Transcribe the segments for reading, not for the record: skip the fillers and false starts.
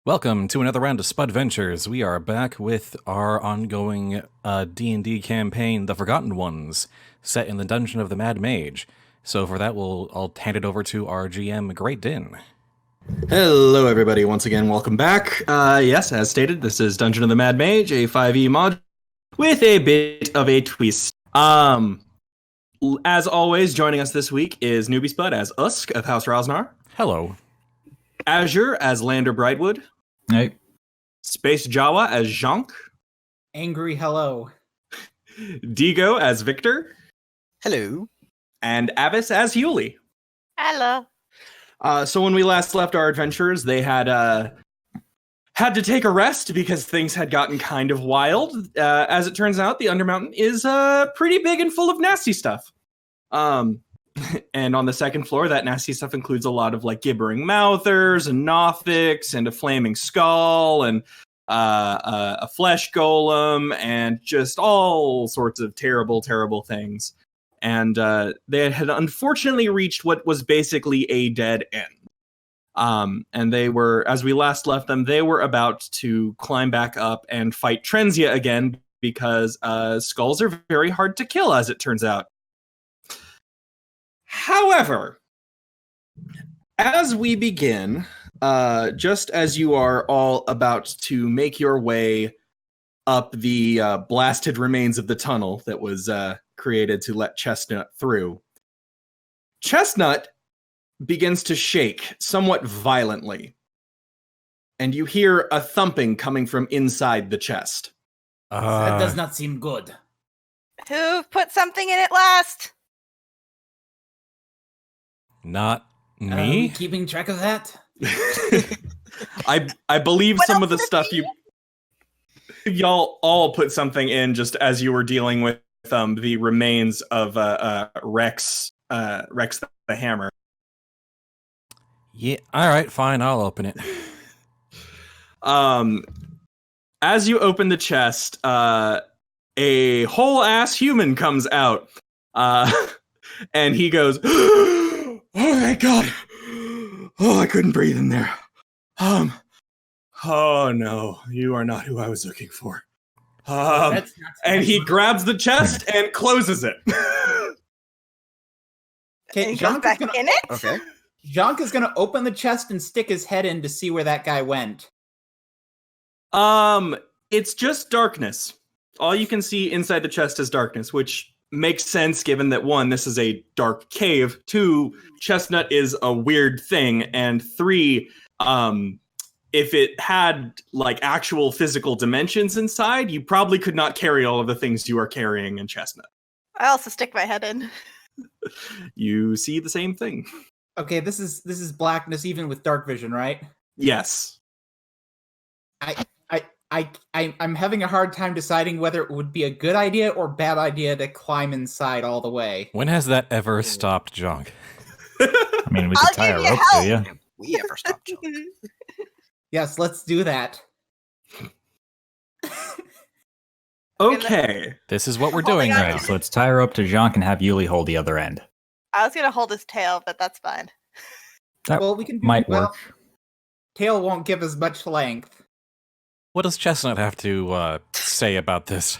Welcome to another round of Spudventures. We are back with our ongoing D&D campaign, The Forgotten Ones, set in the dungeon of the Mad Mage. So for that, I'll hand it over to our GM, GreatDinn. Hello, everybody. Once again, welcome back. Yes, as stated, this is Dungeon of the Mad Mage, a 5e mod with a bit of a twist. As always, joining us this week is Newbiespud as Usk of House Rosnar. Hello. Azure as Lander Brightwood. Hey. Space Jawa as Jhank. Angry hello. Digo as Victor. Hello. And Avis as Yuliy. Hello. So when we last left our adventurers, they had to take a rest because things had gotten kind of wild. As it turns out, the Undermountain is pretty big and full of nasty stuff. And on the second floor, that nasty stuff includes a lot of like gibbering mouthers and nothics and a flaming skull and a flesh golem and just all sorts of terrible, terrible things. And they had unfortunately reached what was basically a dead end. And they were, as we last left them, they were about to climb back up and fight Trenzia again because skulls are very hard to kill, as it turns out. However, as we begin, just as you are all about to make your way up the blasted remains of the tunnel that was created to let Chestnut through, Chestnut begins to shake somewhat violently, and you hear a thumping coming from inside the chest. That does not seem good. Who put something in it last? Not Are we me? keeping track of that? I believe What some else of the would it stuff be? y'all all put something in just as you were dealing with the remains of Rex the Hammer. Yeah, alright, fine, I'll open it. As you open the chest, a whole ass human comes out, and he goes, "Oh my god! Oh, I couldn't breathe in there. Oh no, you are not who I was looking for." That's not And he grabs the chest and closes it. Okay, And he goes Jhank back in it? Okay. Jhank is gonna open the chest and stick his head in to see where that guy went. It's just darkness. All you can see inside the chest is darkness, which makes sense given that 1, this is a dark cave, 2, Chestnut is a weird thing, and 3, if it had like actual physical dimensions inside, you probably could not carry all of the things you are carrying in Chestnut. I also stick my head in. You see the same thing. Okay, this is blackness even with dark vision, right? Yes. I'm having a hard time deciding whether it would be a good idea or bad idea to climb inside all the way. When has that ever stopped Jhank? I mean, we I'll could tie a give you rope help. to you. We ever stopped Joe? Yes, let's do that. Okay. This is what we're Holding doing on now. to So let's tie her up to Jhank and have Yuliy hold the other end. I was gonna hold his tail, but that's fine. That Well, we can do might well, work. Tail won't give as much length. What does Chestnut have to say about this?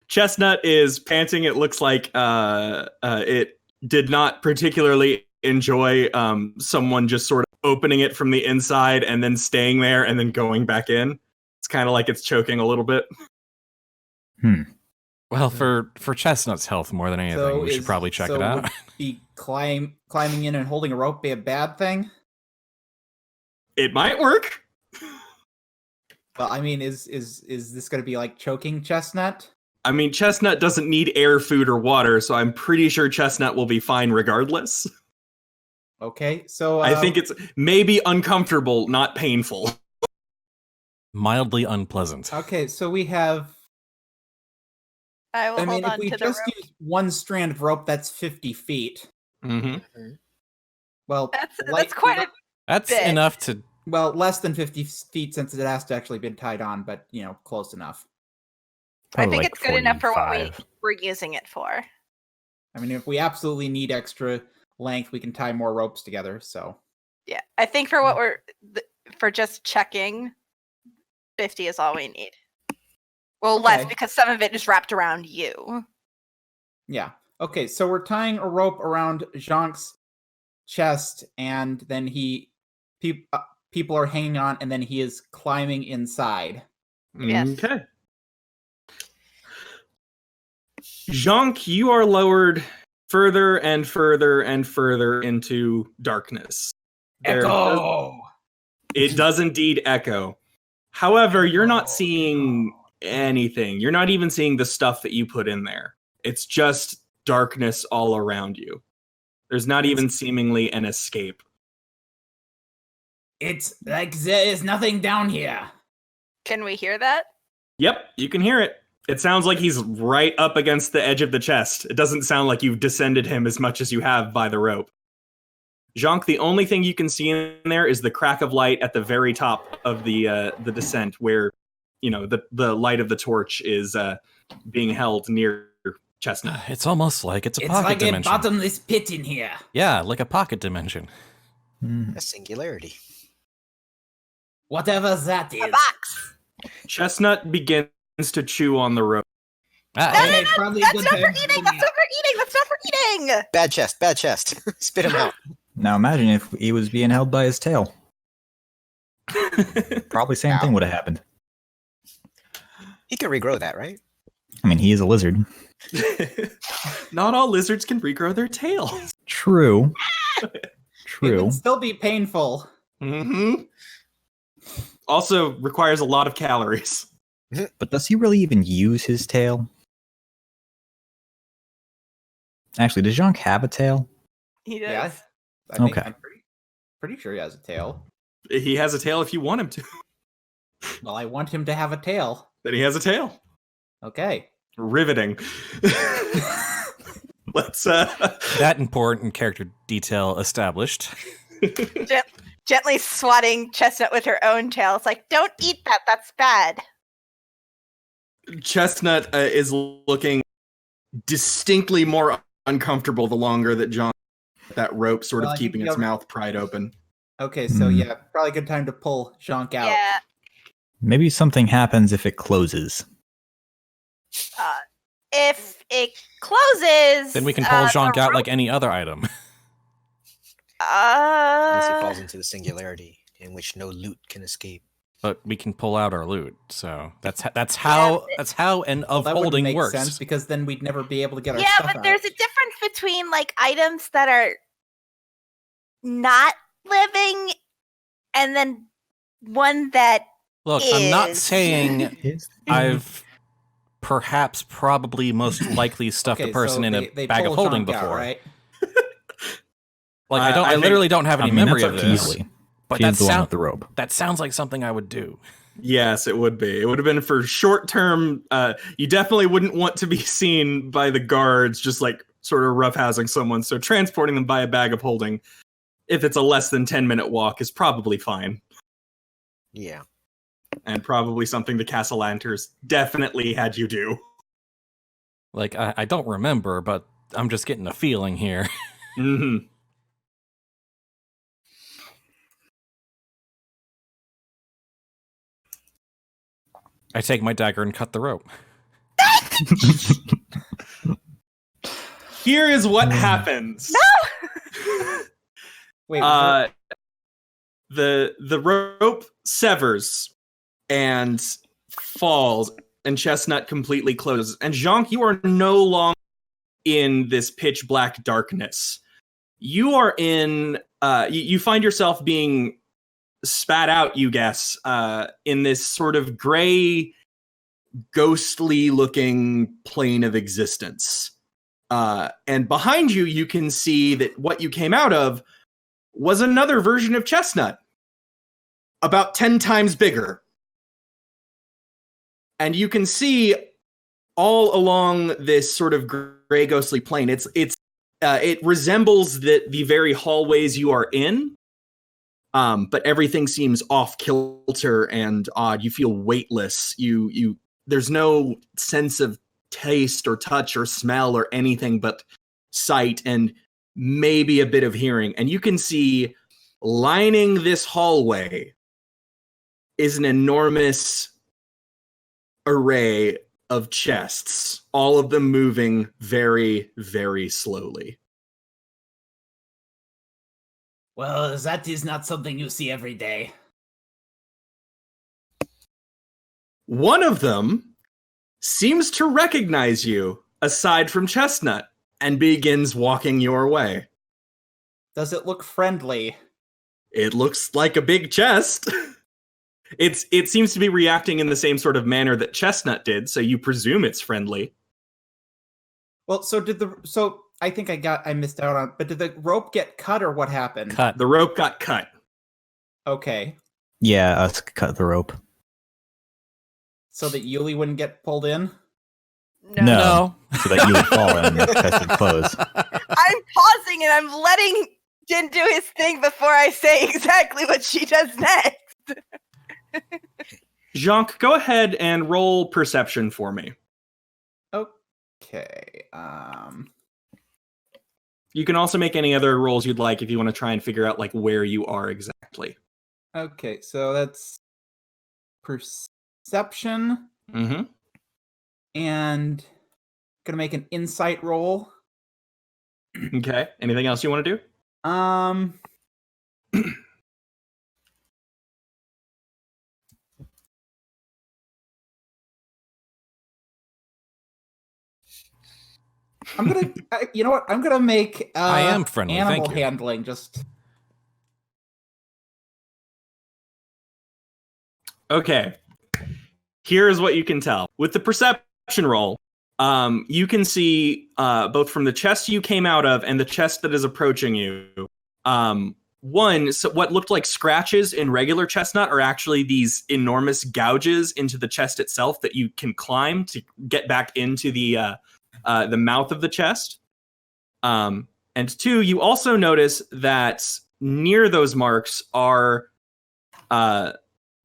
Chestnut is panting. It looks like it did not particularly enjoy someone just sort of opening it from the inside and then staying there and then going back in. It's kind of like it's choking a little bit. Well, for Chestnut's health more than anything, we should probably check it out. Would be climbing in and holding a rope be a bad thing? It might work. Well, I mean, is this going to be like choking Chestnut? I mean, Chestnut doesn't need air, food, or water, so I'm pretty sure Chestnut will be fine regardless. Okay, so I think it's maybe uncomfortable, not painful. Mildly unpleasant. okay. So we have. I will I mean, hold if on we to the just rope. use one strand of rope, that's 50 feet. Mm-hmm. Well, That's quite a That's bit. enough to... well, less than 50 feet since it has to actually been tied on, but close enough. I Probably think like it's good enough for what 45. we're using it for. I mean, if we absolutely need extra length, we can tie more ropes together. So Yeah, I think for what for just checking, 50 is all we need. Well, less Okay. because some of it is wrapped around you. Yeah. Okay, so we're tying a rope around Jhank's chest, and then people are hanging on, and then he is climbing inside. Yes. Okay. Jhank, you are lowered further and further and further into darkness. It does indeed echo. However, you're not seeing anything. You're not even seeing the stuff that you put in there. It's just darkness all around you. There's not even seemingly an escape. It's like there is nothing down here. Can we hear that? Yep, you can hear it. It sounds like he's right up against the edge of the chest. It doesn't sound like you've descended him as much as you have by the rope. Jhank, the only thing you can see in there is the crack of light at the very top of the descent, where the light of the torch is being held near Chestnut. It's almost like it's a pocket like dimension. a bottomless pit in here. Yeah, like a pocket dimension. A singularity. Whatever that is. A box. Chestnut begins to chew on the rope. Okay, probably That's good not for time eating. to That's not for eating. That's not for eating. Bad chest. Spit him out. Now imagine if he was being held by his tail. Probably same thing would have happened. He can regrow that, right? I mean, he is a lizard. Not all lizards can regrow their tails. True. It True. would still be painful. Mm-hmm. Also requires a lot of calories. But does he really even use his tail? Actually, does Jhank have a tail? He does. Yeah, I think Okay. I'm pretty sure he has a tail. He has a tail if you want him to. Well, I want him to have a tail. Then he has a tail. Okay. Riveting. Let's That important character detail established. Gently swatting Chestnut with her own tail. It's like, don't eat that. That's bad. Chestnut is looking distinctly more uncomfortable the longer that that rope sort Well, I of think keeping the its other- mouth pried open. Okay, so Hmm. yeah, probably a good time to pull Jhank out. Yeah. Maybe something happens if it closes. If it closes, Then we can pull the Jhank out rope- like any other item. Unless he falls into the singularity, in which no loot can escape. But we can pull out our loot. So that's how an Well, that wouldn't holding make works. sense because then we'd never be able to get our Yeah, stuff but out. there's a difference between like items that are not living and then one that Look, I'm not is- saying I've probably most likely stuffed Okay, a person so in they a bag of pull holding Jhank out, before. right? Like I I think- literally don't have any memory that's of up to this. Yuliy. But She's that the one with the rope. sounds like something I would do. Yes, it would be. It would have been for short term. You definitely wouldn't want to be seen by the guards just like sort of roughhousing someone. So transporting them by a bag of holding, if it's a less than 10-minute walk, is probably fine. Yeah. And probably something the Castlanters definitely had you do. Like I don't remember, but I'm just getting a feeling here. Mm-hmm. I take my dagger and cut the rope. Here is what happens. Wait, was The rope severs and falls, and Chestnut completely closes. And Jhank, you are no longer in this pitch black darkness. You are in. You find yourself being spat out, you guess, in this sort of gray, ghostly looking plane of existence. And behind you, you can see that what you came out of was another version of Chestnut, about 10 times bigger. And you can see all along this sort of gray, ghostly plane. It resembles the very hallways you are in, but everything seems off kilter and odd. You feel weightless. There's no sense of taste or touch or smell or anything but sight and maybe a bit of hearing. And you can see lining this hallway is an enormous array of chests, all of them moving very, very slowly. Well, that is not something you see every day. One of them seems to recognize you, aside from Chestnut, and begins walking your way. Does it look friendly? It looks like a big chest. It seems to be reacting in the same sort of manner that Chestnut did, so you presume it's friendly. Well, so I think I missed out on, but did the rope get cut or what happened? Cut. The rope got cut. Okay. Yeah, us cut the rope. So that Yuliy wouldn't get pulled in? No. So that you would fall and the chest would close. I'm pausing and I'm letting Din do his thing before I say exactly what she does next. Jhank, go ahead and roll perception for me. Okay. You can also make any other rolls you'd like if you want to try and figure out like where you are exactly. Okay, so that's perception. Mm-hmm. And gonna make an insight roll. Okay. Anything else you want to do? I'm gonna, you know what? I'm gonna make I am friendly, animal thank you. handling. Just Okay. Here's what you can tell. With the perception roll, you can see both from the chest you came out of and the chest that is approaching you. What looked like scratches in regular Chestnut are actually these enormous gouges into the chest itself that you can climb to get back into the mouth of the chest. And two, you also notice that near those marks are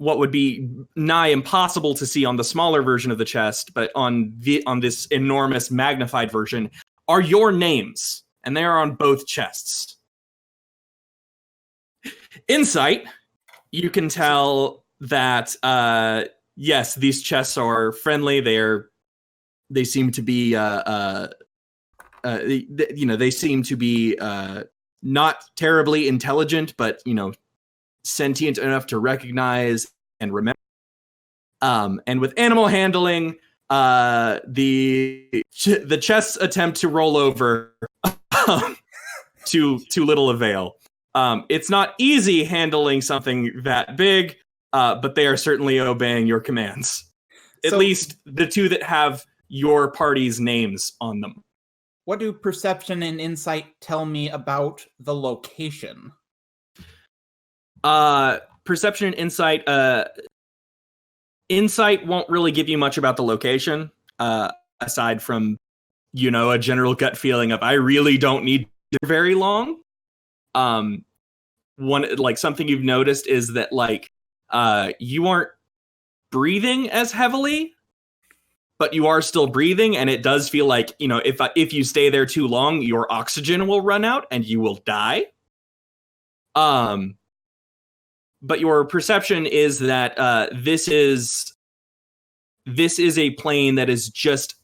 what would be nigh impossible to see on the smaller version of the chest, but on this enormous magnified version are your names, and they are on both chests. Insight, you can tell that yes, these chests are friendly. They seem to be they seem to be not terribly intelligent, but sentient enough to recognize and remember. And with animal handling, the chests attempt to roll over to little avail. It's not easy handling something that big, but they are certainly obeying your commands. At least the two that have your party's names on them. what do perception and insight tell me about the location? Perception and insight. Insight won't really give you much about the location, aside from, a general gut feeling of I really don't need very long. Something you've noticed is that you aren't breathing as heavily, but you are still breathing, and it does feel like if you stay there too long, your oxygen will run out and you will die. But your perception is that this is a plane that is just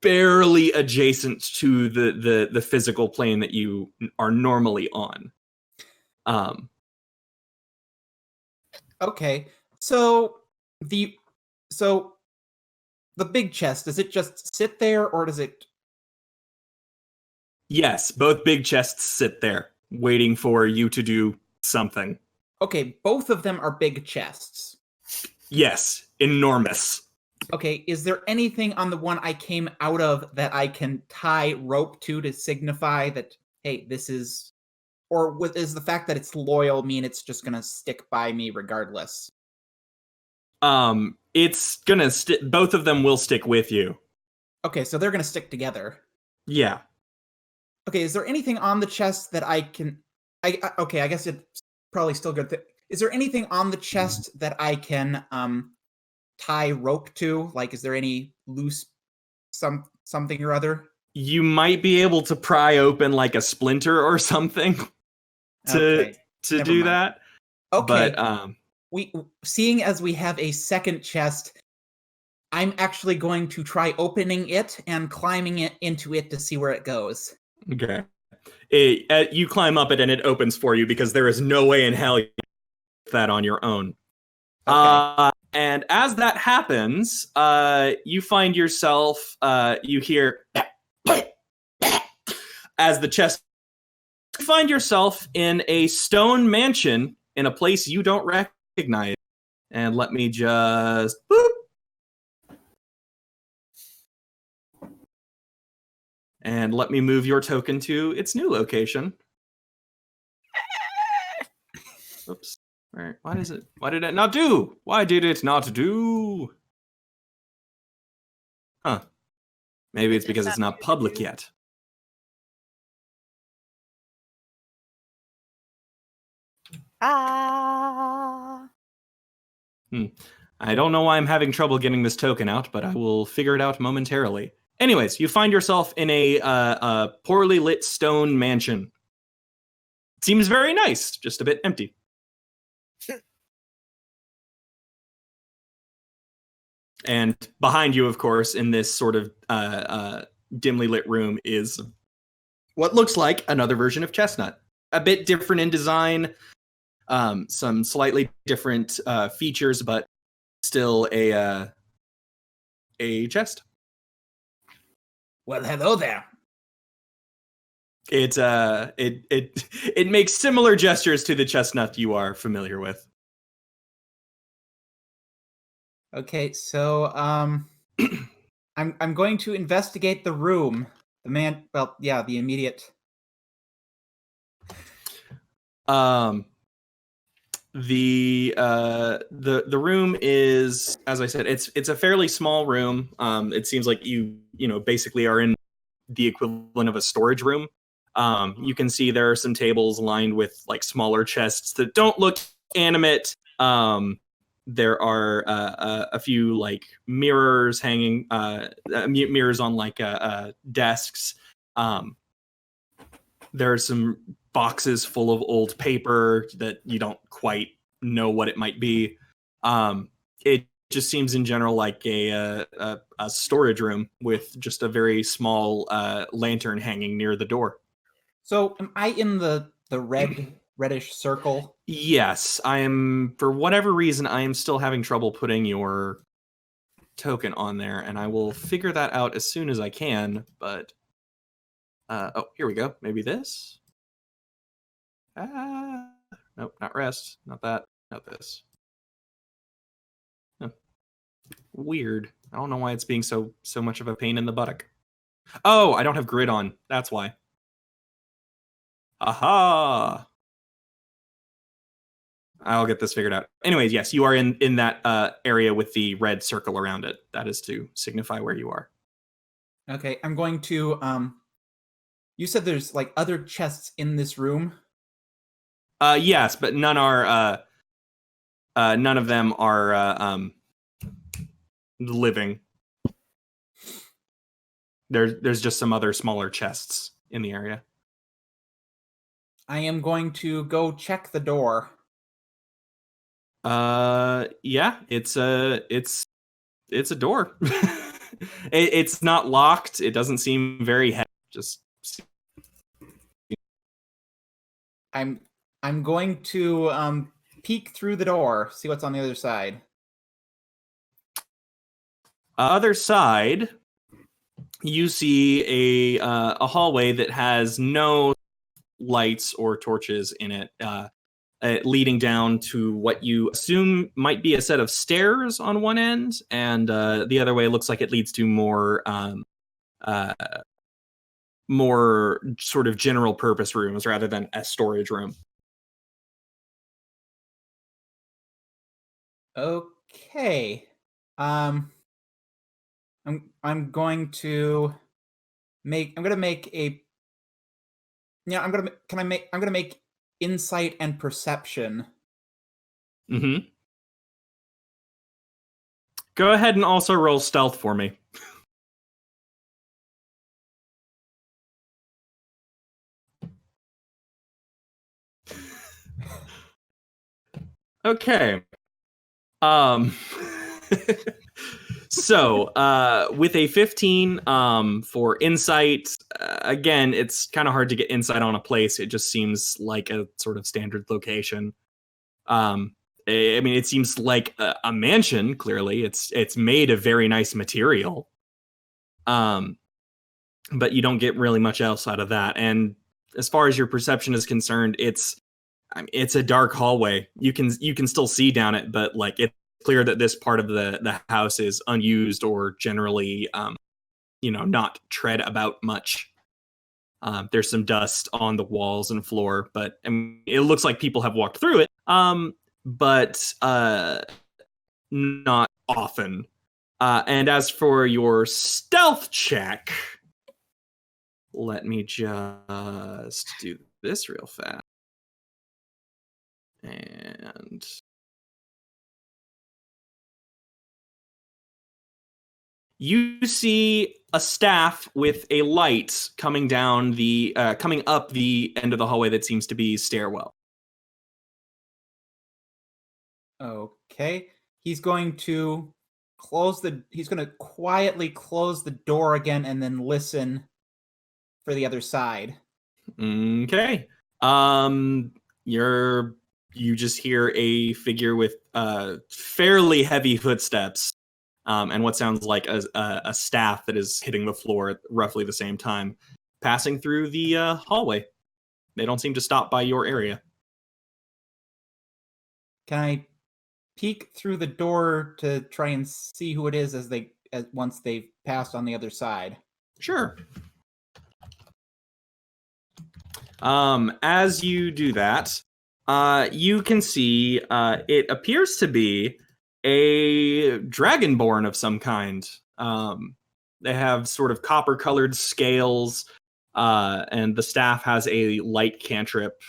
barely adjacent to the physical plane that you are normally on. Okay, so the big chest, does it just sit there, or does it? Yes, both big chests sit there, waiting for you to do something. Okay, both of them are big chests. Yes, enormous. Okay, is there anything on the one I came out of that I can tie rope to signify that, hey, this is... Or is the fact that it's loyal mean it's just gonna stick by me regardless? It's gonna both of them will stick with you. Okay, so they're gonna stick together. Yeah. Okay, is there anything on the chest that I can... Okay, I guess it's probably still good. Is there anything on the chest that I can tie rope to? Like, is there any loose something or other? You might be able to pry open like a splinter or something to to Never do mind. that. Okay. But Seeing as we have a second chest, I'm actually going to try opening it and climbing it into it to see where it goes. okay. You climb up it and it opens for you because there is no way in hell you can do that on your own. Okay. And as that happens, you find yourself, you hear, as the chest, you find yourself in a stone mansion in a place you don't recognize. And let me just, boop. And let me move your token to its new location. Oops. All right. Why did it not do? Why did it not do? Huh. Maybe it's because it's not public yet. Ah. I don't know why I'm having trouble getting this token out, but I will figure it out momentarily. Anyways, you find yourself in a poorly lit stone mansion. It seems very nice, just a bit empty. And behind you, of course, in this sort of dimly lit room is what looks like another version of Chestnut. A bit different in design, some slightly different features, but still a chest. Well, hello there. It makes similar gestures to the chestnut you are familiar with. Okay, so I'm going to investigate the room. The immediate. The room is, as I said, it's a fairly small room. It seems like you basically are in the equivalent of a storage room. You can see there are some tables lined with like smaller chests that don't look animate. There are a few like mirrors hanging, mirrors on like desks. There are some boxes full of old paper that you don't quite know what it might be. It just seems in general like a storage room with just a very small lantern hanging near the door. So am I in the reddish circle? Yes, I am. For whatever reason, I am still having trouble putting your token on there, and I will figure that out as soon as I can. But oh, here we go. Maybe this. Nope, not rest. Not that. Not this. Huh. Weird. I don't know why it's being so much of a pain in the buttock. Oh, I don't have grid on. That's why. Aha! I'll get this figured out. Anyways, yes, you are in that area with the red circle around it. That is to signify where you are. Okay, I'm going to you said there's like other chests in this room? Yes, but none are none of them are living. There's just some other smaller chests in the area. I am going to go check the door. Yeah, it's a door. It's not locked. It doesn't seem very heavy. Just I'm going to peek through the door, see what's on the other side. Other side, you see a hallway that has no lights or torches in it, leading down to what you assume might be a set of stairs on one end, and the other way looks like it leads to more sort of general purpose rooms rather than a storage room. Okay. I'm going to make insight and perception. Mm-hmm. Go ahead and also roll stealth for me. Okay. So, with a 15 for insight, again, it's kind of hard to get insight on a place. It just seems like a sort of standard location. I mean, it seems like a mansion. Clearly, it's made of very nice material. But you don't get really much else out of that. And as far as your perception is concerned, it's a dark hallway. You can still see down it, but like it's clear that this part of the house is unused or generally, not tread about much. There's some dust on the walls and floor, but it looks like people have walked through it. But not often. And as for your stealth check, let me just do this real fast. And you see a staff with a light coming up the end of the hallway that seems to be stairwell. Okay. He's going to quietly close the door again and then listen for the other side. Okay. You just hear a figure with fairly heavy footsteps, and what sounds like a staff that is hitting the floor at roughly the same time, passing through the hallway. They don't seem to stop by your area. Can I peek through the door to try and see who it is once they've passed on the other side? Sure. As you do that, you can see it appears to be a dragonborn of some kind. They have sort of copper-colored scales, and the staff has a light cantrip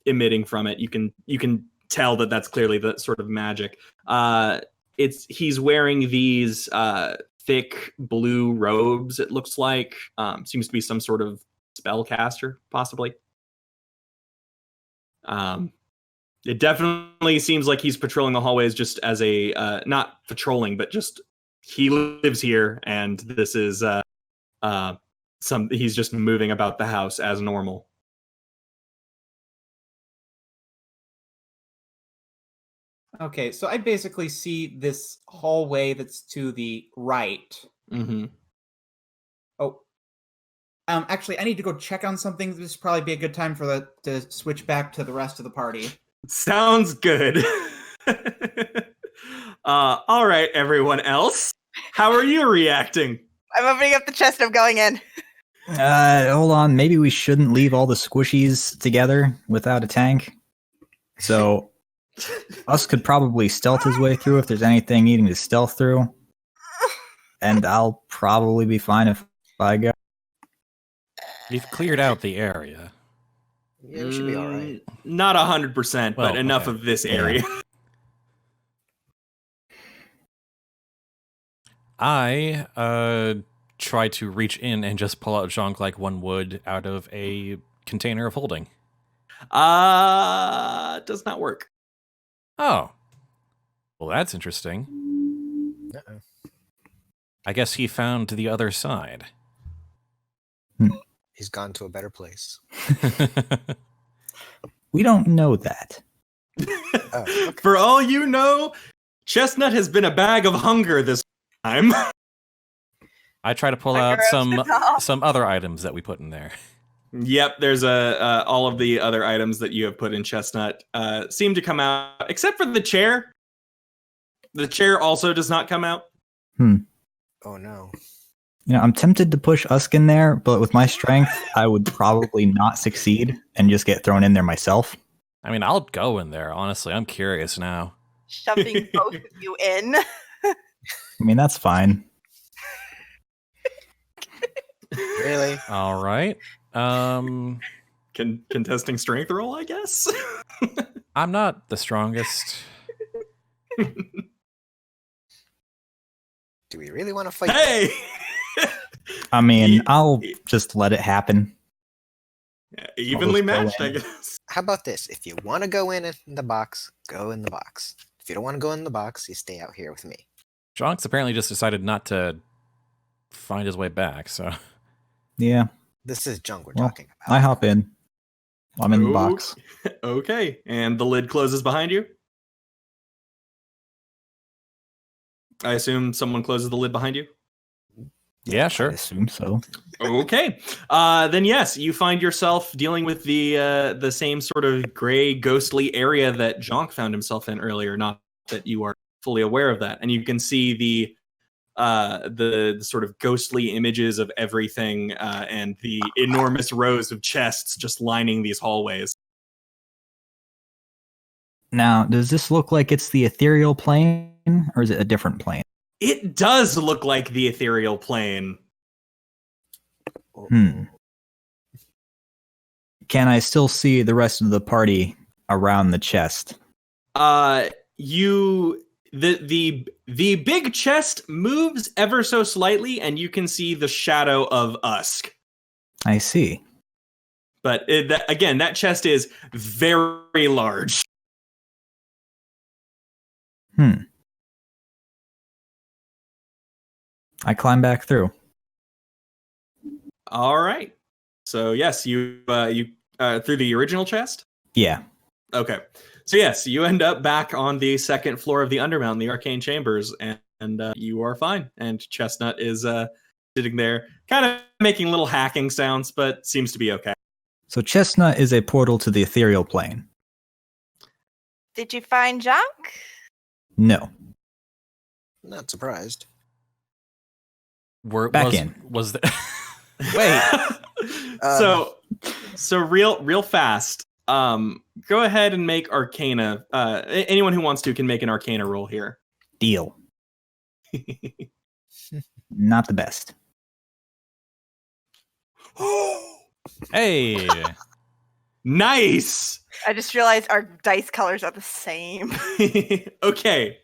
emitting from it. You can tell that that's clearly the sort of magic. He's wearing these thick blue robes. It looks like seems to be some sort of spellcaster, possibly. It definitely seems like he's patrolling the hallways just as a not patrolling, but just he lives here, and this is he's just moving about the house as normal. Okay, so I basically see this hallway that's to the right. Mm-hmm. Oh, actually, I need to go check on something. This would probably be a good time to switch back to the rest of the party. Sounds good. All right, everyone else. How are you reacting? I'm opening up the chest. I'm going in. Hold on. Maybe we shouldn't leave all the squishies together without a tank. So, Us could probably stealth his way through if there's anything needing to stealth through. And I'll probably be fine if I go. You've cleared out the area. Yeah, we should be all right. Not 100%, Well, but enough okay. of this area. I try to reach in and just pull out Jhank like one would out of a container of holding. Does not work. Oh. Well, that's interesting. Uh-oh. I guess he found the other side. He's gone to a better place. We don't know that. Oh, okay. For all you know, Chestnut has been a bag of hunger this time. I try to pull out some other items that we put in there. Yep, there's all of the other items that you have put in Chestnut seem to come out, except for the chair. The chair also does not come out. Oh no. I'm tempted to push Usk in there, but with my strength, I would probably not succeed and just get thrown in there myself. I mean, I'll go in there, honestly. I'm curious now. Shoving both of you in. I mean, that's fine. Really? All right. Contesting strength roll, I guess. I'm not the strongest. Do we really want to fight? Hey! I mean, I'll just let it happen. Yeah, evenly I'll just go matched, I in. guess. how about this? If you want to go in the box, go in the box. If you don't want to go in the box, you stay out here with me. Jhank's apparently just decided not to find his way back, so... Yeah, This is junk we're well, talking about. I hop in. I'm in the box. Okay, and the lid closes behind you? I assume someone closes the lid behind you? Yeah, I sure. assume so. Okay. Then yes, you find yourself dealing with the same sort of gray, ghostly area that Jhank found himself in earlier. Not that you are fully aware of that, and you can see the sort of ghostly images of everything and the enormous rows of chests just lining these hallways. Now, does this look like it's the ethereal plane, or is it a different plane? It does look like the ethereal plane. Can I still see the rest of the party around the chest? The big chest moves ever so slightly, and you can see the shadow of Usk. I see. But again, that chest is very large. I climb back through. All right. So yes, you through the original chest. Yeah. Okay. So yes, you end up back on the second floor of the Undermountain, the Arcane Chambers, and you are fine. And Chestnut is sitting there, kind of making little hacking sounds, but seems to be okay. So Chestnut is a portal to the ethereal plane. Did you find Jhank? No. Not surprised. Back in. Was the Wait. So real fast. Go ahead and make Arcana. Anyone who wants to can make an Arcana roll here. Deal. Not the best. Hey! Nice. I just realized our dice colors are the same. Okay.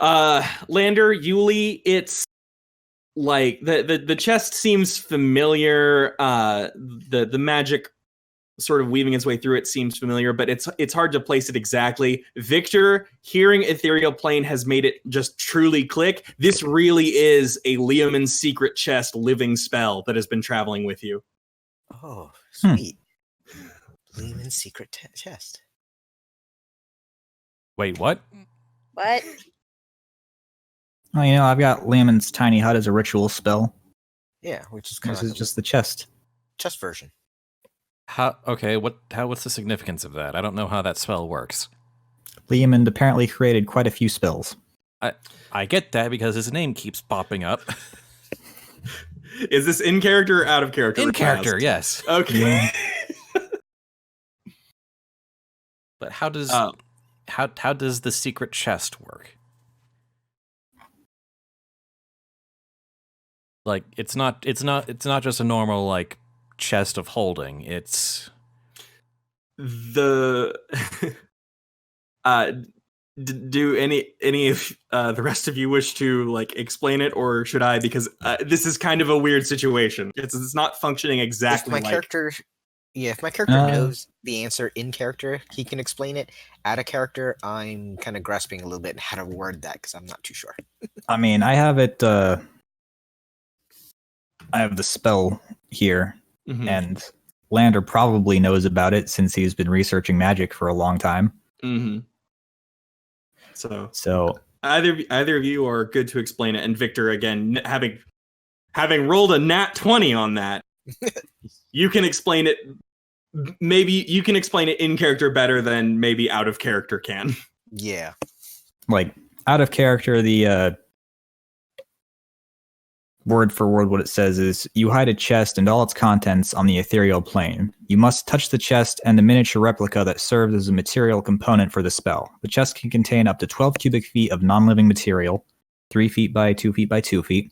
Lander, Yuliy, it's like the chest seems familiar. The magic sort of weaving its way through it seems familiar, but it's hard to place it exactly. Victor, hearing Ethereal Plane has made it just truly click. This really is a Leomund's secret chest living spell that has been traveling with you. Oh, sweet. Leomund's secret chest. Wait, what? What? Oh, I've got Leomund's tiny hut as a ritual spell. Yeah, which is kind This of is just the chest. chest version. What's the significance of that? I don't know how that spell works. Leomund apparently created quite a few spells. I get that because his name keeps popping up. Is this in character or out of character? In request? character, yes. Okay. But how does the secret chest work? Like it's not just a normal like chest of holding. It's the do any of the rest of you wish to like explain it, or should I? Because this is kind of a weird situation. It's not functioning exactly If my character knows the answer in character, he can explain it. Out of character, I'm kind of grasping a little bit how to word that because I'm not too sure. I mean, I have it. I have the spell here, and Lander probably knows about it since he's been researching magic for a long time. Mm-hmm. So either of you are good to explain it, and Victor, again, having rolled a nat 20 on that, you can explain it. Maybe you can explain it in character better than maybe out of character can. Yeah. Like out of character, the word for word, what it says is, you hide a chest and all its contents on the ethereal plane. You must touch the chest and the miniature replica that serves as a material component for the spell. The chest can contain up to 12 cubic feet of non-living material, 3 feet by 2 feet by 2 feet.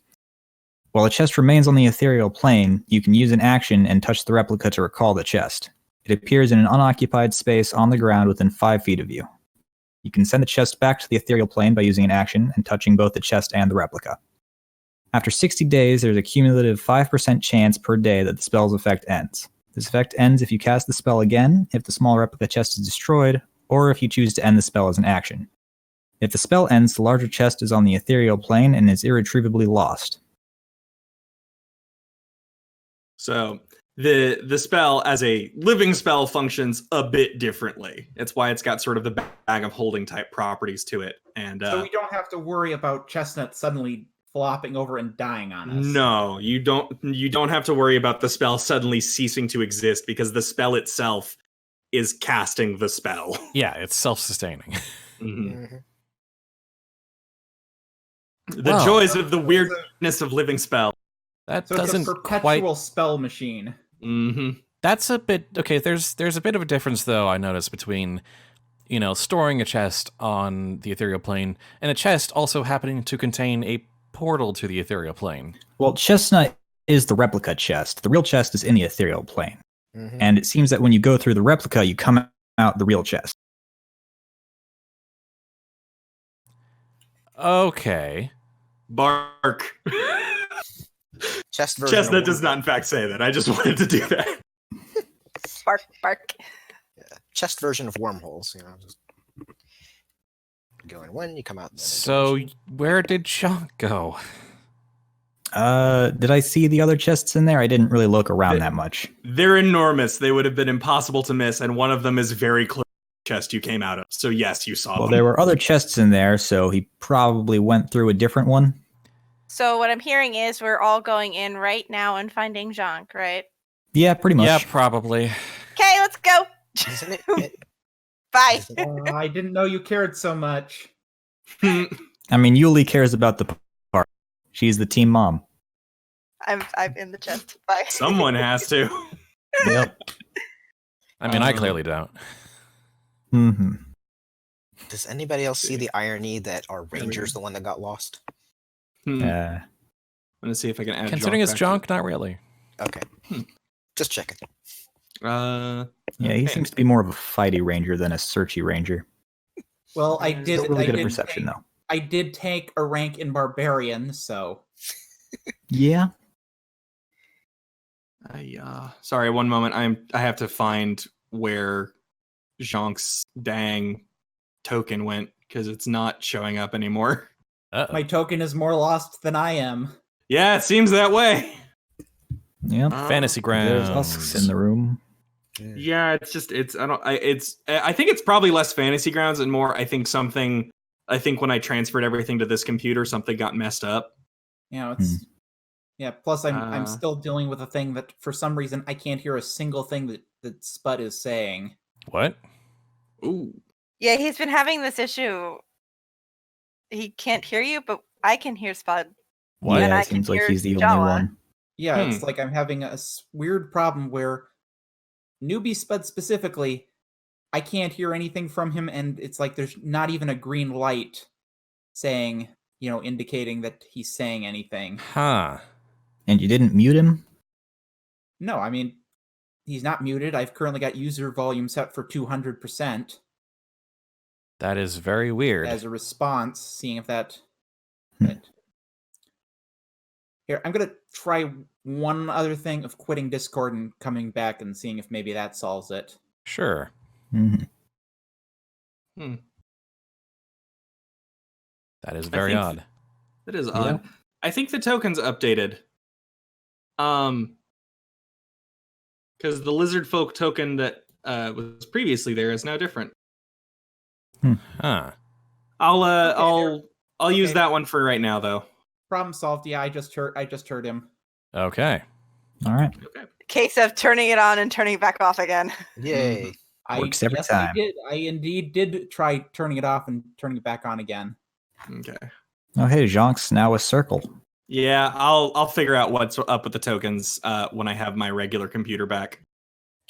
While the chest remains on the ethereal plane, you can use an action and touch the replica to recall the chest. It appears in an unoccupied space on the ground within 5 feet of you. You can send the chest back to the ethereal plane by using an action and touching both the chest and the replica. After 60 days, there's a cumulative 5% chance per day that the spell's effect ends. This effect ends if you cast the spell again, if the small replica chest is destroyed, or if you choose to end the spell as an action. If the spell ends, the larger chest is on the ethereal plane and is irretrievably lost. So the spell as a living spell functions a bit differently. That's why it's got sort of the bag of holding type properties to it. And So we don't have to worry about Chestnut suddenly flopping over and dying on us. no, you don't have to worry about the spell suddenly ceasing to exist because the spell itself is casting the spell. Yeah, it's self-sustaining. Mhm. The Wow. joys of the weirdness of living spell. That So it's doesn't a perpetual quite. spell machine. Mm-hmm. That's a bit okay. There's a bit of a difference though. I noticed between storing a chest on the ethereal plane and a chest also happening to contain a portal to the ethereal plane. Well, Chestnut is the replica chest. The real chest is in the ethereal plane. Mhm. And it seems that when you go through the replica, you come out the real chest. Okay. Bark. Chest version. Chestnut of does not, in fact, say that. I just wanted to do that. Bark, bark. chest version of wormholes. Just go in one, you come out. The other So direction. where did Jhank go? Did I see the other chests in there? I didn't really look around that much. They're enormous. They would have been impossible to miss, and one of them is very close to the chest you came out of. So yes, you saw Well, them. there were other chests in there, so he probably went through a different one. So what I'm hearing is we're all going in right now and finding Jhank, right? Yeah, pretty much. Yeah, probably. Okay, let's go. Isn't it? Bye. Isn't it- I didn't know you cared so much. I mean, Yuliy cares about the part. She's the team mom. I'm in the chest. Bye. Someone has to. Yep. I mean, I clearly don't. Mm-hmm. Does anybody else see the irony that our ranger's the one that got lost? I'm Uh, gonna see if I can add. Considering it's back Jhank, not really. Okay. Just checking. to- yeah, he okay. seems to be more of a fighty ranger than a searchy ranger. Well, I did. Still really I good at did perception, take, though. I did take a rank in Barbarian, so Yeah. Sorry, one moment. I have to find where Jhank's dang token went because it's not showing up anymore. Uh-oh. my token is more lost than I am. Yeah, it seems that way. Yep. Fantasy There's grounds. husks in the room. Yeah, I think it's probably less fantasy grounds and more. I think when I transferred everything to this computer, something got messed up. It's yeah. Plus, I'm Uh, still dealing with a thing that for some reason I can't hear a single thing that Spud is saying. What? Ooh. Yeah, he's been having this issue. He can't hear you, but I can hear Spud. What? And Yeah, I it seems can like hear he's the only Jawa. one. Yeah, it's like I'm having a weird problem where Newbiespud specifically, I can't hear anything from him, and it's like there's not even a green light saying, indicating that he's saying anything. Huh. And you didn't mute him? No, I mean, he's not muted. I've currently got user volume set for 200% That is very weird. as a response, seeing if that... Hmm. Right. Here, I'm going to try one other thing of quitting Discord and coming back and seeing if maybe that solves it. Sure. Mm-hmm. That is very think- odd. That is odd. I think the token's updated. Because the lizardfolk token that was previously there is now different. Huh. I'll use Okay. that one for right now, though. Problem solved. Yeah, I just heard him. Okay. All right. Okay. Case of turning it on and turning it back off again. Yay. Works every yes, time. I indeed did try turning it off and turning it back on again. Okay. Oh, hey, Jhank's now a circle. Yeah, I'll figure out what's up with the tokens when I have my regular computer back.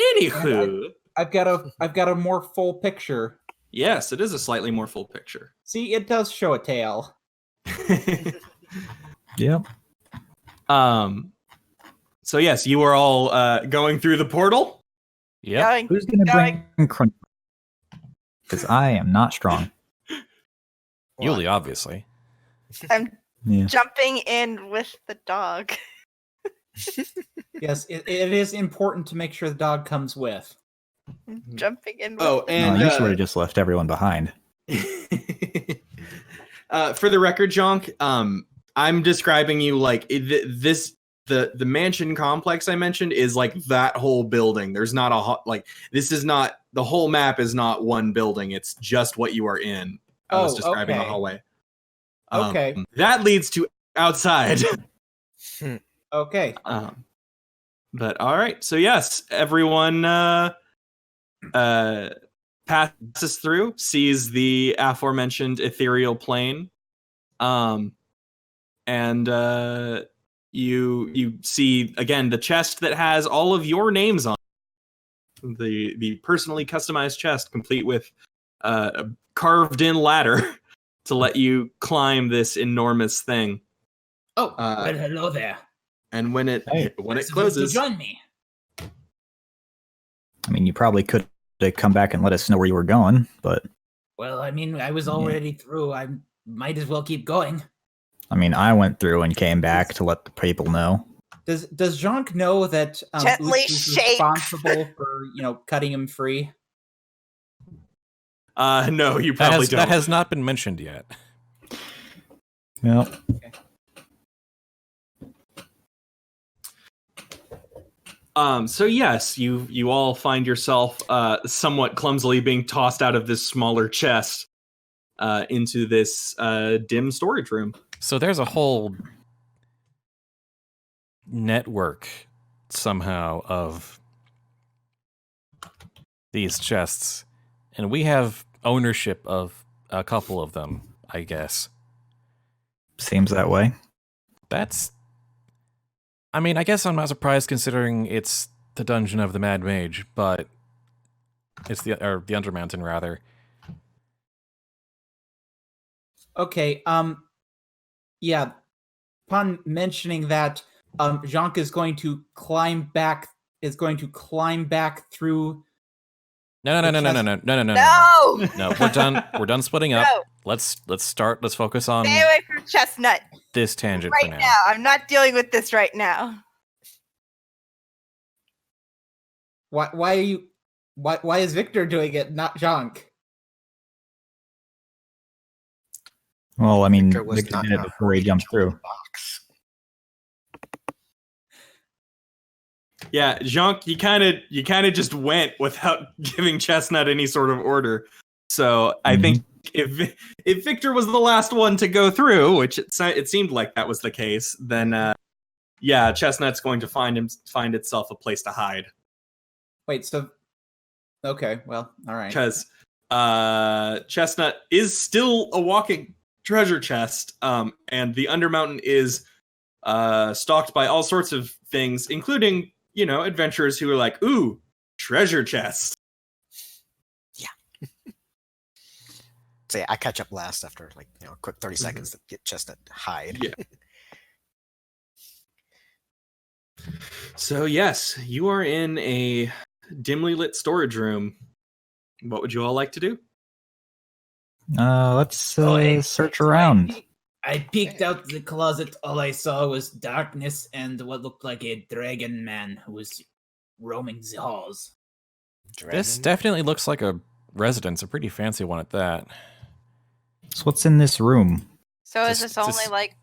Anywho, I've got a more full picture. yes, it is a slightly more full picture. See, it does show a tail. Yep. So yes, you are all going through the portal. Yep. Going. Who's going to Going. bring Crunch? Because I am not strong. Yuliy, obviously. I'm Yeah. jumping in with the dog. Yes, it is important to make sure the dog comes with. Jumping in. Oh, with and you sort of just left everyone behind. For the record, Jhank, I'm describing you like the mansion complex I mentioned is like that whole building. There's not this is not, the whole map is not one building. It's just what you are in. I was describing the hallway. Okay. That leads to outside. Okay. But all right. So yes, everyone passes through, sees the aforementioned ethereal plane, and you see again the chest that has all of your names on the personally customized chest, complete with a carved in ladder to let you climb this enormous thing. Oh, well, hello there. And when it To closes, join me. I mean, you probably could have come back and let us know where you were going, but Well, I mean, I was already through. I might as well keep going. I mean, I went through and came back to let the people know. Does Jhank know that Gently Uch is shakes. responsible for cutting him free? no, you probably don't. That has not been mentioned yet. Well, So yes, you all find yourself somewhat clumsily being tossed out of this smaller chest into this dim storage room. So there's a whole network somehow of these chests, and we have ownership of a couple of them, I guess. seems that way. I mean, I guess I'm not surprised considering it's the dungeon of the Mad Mage, but it's the Undermountain rather. Okay. Yeah. Upon mentioning that, Jhank is going to climb back. Through. No. No! No, we're done splitting up. No. Let's focus on Stay away from Chestnut this tangent for right now. now. I'm not dealing with this right now. Why are you? Why is Victor doing it, not Jhank? Well, I mean, Victor was Victor not did it in a before he hurry jumped to through. the box. Yeah, Jhank, you kind of just went without giving Chestnut any sort of order. So I think if Victor was the last one to go through, which it seemed like that was the case, then yeah, Chestnut's going to find itself a place to hide. Wait. So. Okay. Well. All right. Because Chestnut is still a walking treasure chest, and the Undermountain is stalked by all sorts of things, including, adventurers who are like, ooh, treasure chest. Yeah. So yeah, I catch up last after a quick 30 seconds to get Chestnut to hide. Yeah. So yes, you are in a dimly lit storage room. What would you all like to do? Let's search around. I peeked out the closet. All I saw was darkness and what looked like a dragon man who was roaming the halls. This definitely looks like a residence, a pretty fancy one at that. So what's in this room? So is This- this only this- like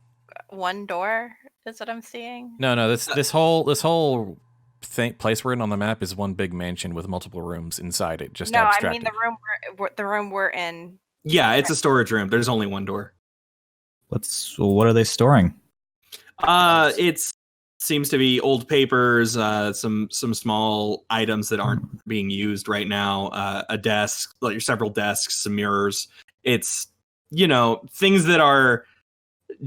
one door? Is what I'm seeing? No, this whole place we're in on the map is one big mansion with multiple rooms inside it, just No, I abstracted. mean the room we're in. Yeah, it's a storage room. There's only one door. What are they storing? It seems to be old papers, some small items that aren't being used right now, a desk, like several desks, some mirrors. It's, things that are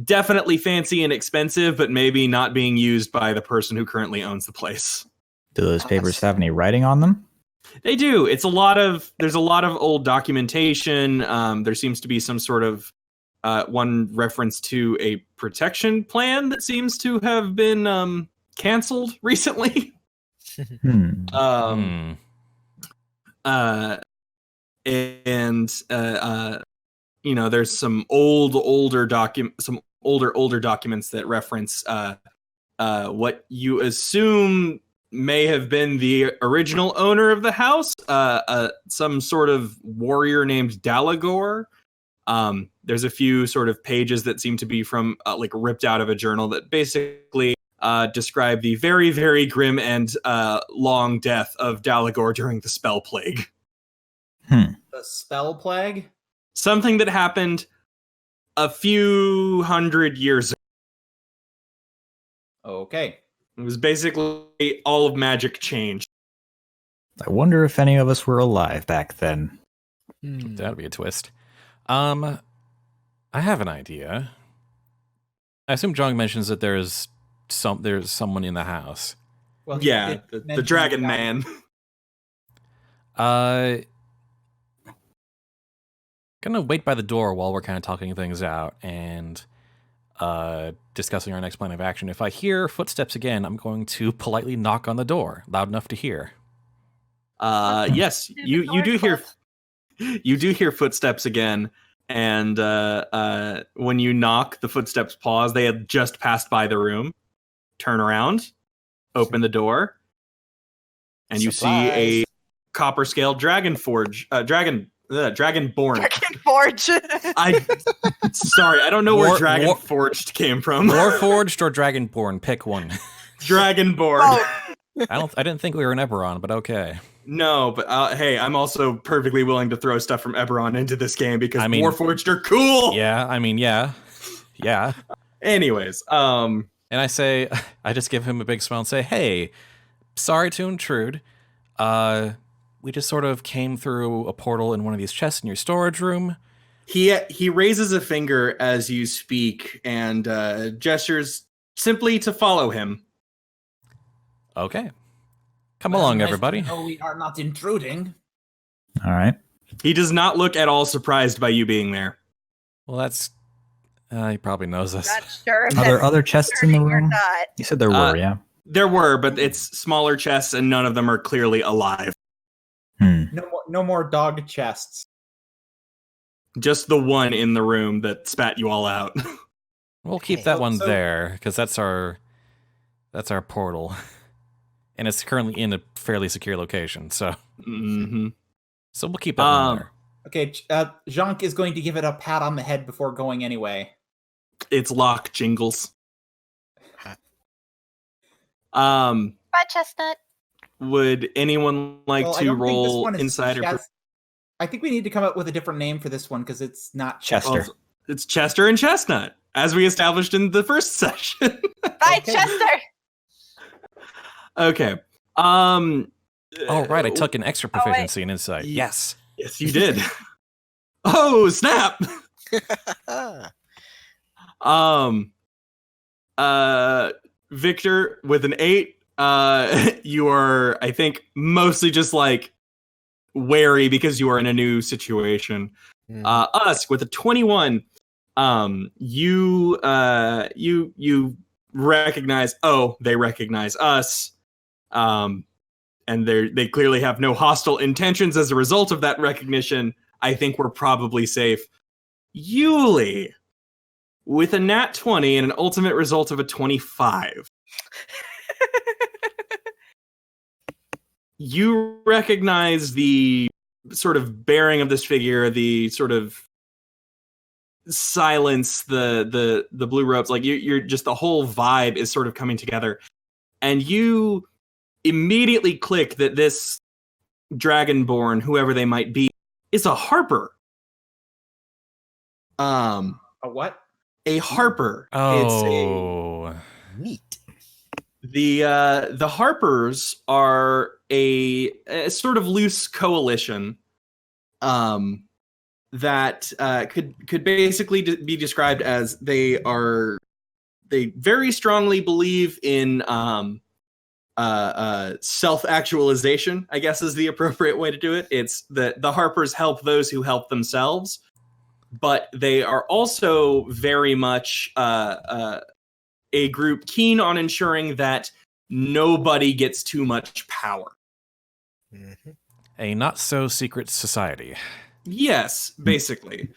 definitely fancy and expensive, but maybe not being used by the person who currently owns the place. Do those papers have any writing on them? They do. There's a lot of old documentation. There seems to be some sort of one reference to a protection plan that seems to have been canceled recently. There's some older documents that reference what you assume may have been the original owner of the house, some sort of warrior named Dalagor. There's a few sort of pages that seem to be from like ripped out of a journal that basically describe the very, very grim and long death of Dalagor during the spell plague. The spell plague? Something that happened a few hundred years ago. Okay. It was basically all of magic changed. I wonder if any of us were alive back then. That'd be a twist. I have an idea. I assume Jhank mentions that there's someone in the house. Well, he Yeah, did the mention Dragon that. Man. Gonna wait by the door while we're kind of talking things out and discussing our next plan of action. If I hear footsteps again, I'm going to politely knock on the door, loud enough to hear. Yes, you do hear footsteps again, and when you knock, the footsteps pause. They had just passed by the room. Turn around, open the door, and you see a copper scale dragonborn. Dragonforge. Sorry, I don't know where Dragonforged came from. Warforged or Dragonborn, pick one. Dragonborn. Oh, I didn't think we were in Eberron, but okay. No, but hey, I'm also perfectly willing to throw stuff from Eberron into this game because Warforged are cool. Yeah, I mean, yeah. Anyways, and I just give him a big smile and say, "Hey, sorry to intrude. We just sort of came through a portal in one of these chests in your storage room." He raises a finger as you speak and gestures simply to follow him. Okay. Come along, everybody. No, we are not intruding. All right. He does not look at all surprised by you being there. Well, that's... he probably knows us. not sure. If Are there that's other chests in the concerning or room? not. You said there were, yeah. There were, but it's smaller chests and none of them are clearly alive. No more dog chests. Just the one in the room that spat you all out. We'll keep Okay. that one So- there, because that's our portal. And it's currently in a fairly secure location, so Mm-hmm. we'll keep that one there. Okay, Jhank is going to give it a pat on the head before going anyway. It's lock jingles. Bye, Chestnut. Would anyone like Well, I to don't think this roll one is insider? I think we need to come up with a different name for this one because it's not Chester. It's Chester and Chestnut, as we established in the first session. Bye, Okay. Chester. Okay. Oh, right, I took an extra wait. proficiency in insight. Yes. Yes, you did. Oh, snap. Victor with an 8. You are, I think, mostly just like wary because you are in a new situation. Us with a 21. You recognize. Oh, they recognize us. And they clearly have no hostile intentions as a result of that recognition. I think we're probably safe. Yuliy, with a nat 20 and an ultimate result of a 25. You recognize the sort of bearing of this figure, the sort of silence, the blue robes. Like you're just, the whole vibe is sort of coming together, and you immediately click that this Dragonborn, whoever they might be, is a harper. a what? A harper. Oh. Neat. The harpers are a sort of loose coalition that could basically be described as they very strongly believe in self-actualization, I guess is the appropriate way to do it. It's that the harpers help those who help themselves, but they are also very much a group keen on ensuring that nobody gets too much power. Mhm. A not-so-secret society. Yes, basically.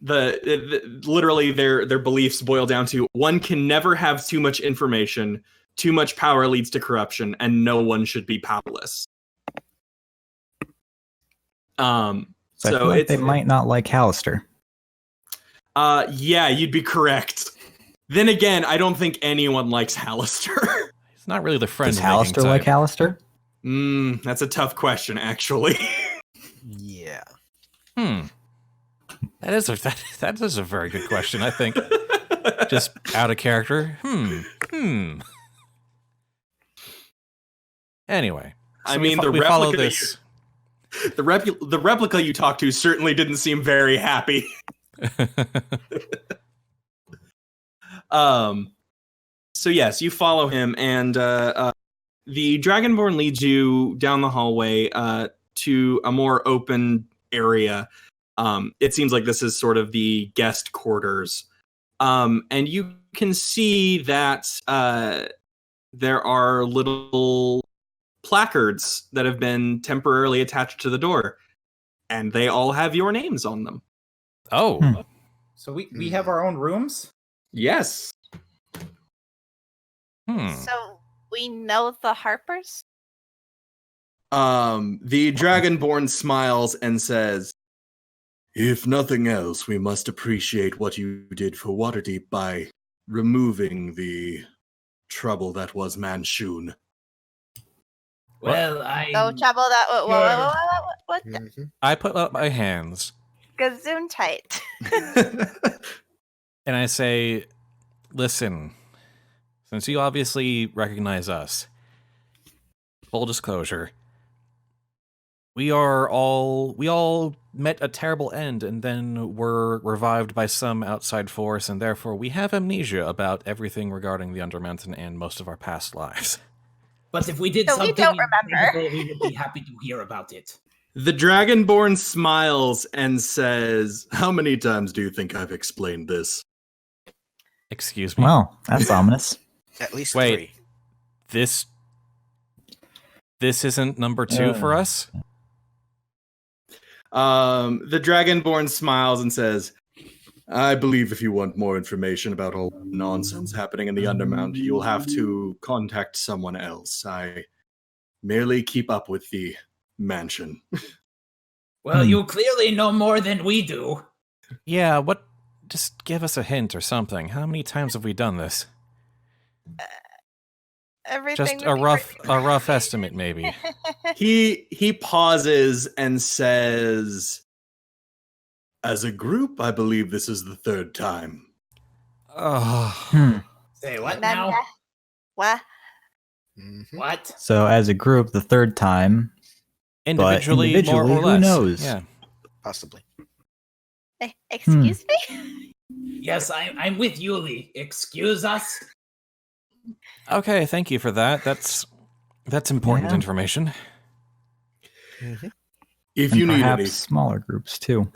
Literally their beliefs boil down to one can never have too much information, too much power leads to corruption, and no one should be powerless. So I feel like they might not like Hallister. Yeah, you'd be correct. Then again, I don't think anyone likes Hallister. He's not really the friend. Does Hallister like Hallister? That's a tough question, actually. Yeah. That is a very good question, I think. Just out of character. Anyway. I mean, we follow this. The replica you talked to certainly didn't seem very happy. So yes, you follow him, and the Dragonborn leads you down the hallway to a more open area. It seems like this is sort of the guest quarters. And you can see that there are little placards that have been temporarily attached to the door, and they all have your names on them. Oh. So we have our own rooms? Yes. So we know the Harpers? The Dragonborn smiles and says, "If nothing else, we must appreciate what you did for Waterdeep by removing the trouble that was Manchun." Well, No trouble that... What? I put up my hands. Gazoon tight. And I say, listen, since you obviously recognize us, full disclosure, we all met a terrible end and then were revived by some outside force, and therefore we have amnesia about everything regarding the Undermountain and most of our past lives. But if we did So we something don't remember. incredible, we would be happy to hear about it. The Dragonborn smiles and says, "How many times do you think I've explained this?" Excuse me? Well, that's ominous. At least Wait. 3. This isn't number 2 for us? The Dragonborn smiles and says, "I believe if you want more information about all the nonsense happening in the Undermount, you'll have to contact someone else. I merely keep up with the mansion." Well, you clearly know more than we do. Yeah, what? Just give us a hint or something. How many times have we done this? Everything Just a rough estimate, maybe. He pauses and says, "As a group, I believe this is the 3rd time." Oh. Say what now? What? What? So as a group, the 3rd time. Individually, more or who less. knows? Yeah. Possibly. Excuse me? Yes, I'm with Yuliy. Excuse us? Okay, thank you for that. That's important information. If And you need perhaps any, smaller groups too.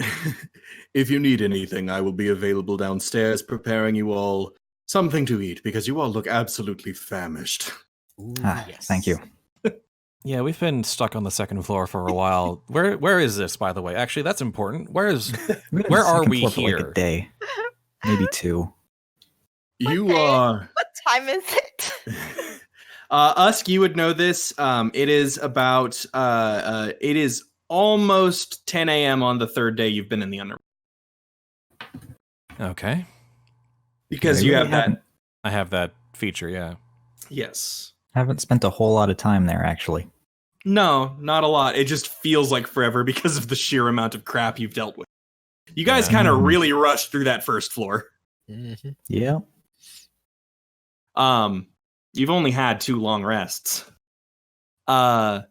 if you need anything, I will be available downstairs preparing you all something to eat, because you all look absolutely famished. Ooh, yes. Thank you. Yeah, we've been stuck on the 2nd floor for a while. Where is this, by the way? Actually, that's important. Where are we For like here? a day, maybe 2. You Okay. are... What time is it? Usk, you would know this. It is about... it is almost 10 a.m. on the 3rd day you've been in the Undermount. Okay. Because Yeah, you really have that... I have that feature, yeah. Yes. Haven't spent a whole lot of time there, actually. No, not a lot. It just feels like forever because of the sheer amount of crap you've dealt with. You guys kind of really rushed through that 1st floor. Yeah. You've only had 2 long rests. The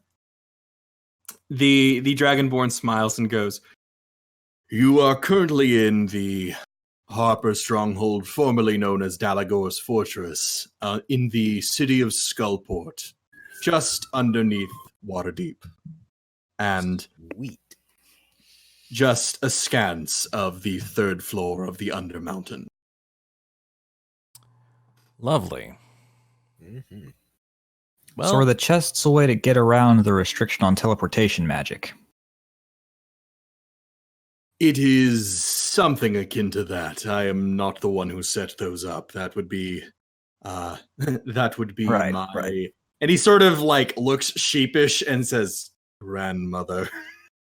Dragonborn smiles and goes, "You are currently in the Harper Stronghold, formerly known as Dalagor's Fortress, in the city of Skullport, just underneath Waterdeep, and Sweet. just askance of the 3rd floor of the Undermountain." Lovely. Well, So are the chests a way to get around the restriction on teleportation magic? It is something akin to that. I am not the one who set those up. That would be that would be Right, my right. And he sort of like looks sheepish and says, grandmother.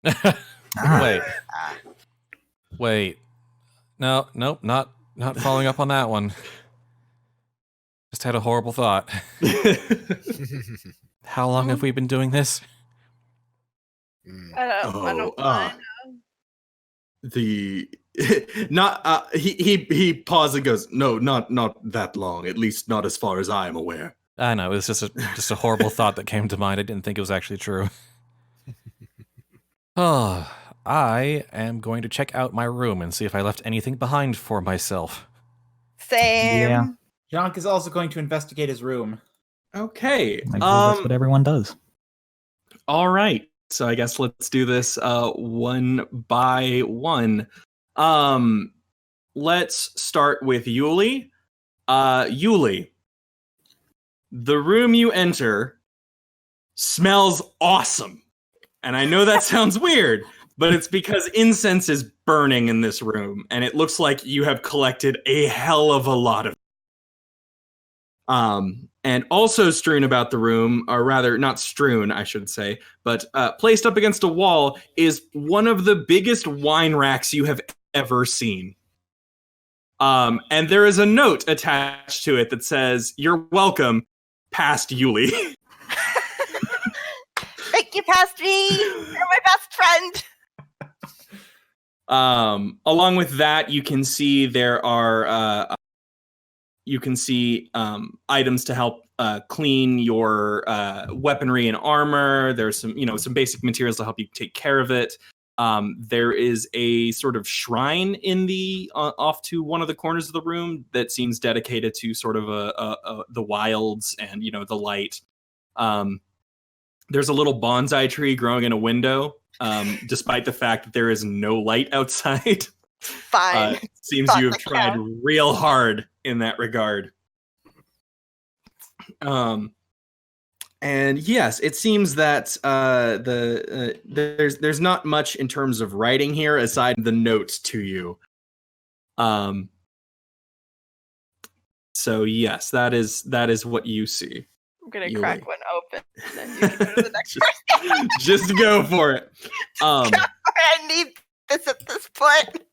Wait. Wait. No, nope, not following up on that one. Just had a horrible thought. How long have we been doing this? I don't mind. The not he paused and goes, no, not that long, at least not as far as I am aware. I know, it was just a horrible thought that came to mind. I didn't think it was actually true. Oh, I am going to check out my room and see if I left anything behind for myself. Same. Yeah. Jhank is also going to investigate his room. Okay. I believe that's what everyone does. All right. So I guess let's do this one by one. Let's start with Yuliy. Yuliy, the room you enter smells awesome. And I know that sounds weird, but it's because incense is burning in this room, and it looks like you have collected a hell of a lot of and also strewn about the room, or rather, not strewn, I should say, but placed up against a wall is one of the biggest wine racks you have ever seen. And there is a note attached to it that says, "You're welcome, past Yuliy." Thank you, past me. You're my best friend. Along with that, you can see there are items to help clean your weaponry and armor. There's some basic materials to help you take care of it. There is a sort of shrine in the off to one of the corners of the room that seems dedicated to sort of the wilds and the light. There's a little bonsai tree growing in a window, despite the fact that there is no light outside. Fine. Seems Thought you have that tried count. real hard in that regard. And yes, it seems that there's not much in terms of writing here aside from the notes to you. So yes, that is what you see. I'm gonna Yuliy. crack one open, and then you can go to the next person. Just go for it. I need this at this point.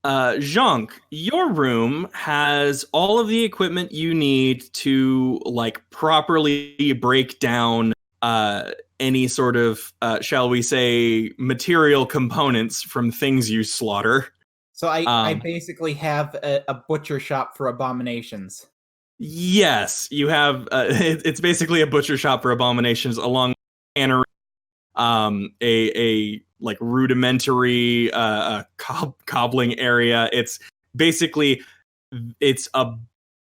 Jhank, your room has all of the equipment you need to properly break down any sort of shall we say material components from things you slaughter. So I basically have a butcher shop for abominations. Yes, you have. It's basically a butcher shop for abominations, along with cannery, a rudimentary cobbling area. It's basically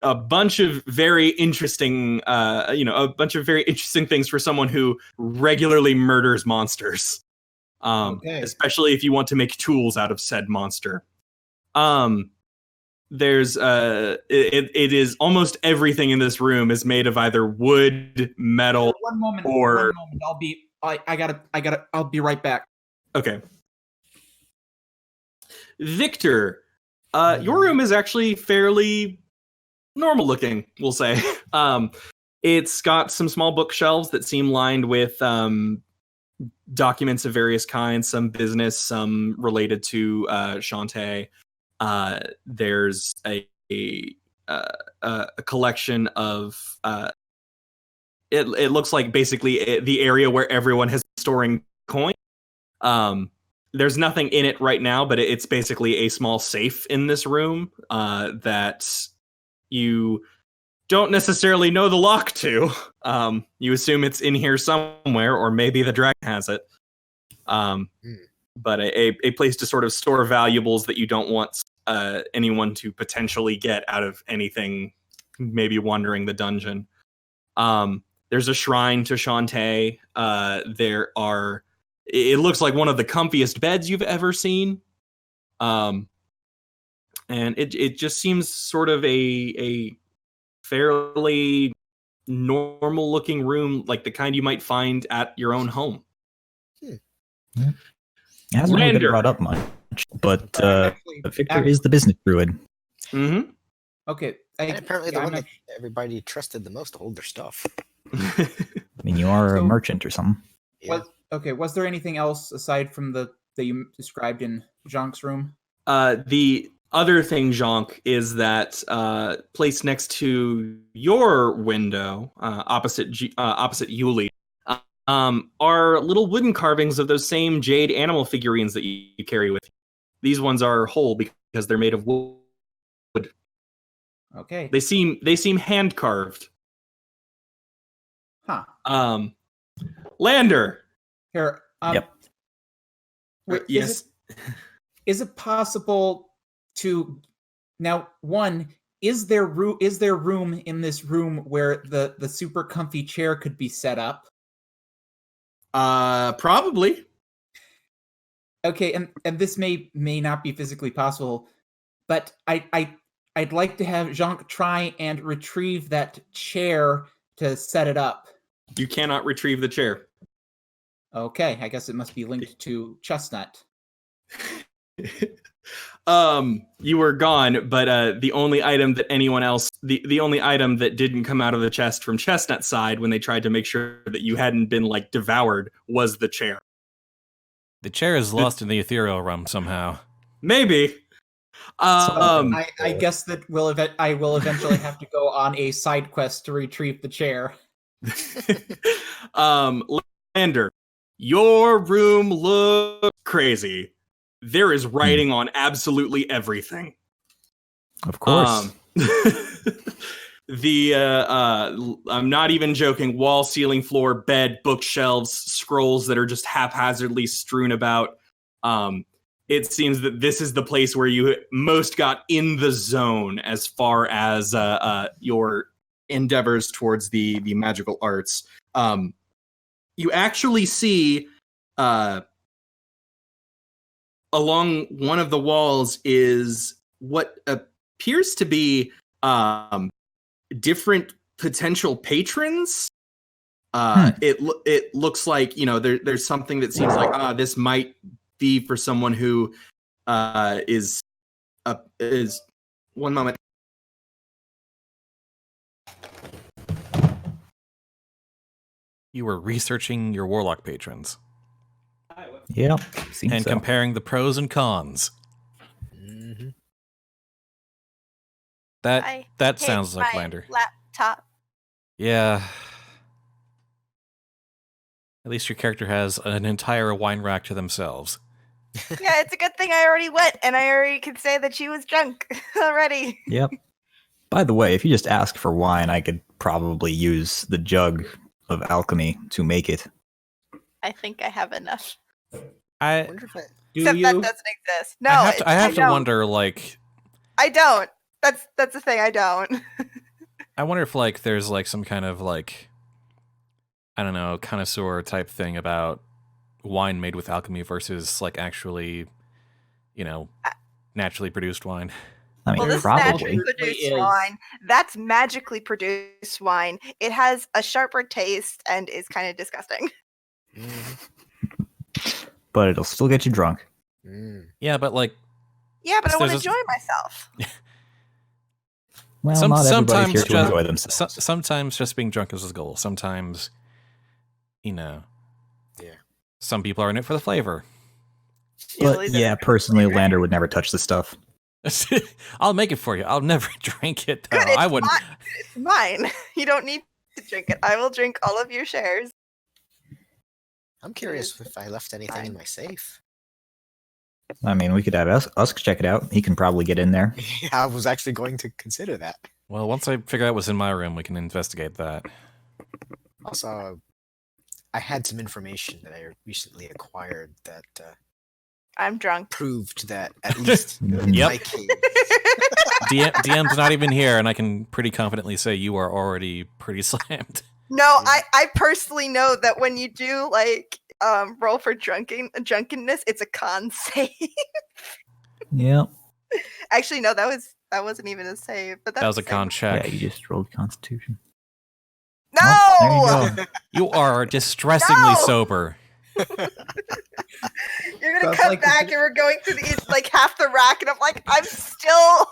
a bunch of very interesting, things for someone who regularly murders monsters. Okay. Especially if you want to make tools out of said monster. There's it is almost everything in this room is made of either wood, metal, One moment. or I'll be right back. okay. Victor, your room is actually fairly normal looking, we'll say. It's got some small bookshelves that seem lined with documents of various kinds, some business, some related to Shantae. There's a collection of it looks like basically the area where everyone has been storing coin. There's nothing in it right now, but it's basically a small safe in this room that you don't necessarily know the lock to. You assume it's in here somewhere, or maybe the dragon has it. But a place to sort of store valuables that you don't want anyone to potentially get out of anything, maybe wandering the dungeon. There's a shrine to Shantae. It looks like one of the comfiest beds you've ever seen. And it just seems sort of a fairly normal looking room, like the kind you might find at your own home. It hasn't really been Lander. brought up much, but Actually, Victor is the business druid. Mm-hmm. Okay. And apparently the I'm one not- that everybody trusted the most to hold their stuff. I mean, you are a So- merchant or something. Yeah. was there anything else aside from that you described in Jhank's room? The other thing, Jhank, is that placed next to your window, opposite Yuliy, are little wooden carvings of those same jade animal figurines that you carry with you. These ones are whole because they're made of wood. Okay. They seem hand carved. Huh. Lander. Here. Yep. Wait, Yes. Is it possible to now? One, is there room in this room where the super comfy chair could be set up? Probably. Okay, and this may not be physically possible, but I'd like to have Jhank try and retrieve that chair to set it up. You cannot retrieve the chair. Okay, I guess it must be linked to Chestnut. You were gone, but the only item that anyone else, the only item that didn't come out of the chest from Chestnut's side when they tried to make sure that you hadn't been like devoured was the chair. The chair is lost in the ethereal realm somehow. Maybe. I guess that I will eventually have to go on a side quest to retrieve the chair. Lander, your room looks crazy. There is writing on absolutely everything. Of course. I'm not even joking. Wall, ceiling, floor, bed, bookshelves, scrolls that are just haphazardly strewn about. It seems that this is the place where you most got in the zone as far as your endeavors towards the magical arts. You actually see along one of the walls is what appears to be different potential patrons. It looks like, there's something that seems like this might be for someone who is one moment. You were researching your warlock patrons Yep. Seems and so. comparing the pros and cons. Mhm. That Hit sounds like my Lander. laptop. Yeah. At least your character has an entire wine rack to themselves. Yeah, it's a good thing I already went, and I already could say that she was drunk already. Yep. By the way, if you just ask for wine, I could probably use the jug of alchemy to make it. I think I have enough. I I wonder if I, Except that doesn't exist. No, I have to don't. wonder, like, I don't. That's the thing. I don't. I wonder if like there's like some kind of like, I don't know, connoisseur type thing about wine made with alchemy versus like actually, naturally produced wine. I mean, Well, this is probably. naturally produced wine. That's magically produced wine. It has a sharper taste and is kind of disgusting. But it'll still get you drunk. Yeah, but like Yeah, but I want to There's a- enjoy myself. Well, not everybody's sometimes here to just, enjoy themselves. sometimes just being drunk is the goal. Sometimes, Yeah. some people are in it for the flavor. But Yuli's yeah, in it. personally, Lander would never touch the stuff. I'll make it for you. I'll never drink it. Though. Good, it's I wouldn't. It's mine. You don't need to drink it. I will drink all of your shares. I'm curious if I left anything in my safe. I mean, we could have us check it out. He can probably get in there. Yeah, I was actually going to consider that. Well, once I figure out what's in my room, we can investigate that. Also, I had some information that I recently acquired that I'm drunk. proved that at least in Yep. my case, DM's not even here, and I can pretty confidently say you are already pretty slammed. No, I personally know that when you do like roll for drunkenness, it's a con save. Yep. Actually, no, that wasn't even a save, but That was a con. con check. Yeah, you just rolled Constitution. No, Oh, there you go. You are distressingly No! sober. You're gonna Sounds come like back and we're going through like half the rack, and I'm like, I'm still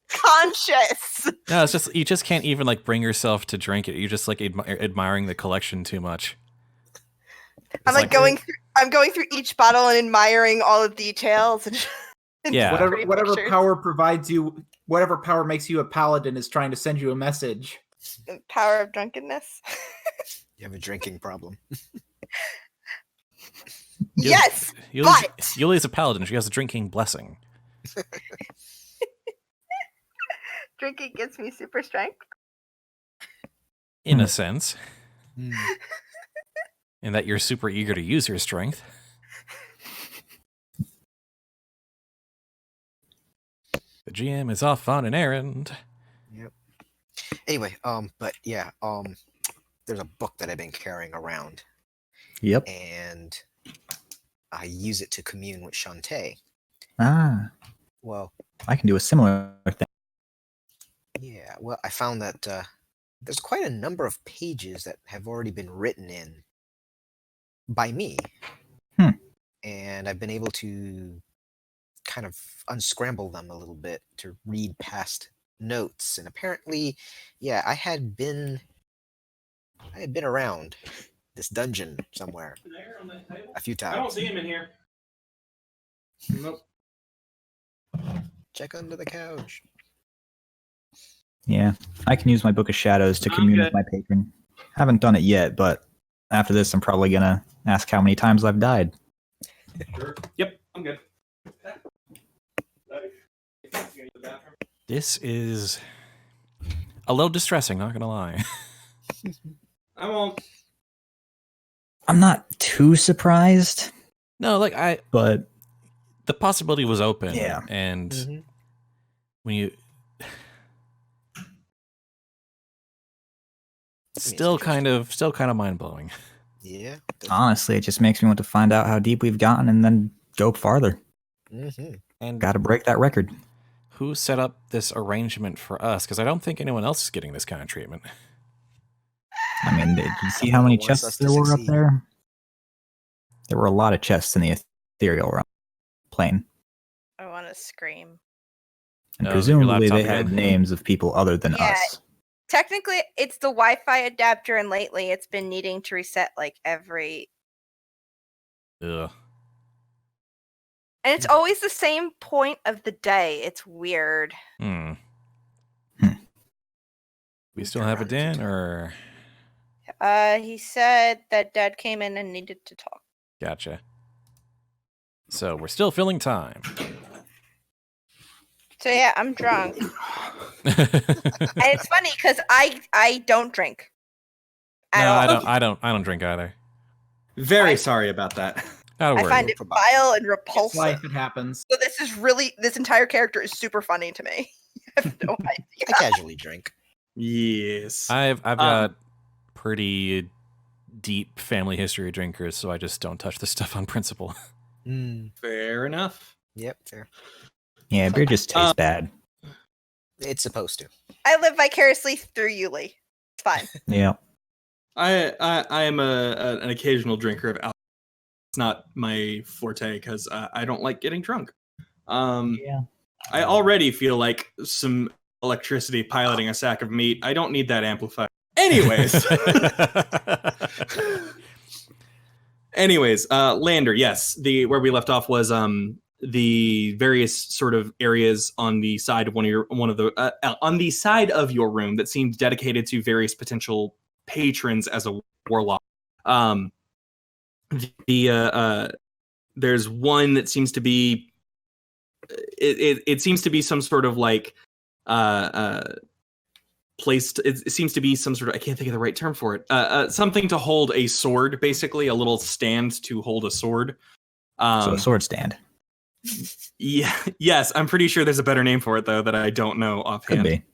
conscious. No, it's just you just can't even like bring yourself to drink it. You're just like admiring the collection too much. I'm like going through each bottle and admiring all the details. And Yeah. Whatever pictures. power provides you, whatever power makes you a paladin is trying to send you a message. Power of drunkenness. You have a drinking problem. Yes, Yuli's a paladin. She has a drinking blessing. drinking gives me super strength. In a sense. Hmm. In that you're super eager to use your strength. The GM is off on an errand. Yep. Anyway, but yeah, there's a book that I've been carrying around, Yep. and I use it to commune with Shantae. Ah, Well, I can do a similar thing. yeah. Well, I found that there's quite a number of pages that have already been written in by me, and I've been able to kind of unscramble them a little bit to read past notes. And apparently, yeah, I had been around this dungeon somewhere a few times. I don't see him in here. Nope. Check under the couch. Yeah, I can use my Book of Shadows to commune with my patron. Haven't done it yet, but after this, I'm probably gonna ask how many times I've died. Sure. Yep, I'm good. This is a little distressing, not gonna lie. I won't. I'm not too surprised, No, like but the possibility was open. Yeah. And when you still kind of mind blowing. Yeah. honestly, it just makes me want to find out how deep we've gotten and then go farther. And Got to break that record. who set up this arrangement for us? Because I don't think anyone else is getting this kind of treatment. I mean, did you see how many Wants us chests to there were up succeed. there? There were a lot of chests in the ethereal realm plane. I want to scream. And Oh, your presumably they laptop had again? names of people other than Yeah. us. Technically, it's the Wi-Fi adapter, and lately it's been needing to reset like every. Ugh. And it's always the same point of the day. It's weird. We still have a din, or He said that Dad came in and needed to talk. gotcha. So we're still filling time. So yeah, I'm drunk, and it's funny because I don't drink at all. I don't drink either. Very sorry about that. Not a I word. find it vile and It's repulsive. life, it happens. So this entire character is super funny to me. I have no I idea. casually drink. Yes. I've got pretty deep family history of drinkers, so I just don't touch this stuff on principle. Fair enough. Yep, fair. Yeah, beer just tastes bad. It's supposed to. I live vicariously through Yuliy. It's fine. Yeah. I am an occasional drinker of alcohol. It's not my forte because I don't like getting drunk. Yeah. I already feel like some electricity piloting a sack of meat. I don't need that amplified. Anyways, Lander, yes. Where we left off was the various sort of areas on the side of on the side of your room that seemed dedicated to various potential patrons as a warlock. There's one that seems to be it seems to be some sort of like placed. It seems to be some sort of, I can't think of the right term for it. Something to hold a sword, basically a little stand to hold a sword. So a sword stand. Yeah. Yes, I'm pretty sure there's a better name for it though that I don't know offhand. Could be.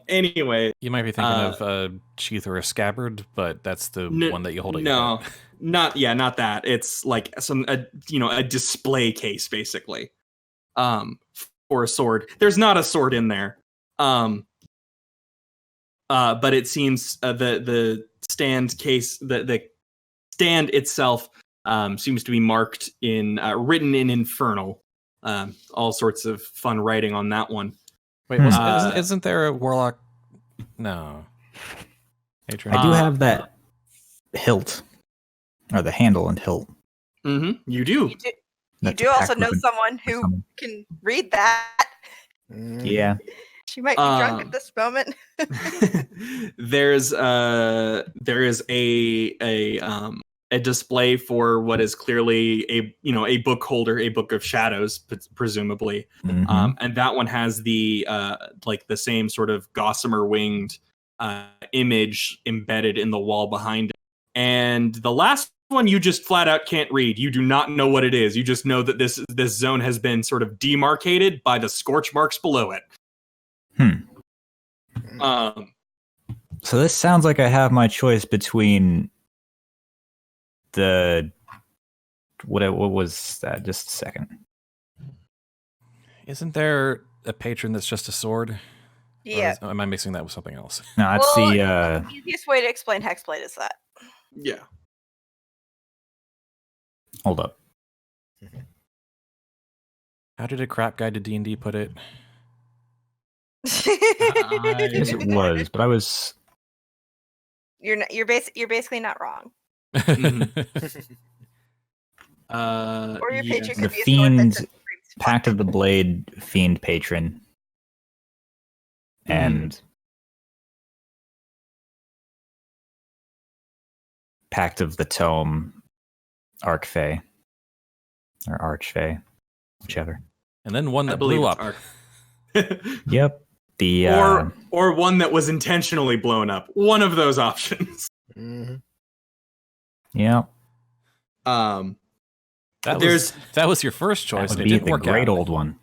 Anyway, You might be thinking of a sheath or a scabbard, but that's the one that you hold at your No, belt. not that. It's like a display case basically. For a sword. There's not a sword in there. But it seems the stand case, the stand itself seems to be marked in written in infernal. All sorts of fun writing on that one. Wait, isn't there a warlock? No. Patron? I do have that hilt, or the handle and hilt. You do. You do That's also packed know with someone who can read that. Yeah. She might be drunk at this moment. there is a display for what is clearly a book holder, a book of shadows, presumably, and that one has the the same sort of gossamer winged image embedded in the wall behind it. And the last one you just flat out can't read. You do not know what it is. You just know that this zone has been sort of demarcated by the scorch marks below it. So this sounds like I have my choice between the what was that? Just a second. Isn't there a patron that's just a sword? Yeah. Am I mixing that with something else? No, it's the easiest way to explain hexblade is that. Yeah. Hold up. How did a crap guide to D&D put it? Yes, it was, but I was. You're basically not wrong. Or your patron could The be a sword fiend, that Pact of the Blade fiend patron, and Pact of the Tome Archfey, or Archfey, whichever. And then one I that believe blew it's up. Yep. The or one that was intentionally blown up. One of those options. Yeah. That was your first choice. That would And it be didn't the work great out. old one.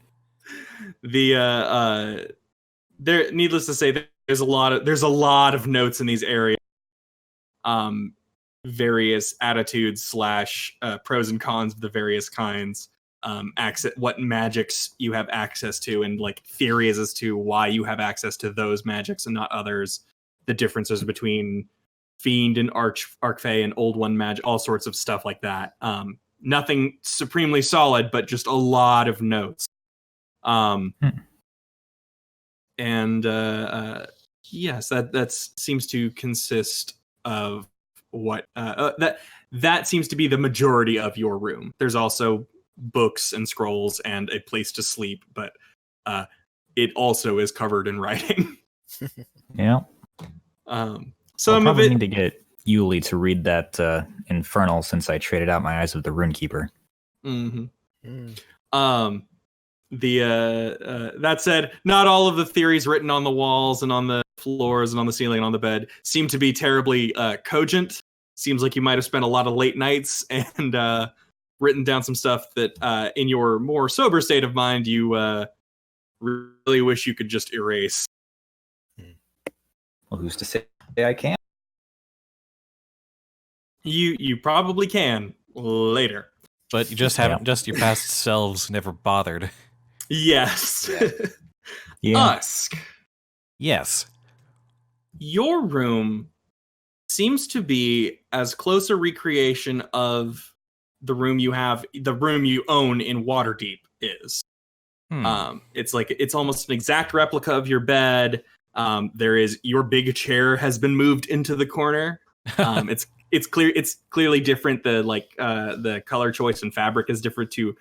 There, needless to say, there's a lot of notes in these areas. Various attitudes / pros and cons of the various kinds. What magics you have access to, and like theories as to why you have access to those magics and not others. The differences between fiend and archfey and old one magic, all sorts of stuff like that. Nothing supremely solid, but just a lot of notes. And yes, that seems to consist of what that seems to be the majority of your room. There's also books and scrolls and a place to sleep, but it also is covered in writing. Yeah. Some I'll of probably it need to get Yuliy to read that Infernal since I traded out my Eyes of the Runekeeper. That said, not all of the theories written on the walls and on the floors and on the ceiling and on the bed seem to be terribly cogent. Seems like you might have spent a lot of late nights and written down some stuff that in your more sober state of mind you really wish you could just erase. Well, who's to say I can't? You probably can later. But you just haven't. Just your past selves never bothered. Yes. Yeah. Usk. Yes. Your room seems to be as close a recreation of the room you own in Waterdeep is. It's almost an exact replica of your bed. There is your big chair has been moved into the corner. It's clearly different. The color choice and fabric is different to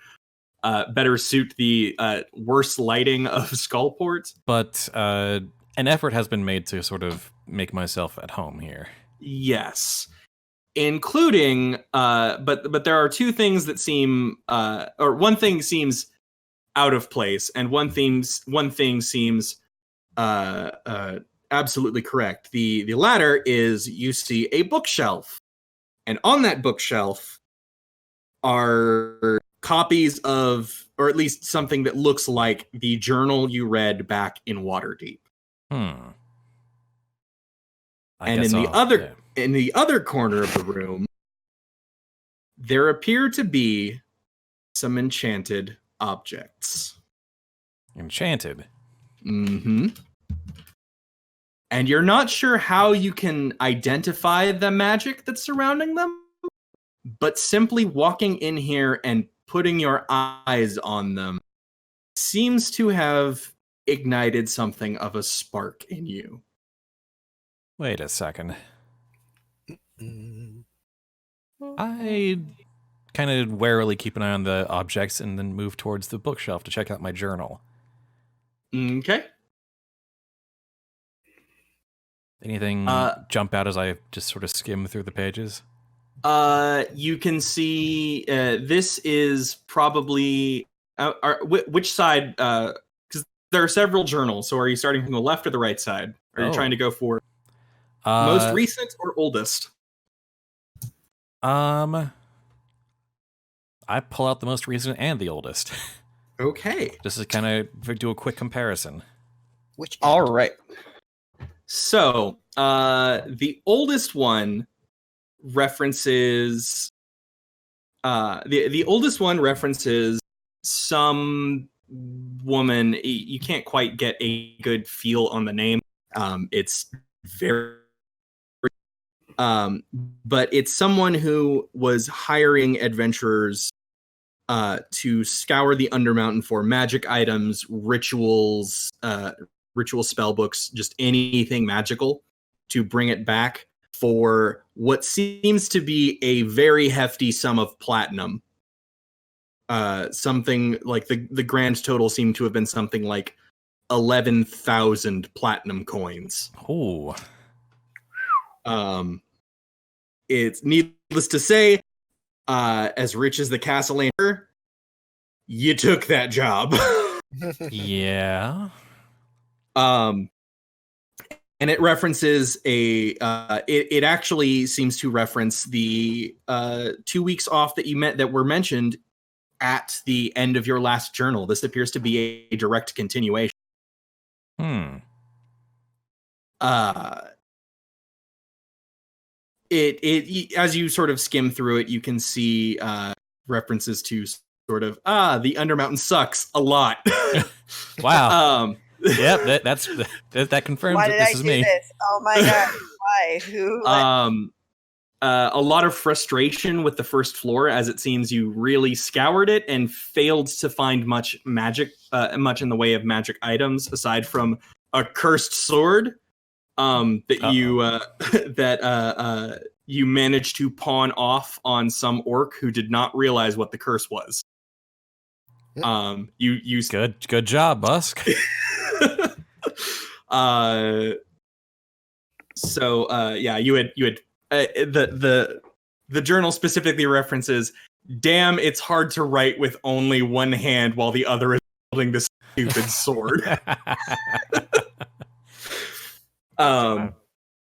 better suit the worse lighting of Skullport. But an effort has been made to sort of make myself at home here. Yes, including but there are two things that seem or one thing seems out of place, and one thing seems absolutely correct. The latter is you see a bookshelf, and on that bookshelf are copies of, or at least something that looks like the journal you read back in Waterdeep. And in the other corner of the room, there appear to be some enchanted objects. Enchanted? Mm-hmm. And you're not sure how you can identify the magic that's surrounding them, but simply walking in here and putting your eyes on them seems to have ignited something of a spark in you. Wait a second. Mm. I kind of warily keep an eye on the objects and then move towards the bookshelf to check out my journal. Okay. Anything jump out as I just sort of skim through the pages? You can see this is probably which side? Because there are several journals. So are you starting from the left or the right side? Are you trying to go for most recent or oldest? I pull out the most recent and the oldest. Okay. Just to kind of do a quick comparison. Which All end? right. So the oldest one references the oldest one references some woman. You can't quite get a good feel on the name. It's very but it's someone who was hiring adventurers to scour the Undermountain for magic items, rituals, ritual spell books, just anything magical, to bring it back for what seems to be a very hefty sum of platinum. Something like the grand total seemed to have been something like 11,000 platinum coins. Ooh. It's needless to say, as rich as the Castellan, you took that job. Yeah. And it references it actually seems to reference the 2 weeks off that were mentioned at the end of your last journal. This appears to be a direct continuation. It as you sort of skim through it, you can see references to sort of the Undermountain sucks a lot. Wow. Yep, that confirms Why that did this I is do me. this? Oh my god! Why? Who? A lot of frustration with the first floor, as it seems you really scoured it and failed to find much magic, much in the way of magic items aside from a cursed sword that you managed to pawn off on some orc who did not realize what the curse was. You Good job, Busk. You had the journal specifically references, damn, it's hard to write with only one hand while the other is holding this stupid sword.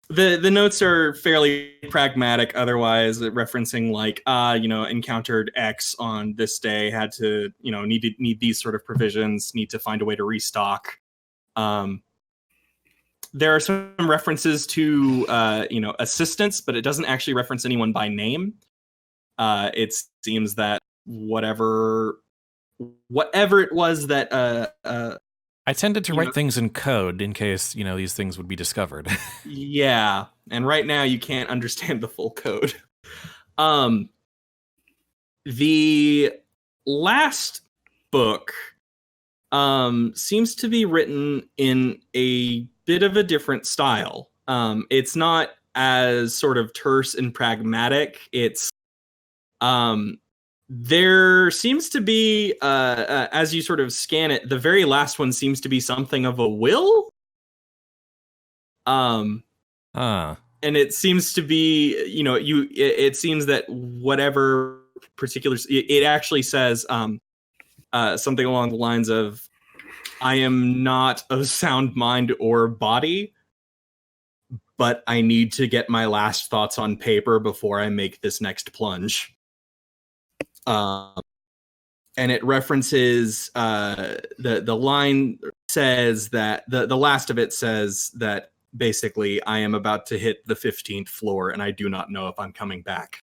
The notes are fairly pragmatic otherwise, referencing like encountered X on this day, had to need these sort of provisions, need to find a way to restock. There are some references to assistants, but it doesn't actually reference anyone by name. It seems that whatever it was that I tended to write things in code in case, these things would be discovered. Yeah, and right now you can't understand the full code. The last book seems to be written in a bit of a different style. It's not as sort of terse and pragmatic. It's there seems to be, as you sort of scan it, the very last one seems to be something of a will. And it seems to be, it seems that whatever particular, it actually says something along the lines of, I am not of sound mind or body, but I need to get my last thoughts on paper before I make this next plunge. And it references the line says that the last of it says that basically I am about to hit the 15th floor and I do not know if I'm coming back.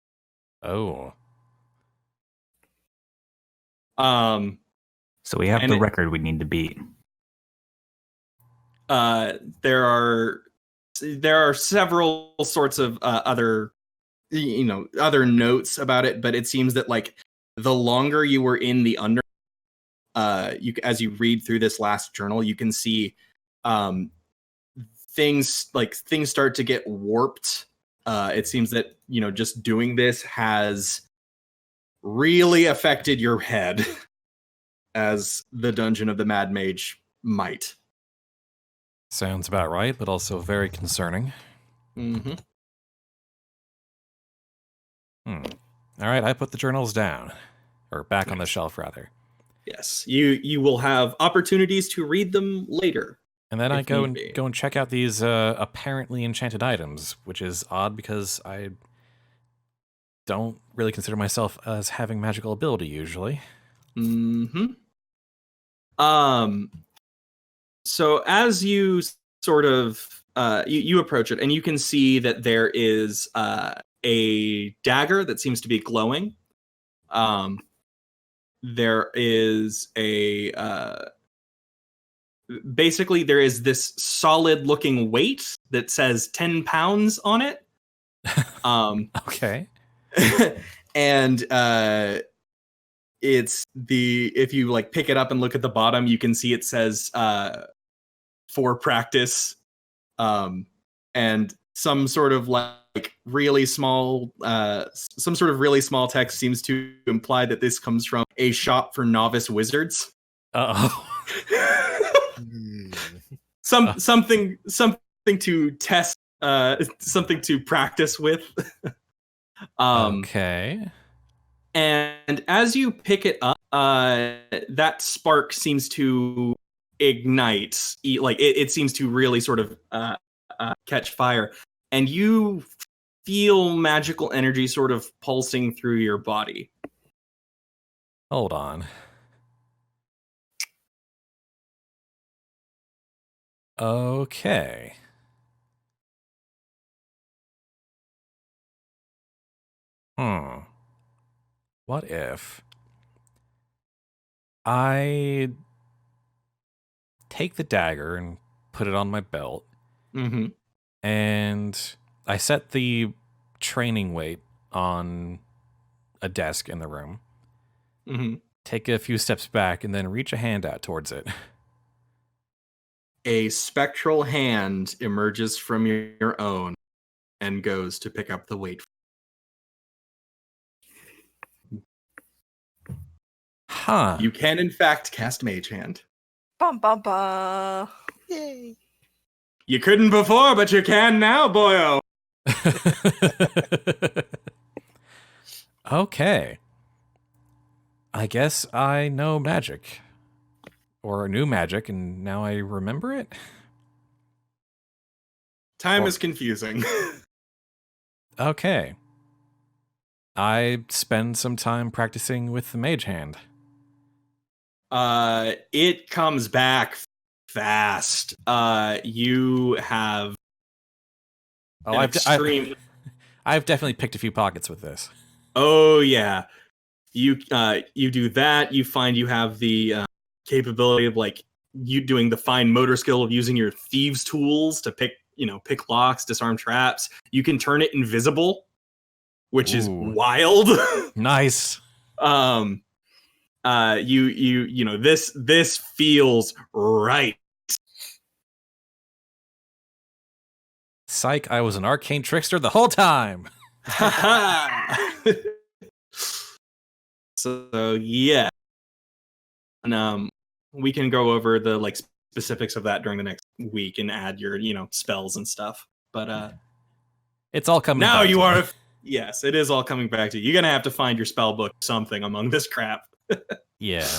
Oh. So we have the record we need to beat. There are several sorts of other other notes about it, but it seems that like the longer you were in the under, as you read through this last journal, you can see things start to get warped. It seems that just doing this has really affected your head, as the dungeon of the Mad Mage might. Sounds about right, but also very concerning. Mm-hmm. All right, I put the journals down. Or back on the shelf, rather. Yes, you will have opportunities to read them later. And then I go and check out these apparently enchanted items, which is odd because I don't really consider myself as having magical ability usually. Mm-hmm. So as you sort of you approach it, and you can see that there is a dagger that seems to be glowing. There is basically there is this solid looking weight that says 10 pounds on it. Okay. And it's if you like pick it up and look at the bottom, you can see it says for practice, and some sort of like really small text seems to imply that this comes from a shop for novice wizards. Something to test, something to practice with. Okay. And as you pick it up, that spark seems to ignite. Like it seems to really sort of catch fire, and you feel magical energy sort of pulsing through your body. Hold on. Okay. What if I take the dagger and put it on my belt, and I set the training weight on a desk in the room, take a few steps back, and then reach a hand out towards it. A spectral hand emerges from your own and goes to pick up the weight. Huh. You can, in fact, cast Mage Hand. Bum, bum, bum. Yay. You couldn't before, but you can now, boyo. Okay. I guess I know magic. Or knew magic, and now I remember it? Time is confusing. Okay. I spend some time practicing with the mage hand. It comes back fast. You have I've definitely picked a few pockets with this. Oh yeah. You do that. You find you have the capability of like you doing the fine motor skill of using your thieves tools to pick locks, disarm traps. You can turn it invisible, which is wild. Nice. This feels right. Psych, I was an arcane trickster the whole time. So yeah. And we can go over the like specifics of that during the next week and add your, spells and stuff. But it's all coming now back you to are me. Yes, it is all coming back to you. You're gonna have to find your spell book something among this crap. Yeah.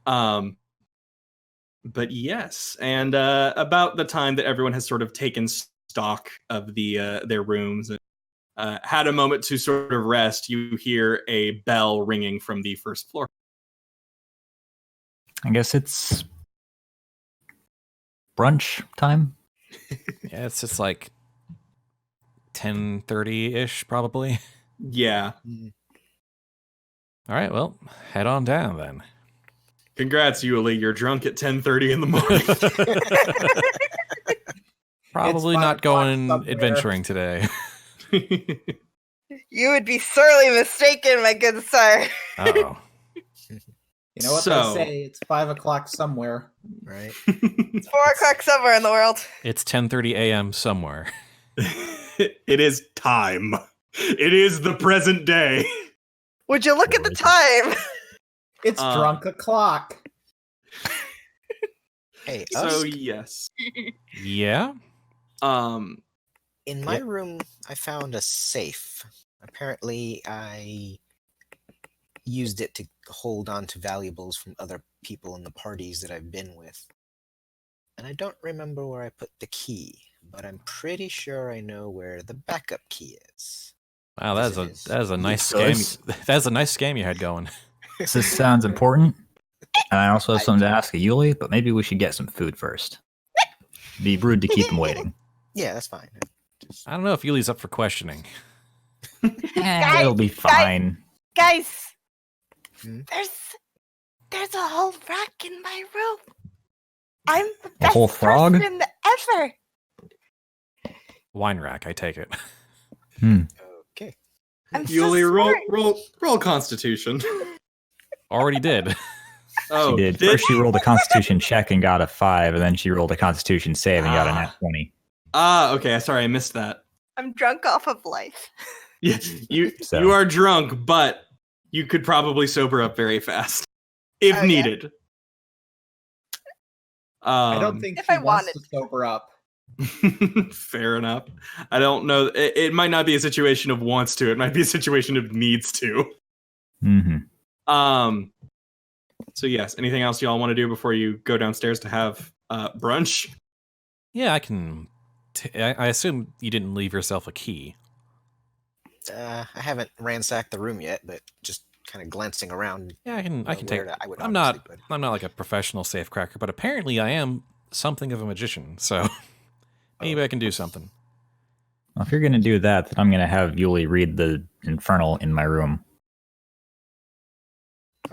But yes, and about the time that everyone has sort of taken stock of their rooms and had a moment to sort of rest, you hear a bell ringing from the first floor. I guess it's brunch time. Yeah, it's just like 10:30-ish, probably. Yeah. All right, well, head on down then. Congrats, Yuliy. You're drunk at 10:30 in the morning. Probably not going adventuring today. You would be sorely mistaken, my good sir. Oh. You know what So- they say? It's 5 o'clock somewhere. Right? It's 4 o'clock somewhere in the world. It's 10:30 a.m. somewhere. It is time. It is the present day. Would you look at the time? It's drunk o'clock. Hey, So us, yes. Yeah? in my room, I found a safe. Apparently, I used it to hold on to valuables from other people in the parties that I've been with. And I don't remember where I put the key, but I'm pretty sure I know where the backup key is. Wow, Yes, that it is a nice So scam. That's a nice scam you had going. This sounds important. And I also have something to ask of Yuliy, but maybe we should get some food first. Be rude to keep him waiting. Yeah, that's fine. I don't know if Yuli's up for questioning. It'll be fine. Guys, Hmm? there's a whole rack in my room. I'm the A best whole frog? person ever. Wine rack, I take it. Okay. I'm so Yuliy, smart. roll Constitution. Already did. Oh, She did. First, she rolled a Constitution check and got a 5, and then she rolled a Constitution save and got a nat 20. Okay. Sorry, I missed that. I'm drunk off of life. Yeah, you So- you are drunk, but you could probably sober up very fast if Oh, yeah. needed. I don't think if he I wants wanted to sober up. Fair enough. I don't know. It might not be a situation of wants to. It might be a situation of needs to. Mm-hmm. So yes. Anything else y'all want to do before you go downstairs to have brunch? Yeah, I can. I assume you didn't leave yourself a key. I haven't ransacked the room yet, but just kind of glancing around. Yeah, I can take. I would I'm obviously not like a professional safecracker, but apparently I am something of a magician. So maybe I can do something. Well, if you're going to do that, then I'm going to have Yuliy read the Infernal in my room.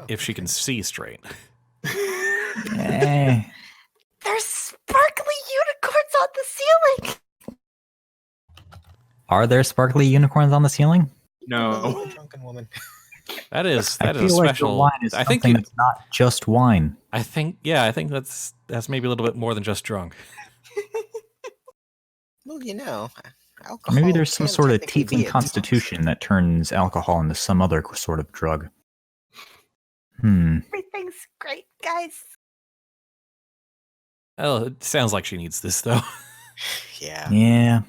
If she can see straight. Eh, There's sparkly unicorns on the ceiling. are there sparkly unicorns on the ceiling? No. Drunken woman. That is I a feel like the special. wine is I think something that's not just wine. I think that's maybe a little bit more than just drunk. Well, alcohol. Maybe there's some can sort of technically be tiefling a constitution that turns alcohol into some other sort of drug. Everything's great, guys. Oh, it sounds like she needs this though. toss. Yeah. Yeah.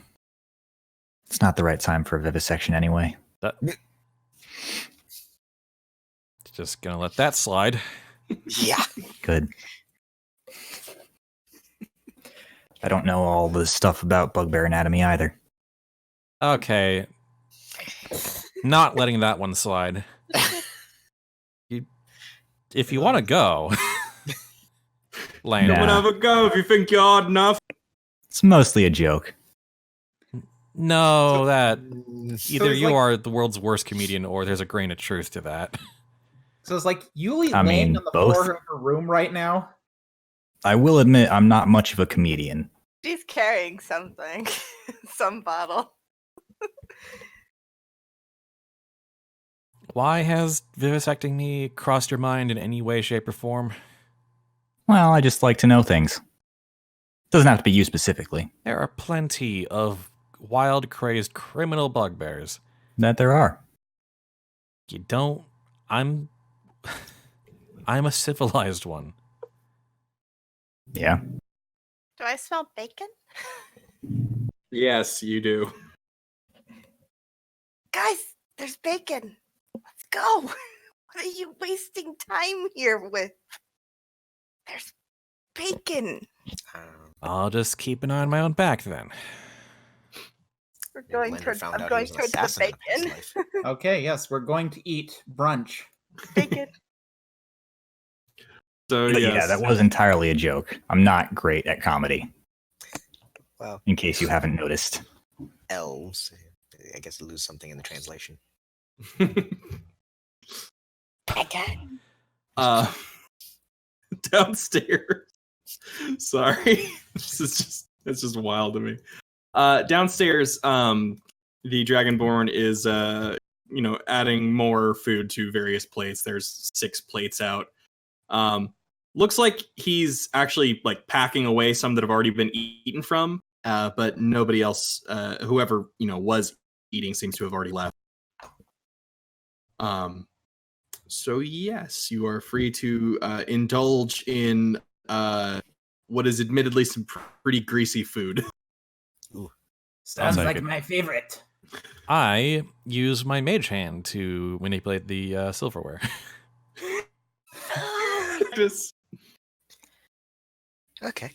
It's not the right time for a vivisection anyway. Just gonna let that slide. Yeah. Good. I don't know all the stuff about bugbear anatomy either. Okay. Not letting that one slide. If you want to go, Lane. Come and have a go if you think you're odd enough. It's mostly a joke. No, that Mm, either it's you like- are the world's worst comedian, or there's a grain of truth to that. So it's like Yuliy I laying mean, on the both. floor of her room right now. I will admit I'm not much of a comedian. She's carrying something. Some bottle. Why has vivisecting me crossed your mind in any way, shape, or form? Well, I just like to know things. Doesn't have to be you specifically. There are plenty of wild, crazed, criminal bugbears. That there are. You don't. I'm a civilized one. Yeah. Do I smell bacon? Yes, you do. Guys, there's bacon. Let's go. What are you wasting time here with? There's bacon. I'll just keep an eye on my own back then. We're maybe going Leonard towards. found I'm out he going was an towards the assassin in a past bacon. life. Okay, yes, we're going to eat brunch. Bacon. So But yes. yeah, that was entirely a joke. I'm not great at comedy, Well, in case you haven't noticed. elves. I guess lose something in the translation. Bacon. Downstairs. Sorry. It's just wild to me. Downstairs, the Dragonborn is, adding more food to various plates. There's 6 plates out. Looks like he's actually like packing away some that have already been eaten from, but nobody else, whoever was eating, seems to have already left. So yes, you are free to indulge in what is admittedly some pretty greasy food. Ooh. Sounds take like it. my favorite. I use my mage hand to manipulate the silverware. Just, Okay.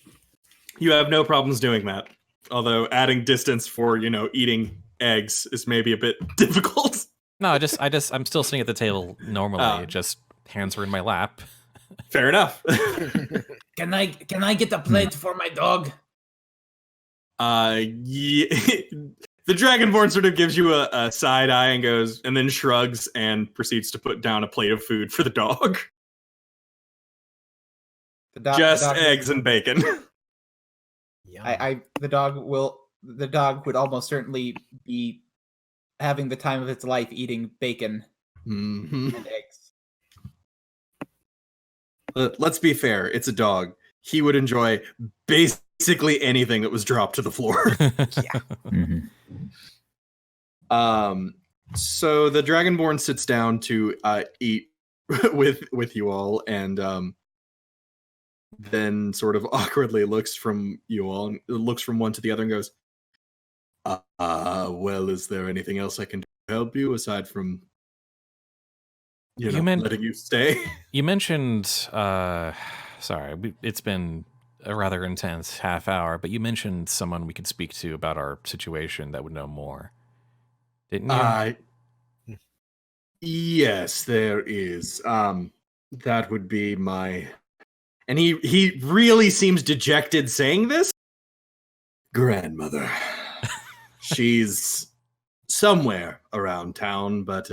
you have no problems doing that. Although adding distance for eating eggs is maybe a bit difficult. No, I'm still sitting at the table normally. Just hands are in my lap. Fair enough. Can I get a plate for my dog? Yeah. The Dragonborn sort of gives you a side eye and then shrugs and proceeds to put down a plate of food for the dog. Just eggs and bacon. Yum. The dog would almost certainly be having the time of its life eating bacon Mm-hmm. and eggs. Let's be fair. It's a dog. He would enjoy basically anything that was dropped to the floor. Mhm. So the Dragonborn sits down to eat with you all, and then sort of awkwardly looks from you all, and looks from one to the other, and goes, well, is there anything else I can do to help you aside from letting you stay? You mentioned, it's been a rather intense half hour, but you mentioned someone we could speak to about our situation that would know more. Didn't you? Yes, there is. That would be my... And he really seems dejected saying this. Grandmother. She's somewhere around town, but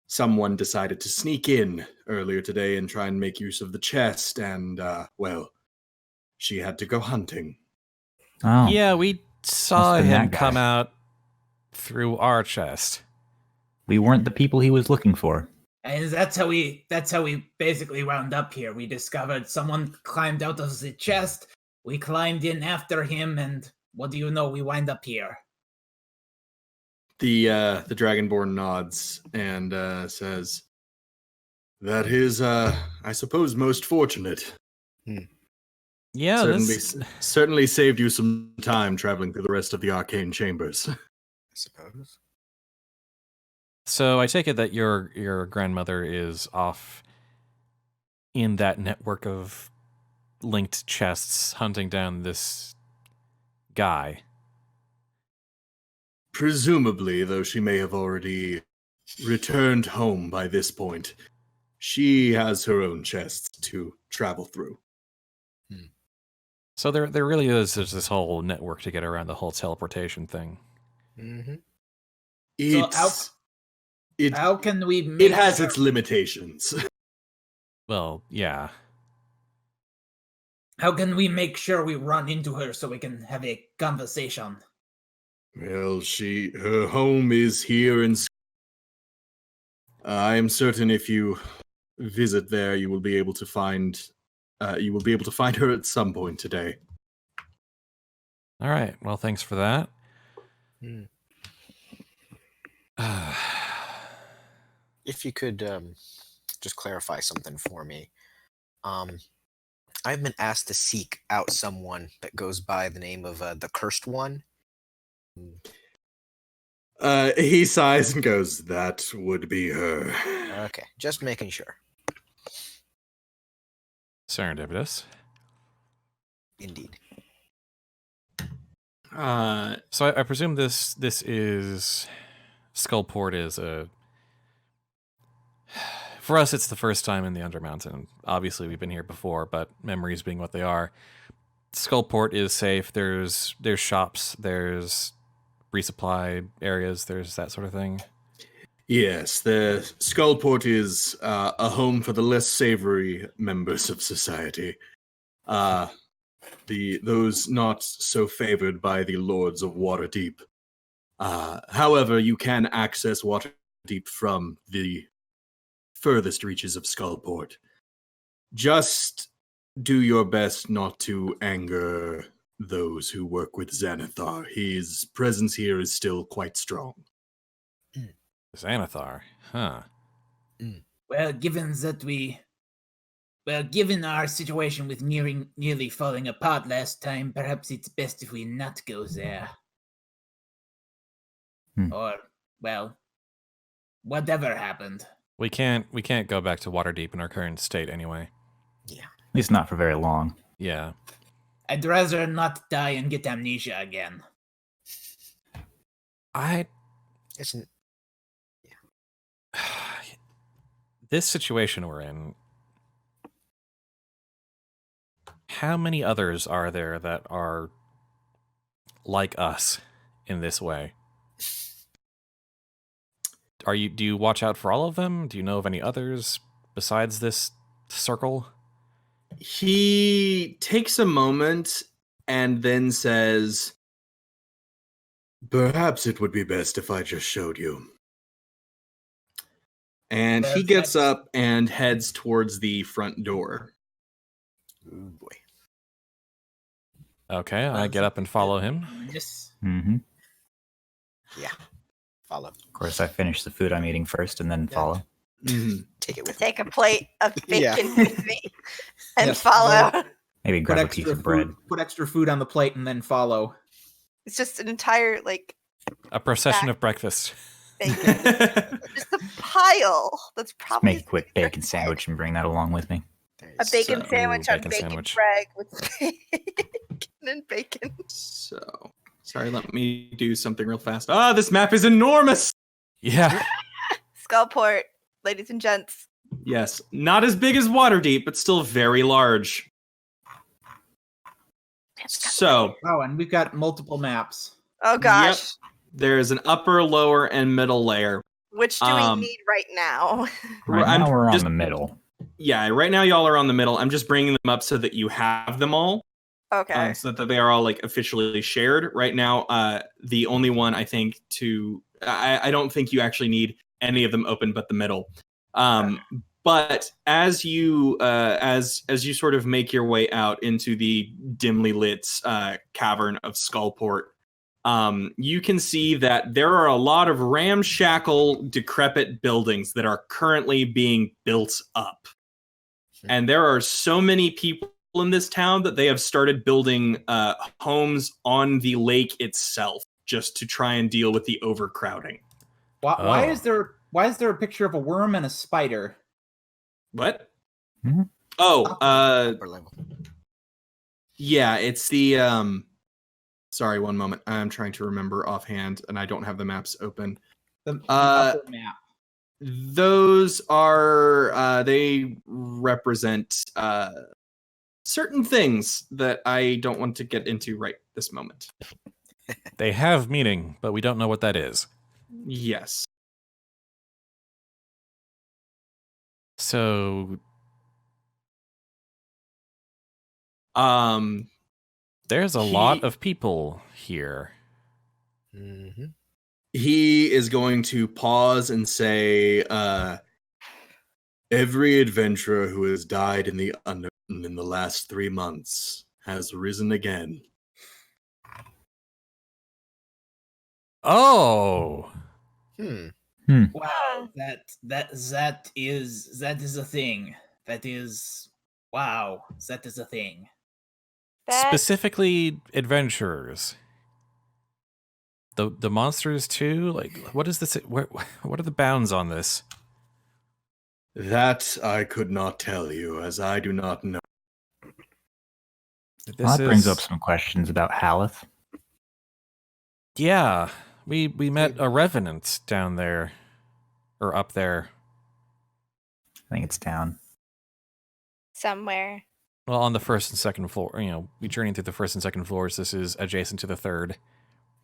someone decided to sneak in earlier today and try and make use of the chest, and, she had to go hunting. Oh, Yeah, we saw Must've been him that guy. come out through our chest. we weren't the people he was looking for. And that's how we basically wound up here. We discovered someone climbed out of the chest. We climbed in after him, and what do you know? We wind up here. The Dragonborn nods and says, "That is, I suppose, most fortunate. Yeah, Certainly saved you some time traveling through the rest of the arcane chambers." I suppose. So I take it that your grandmother is off in that network of linked chests hunting down this guy. Presumably, though she may have already returned home by this point, she has her own chests to travel through. So there really is just this whole network to get around the whole teleportation thing. Mm-hmm. How can we It make has sure- its limitations. Well, yeah. How can we make sure we run into her so we can have a conversation? Well, her home is here in... I am certain if you visit there, you will be able to find her at some point today. All right. Well, thanks for that. Hmm. If you could just clarify something for me. I've been asked to seek out someone that goes by the name of the Cursed One. He sighs and goes, "That would be her." Okay, just making sure. Serendipitous. Indeed. So I presume this is Skullport is a... For us, it's the first time in the Undermountain. Obviously, we've been here before, but memories being what they are, Skullport is safe. There's shops, there's resupply areas, there's that sort of thing. Yes, the Skullport is a home for the less savory members of society. Those not so favored by the Lords of Waterdeep. However, you can access Waterdeep from the furthest reaches of Skullport. Just do your best not to anger those who work with Xanathar. His presence here is still quite strong. Xanathar, huh? Well, given our situation with nearly falling apart last time, perhaps it's best if we not go there. Or, well, whatever happened. We can't go back to Waterdeep in our current state anyway. Yeah. At least not for very long. Yeah. I'd rather not die and get amnesia again. Isn't This situation we're in, how many others are there that are like us in this way? Do you watch out for all of them? Do you know of any others besides this circle? He takes a moment and then says, Perhaps it would be best if I just showed you. and he gets up and heads towards the front door. Ooh boy. Okay, I get up and follow him. Yes. Mm-hmm. Yeah. Follow. Of course, I finish the food I'm eating first and then follow. Take it with Take a plate of Yeah. bacon with me and Yes, follow. Maybe grab a piece of bread. Put extra food on the plate and then follow. It's just an entire A procession of breakfast. bacon. Just a pile. That's probably Make a quick bacon sandwich and bring that along with me. a bacon sandwich on bacon bacon sandwich. bread with bacon and bacon. So, sorry, let me do something real fast. This map is enormous! Yeah. Skullport, ladies and gents. Yes, not as big as Waterdeep, but still very large. So, Oh, and we've got multiple maps. Oh gosh. Yep. There's an upper, lower, and middle layer. Which do we need right now? Right I'm now we're on just- the middle. Yeah, right now y'all are on the middle. I'm just bringing them up so that you have them all. Okay. So that they are all officially shared. Right now, the only one I think I don't think you actually need any of them open but the middle. But as you sort of make your way out into the dimly lit cavern of Skullport, you can see that there are a lot of ramshackle, decrepit buildings that are currently being built up. And there are so many people in this town that they have started building homes on the lake itself just to try and deal with the overcrowding. Why Oh. is there a picture of a worm and a spider? What? Hmm? upper level. Yeah, it's the sorry, one moment. I'm trying to remember offhand and I don't have the maps open. The upper map. Those are they represent certain things that I don't want to get into right this moment. They have meaning, but we don't know what that is. Yes. So there's a lot of people here. Mm-hmm. He is going to pause and say, every adventurer who has died in the unknown in the last 3 months has risen again. Oh. Wow, that is a thing. That is a thing. That Specifically adventurers. The monsters too? What is this? What are the bounds on this? That I could not tell you, as I do not know. Well, that brings up some questions about Haleth. Yeah, we met a revenant down there, or up there. I think it's down. somewhere. Well, on the first and second floor. We journeyed through the first and second floors. This is adjacent to the third.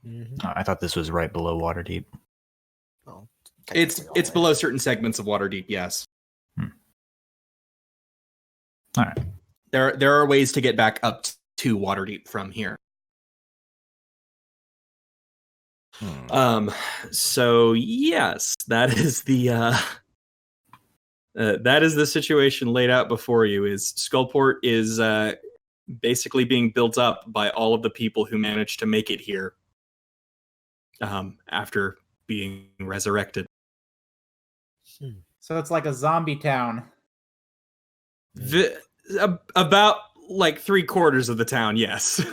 Mm-hmm. I thought this was right below Waterdeep. Well, It's technically all below certain segments of Waterdeep, yes. All right. There are ways to get back up to Waterdeep from here. So yes, that is the situation laid out before you. Is Skullport is basically being built up by all of the people who managed to make it here after being resurrected. So it's like a zombie town. About like 3/4 of the town, yes.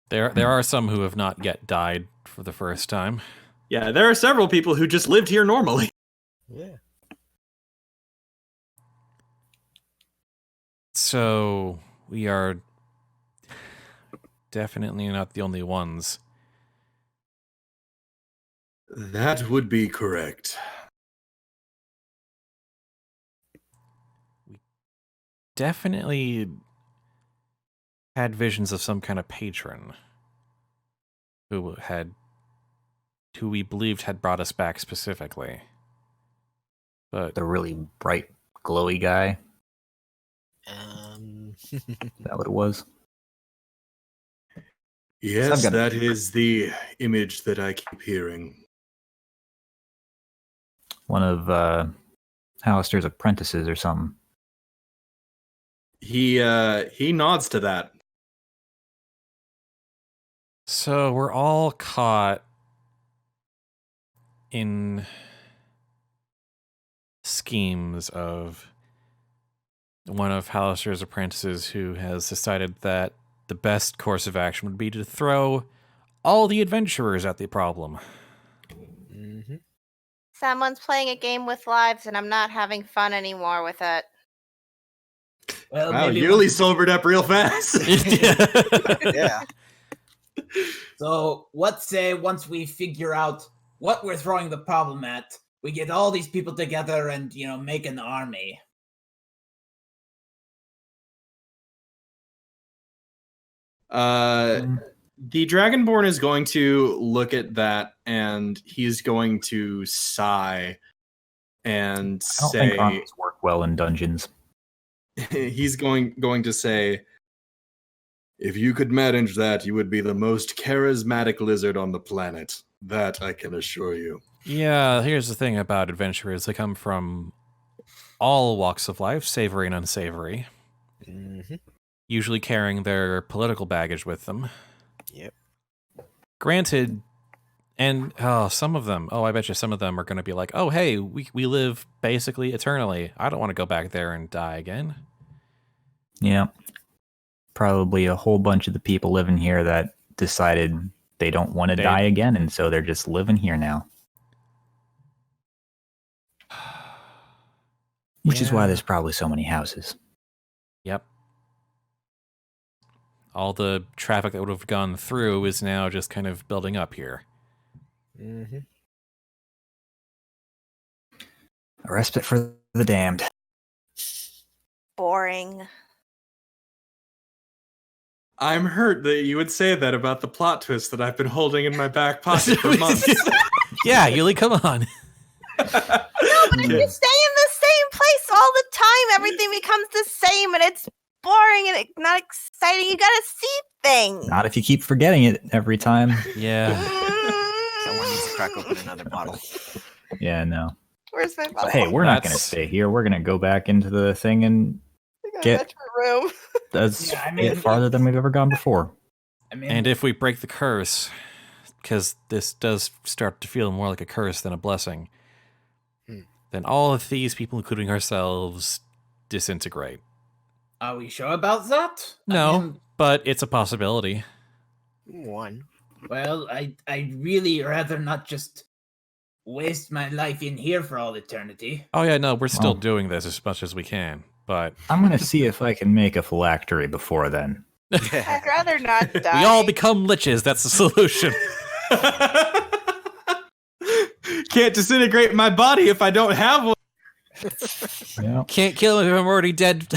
There are some who have not yet died for the first time. Yeah, there are several people who just lived here normally. Yeah. So we are definitely not the only ones. That would be correct. Definitely had visions of some kind of patron who we believed had brought us back specifically. But The really bright, glowy guy. Um, Is that what it was? Yes, got- that is the image that I keep hearing. One of Hallister's apprentices or something. He nods to that. so we're all caught in schemes of one of Hallister's apprentices who has decided that the best course of action would be to throw all the adventurers at the problem. mhm. Someone's playing a game with lives, and I'm not having fun anymore with it. Well, Wow, maybe Yuliy sobered up real fast. Yeah. So, what say once we figure out what we're throwing the problem at, we get all these people together and, make an army. The Dragonborn is going to look at that and he's going to sigh and I don't think say, armies work well in dungeons. he's going to say, If you could manage that, you would be the most charismatic lizard on the planet. That I can assure you. Yeah, here's the thing about adventurers. They come from all walks of life, savory and unsavory, Mhm. usually carrying their political baggage with them. Yep. Granted, and some of them, I bet you some of them are going to be like, oh, hey, we live basically eternally. I don't want to go back there and die again. Yeah. Probably a whole bunch of the people living here that decided they don't want to They- die again, and so they're just living here now. Which is why Yeah. there's probably so many houses. Yep. All the traffic that would have gone through is now just kind of building up here. Mhm. A respite for the damned. Boring. I'm hurt that you would say that about the plot twist that I've been holding in my back pocket for months. Yeah, Yuliy, come on. No, but if you stay in the same place all the time, everything becomes the same and it's boring and not exciting. You gotta see things. Not if you keep forgetting it every time. Yeah. Someone needs to crack open another bottle. Yeah, no. Where's my But bottle? hey, we're not going to That's- stay here. We're going to go back into the thing and I gotta get- go to my room. that's Yeah, I mean- farther than we've ever gone before. I mean, And if we break the curse, because this does start to feel more like a curse than a blessing, then all of these people, including ourselves, disintegrate. are we sure about that? I No, mean, but it's a possibility. One. well, I'd really rather not just waste my life in here for all eternity. Oh yeah, no, we're still Well- doing this as much as we can, but I'm going to see if I can make a phylactery before then. I'd rather not die. we all become liches. That's the solution. Can't disintegrate my body if I don't have one. Yeah. Can't kill him if I'm already dead.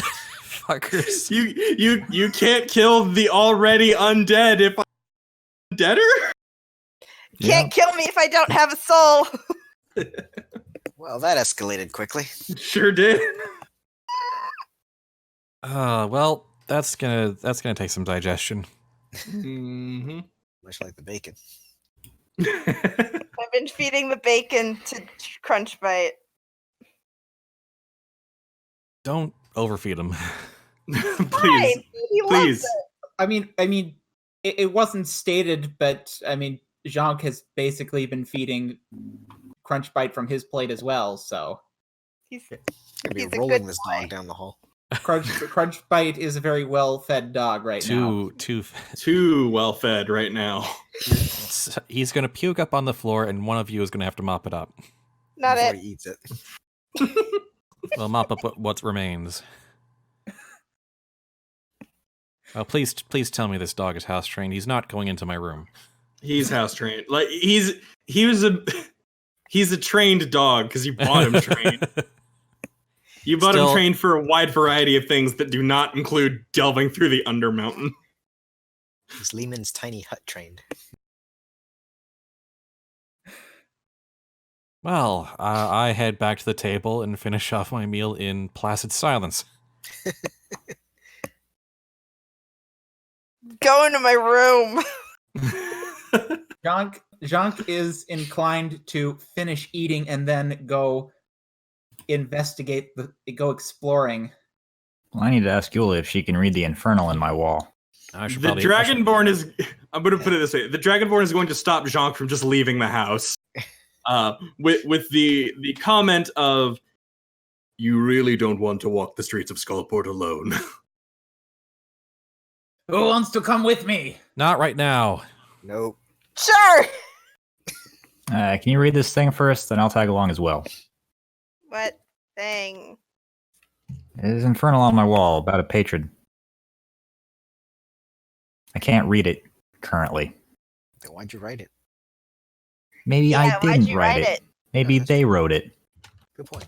Fuckers. You can't kill the already undead if I'm deader? Can't kill me if I don't have a soul. Well, that escalated quickly. Sure did. Well, that's gonna take some digestion. Mm-hmm. Much like the bacon. I've been feeding the bacon to Crunchbite. Don't overfeed him. Please, He loves please. it. I mean, it wasn't stated, but I mean, Jhank has basically been feeding Crunchbite from his plate as well. So He's Gonna be He's a rolling good this boy. dog down the hall. Crunchbite is a very well-fed dog right now. Too well fed right now. He's gonna puke up on the floor, and one of you is gonna have to mop it up. not Before it. he eats it. Well, mop up what remains. Oh, please tell me this dog is house trained. He's not going into my room. He's house trained. Like he's a trained dog because you bought him trained. You bought him trained for a wide variety of things that do not include delving through the Undermountain. He's Lehman's tiny hut trained. Well, I head back to the table and finish off my meal in placid silence. Go into my room. Jhank is inclined to finish eating and then go go exploring. Well, I need to ask Yuliy if she can read the Infernal in my wall. The Dragonborn is... I'm going to put it this way. The Dragonborn is going to stop Jhank from just leaving the house. With the comment of, you really don't want to walk the streets of Skullport alone. Who wants to come with me? Not right now. Nope. Sure. Can you read this thing first? Then I'll tag along as well. What thing? There's Infernal on my wall about a patron. I can't read it currently. Then why'd you write it? Maybe Yeah, I why'd didn't you write it. Maybe No, they wrote it. Good point.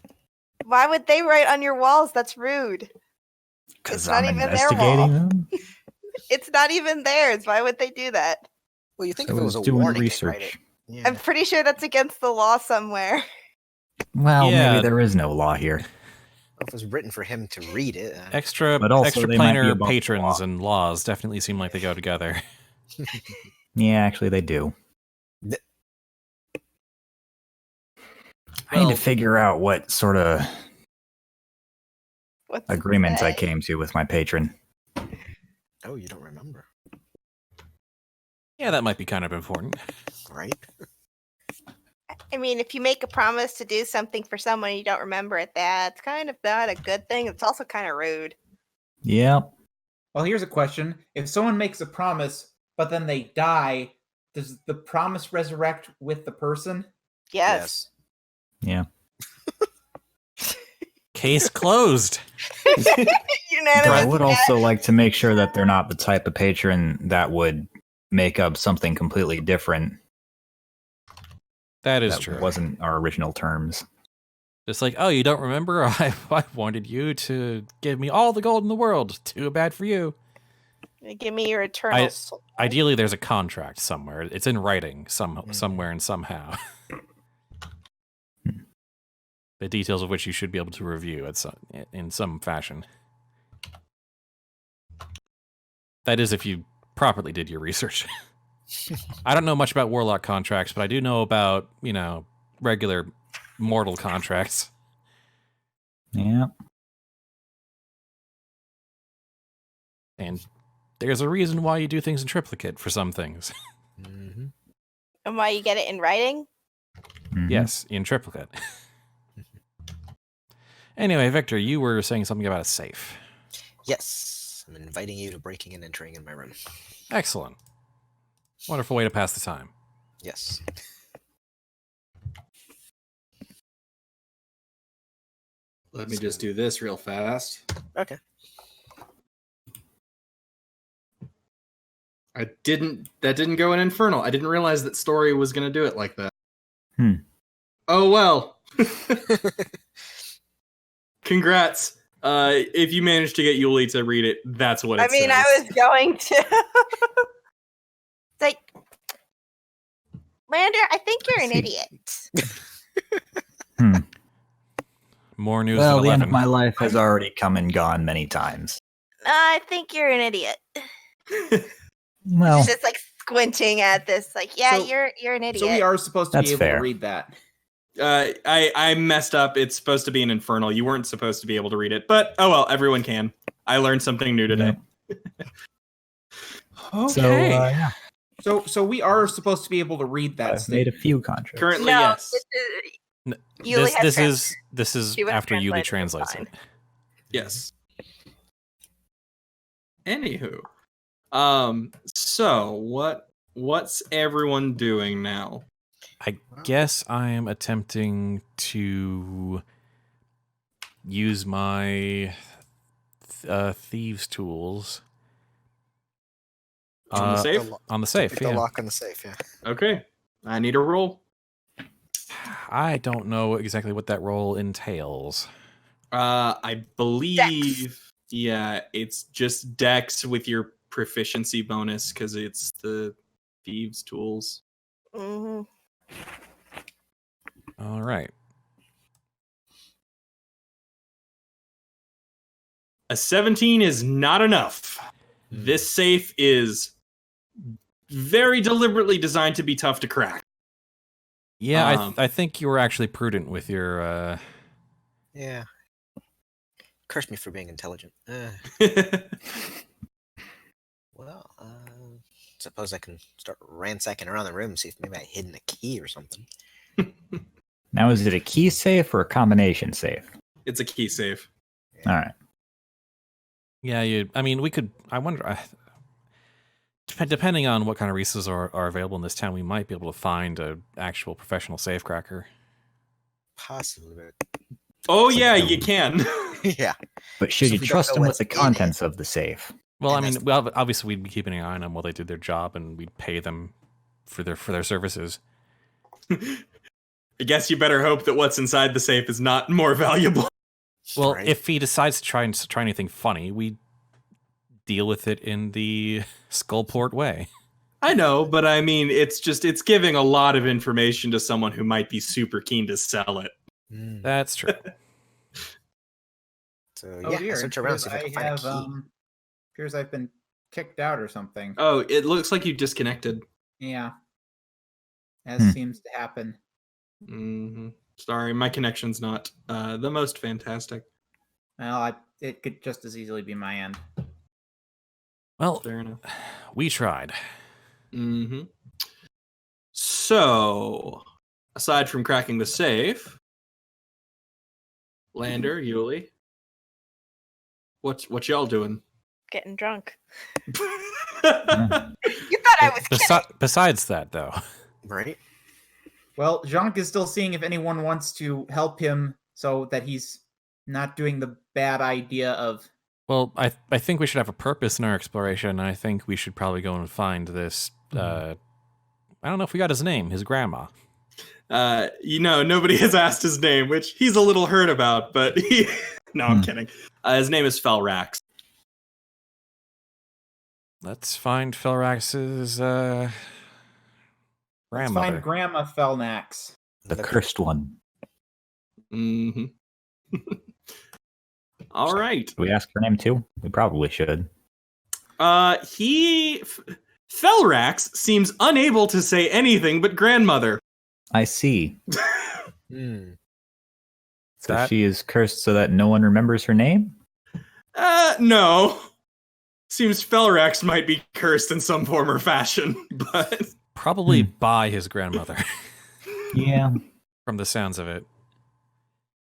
Why would they write on your walls? That's rude. Because It's not I'm even their investigating wall. them. It's not even theirs. Why would they do that? Well, you think So if I it was was a doing warning, they'd write it. research. Yeah. I'm pretty sure that's against the law somewhere. Well, Yeah. maybe there is no law here. If it was written for him to read it. Extra But also they might be planar above the patrons law. and laws definitely seem like they go together. Yeah, actually, they do. Th- I need Well- to figure out what sort of What's agreements I that? came to with my patron. Oh, you don't remember, Yeah, that might be kind of important. right? I mean, if you make a promise to do something for someone and you don't remember it, that's kind of not a good thing. It's also kind of rude. Yep. Well, here's a question: if someone makes a promise but then they die, does the promise resurrect with the person? Yes. Yeah. Case closed. But Unanimous. I would also like to make sure that they're not the type of patron that would make up something completely different. That is That true. wasn't our original terms. Just like, oh, you don't remember? I wanted you to give me all the gold in the world. Too bad for you. Give me your eternal soul. Ideally, there's a contract somewhere. It's in writing somewhere and somehow. The details of which you should be able to review in some fashion. That is, if you properly did your research. I don't know much about Warlock contracts, but I do know about, regular mortal contracts. Yeah. And there's a reason why you do things in triplicate for some things. Mm-hmm. And why you get it in writing? Mhm. Yes, in triplicate. Anyway, Victor, you were saying something about a safe. Yes, I'm inviting you to breaking and entering in my room. Excellent. Wonderful way to pass the time. Yes. Let me just do this real fast. Okay. That didn't go in Infernal. I didn't realize that Story was going to do it like that. Oh, well. Congrats. If you managed to get Yuliy to read it, that's what it says. I was going to. It's like, Lander, I think you're an idiot. More news Well, at the end 11. of my life has already come and gone many times. I think you're an idiot. Well, It's just like squinting at this, like, yeah, So- you're an idiot. So we are supposed to That's be able fair. to read that. I messed up. It's supposed to be an infernal. You weren't supposed to be able to read it, but oh well, everyone can. I learned something new today. So, Okay. yeah, So we are supposed to be able to read that. I've made a few contracts. Currently, no, yes. Yuliy has This is She would have after Yuliy translated, translates it's it. Yes. Anywho, so what's everyone doing now? I guess I am attempting to use my thieves' tools On the safe? on the safe. Pick Yeah. the lock on the safe, yeah. Okay, I need a roll. I don't know exactly what that role entails. I believe, yeah, it's just Dex with your proficiency bonus because it's the thieves' tools. Mhm. All right. A 17 is not enough. This safe is very deliberately designed to be tough to crack. Yeah, I think you were actually prudent with your. Yeah. Curse me for being intelligent. Well, suppose I can start ransacking around the room, see if maybe I hidden a key or something. Now, is it a key safe or a combination safe? It's a key safe. All right. Yeah, I mean, we could. I wonder. Depending on what kind of resources are available in this town, we might be able to find an actual professional safecracker. Possibly, but Oh yeah, you can. yeah. But should So you if we don't trust know them with what's the in it- contents of the safe? Well, I And mean, that's- well, obviously we'd be keeping an eye on them while they did their job, and we'd pay them for their services. I guess you better hope that what's inside the safe is not more valuable. Well, Right. if he decides to try anything funny, we deal with it in the Skullport way. I know, but I mean, it's giving a lot of information to someone who might be super keen to sell it. Mm. That's true. So Oh yeah, dear. I search around, see if I can find a key. Appears I've been kicked out or something. Oh, it looks like you disconnected. Yeah. As Hmm. seems to happen. Hmm. Sorry, my connection's not the most fantastic. Well, it could just as easily be my end. Well, Fair enough. we tried. Hmm. So, aside from cracking the safe, Lander, Yuliy, what y'all doing? Getting drunk. Hmm. You thought I was kidding. Besides that, though, Right? Well, Jhank is still seeing if anyone wants to help him so that he's not doing the bad idea of. well, I think we should have a purpose in our exploration. I think we should probably go and find this. I don't know if we got his name. His grandma. Nobody has asked his name, which he's a little hurt about, but no, I'm kidding. His name is Felrax. Let's find Felrax's Let's grandmother. find Grandma Felnax. The cursed one. Hmm. All right. Do we ask her name too? We probably should. Felrax seems unable to say anything but grandmother. I see. Hmm. So That- she is cursed so that no one remembers her name? No. Seems Felrax might be cursed in some form or fashion, but Probably by his grandmother, Yeah. from the sounds of it.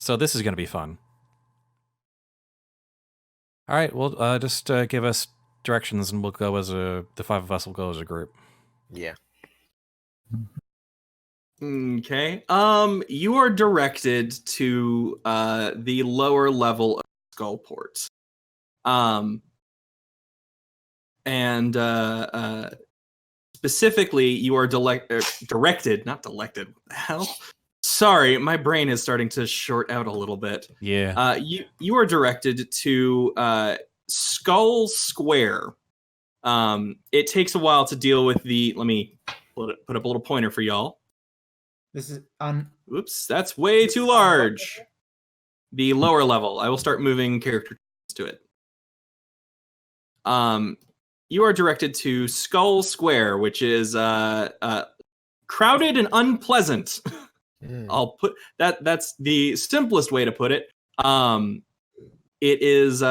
So this is going to be fun. All right, well, just give us directions, and we'll go as the five of us will go as a group. Yeah. okay. You are directed to the lower level of Skullport. And specifically, you are directed, not delected. What the hell? Sorry, my brain is starting to short out a little bit. Yeah. You are directed to Skull Square. It takes a while to deal with the. Let me put up a little pointer for y'all. This is on. Oops, that's way too large. The lower level. I will start moving characters to it. you are directed to Skull Square, which is crowded and unpleasant. I'll put that's the simplest way to put it. It is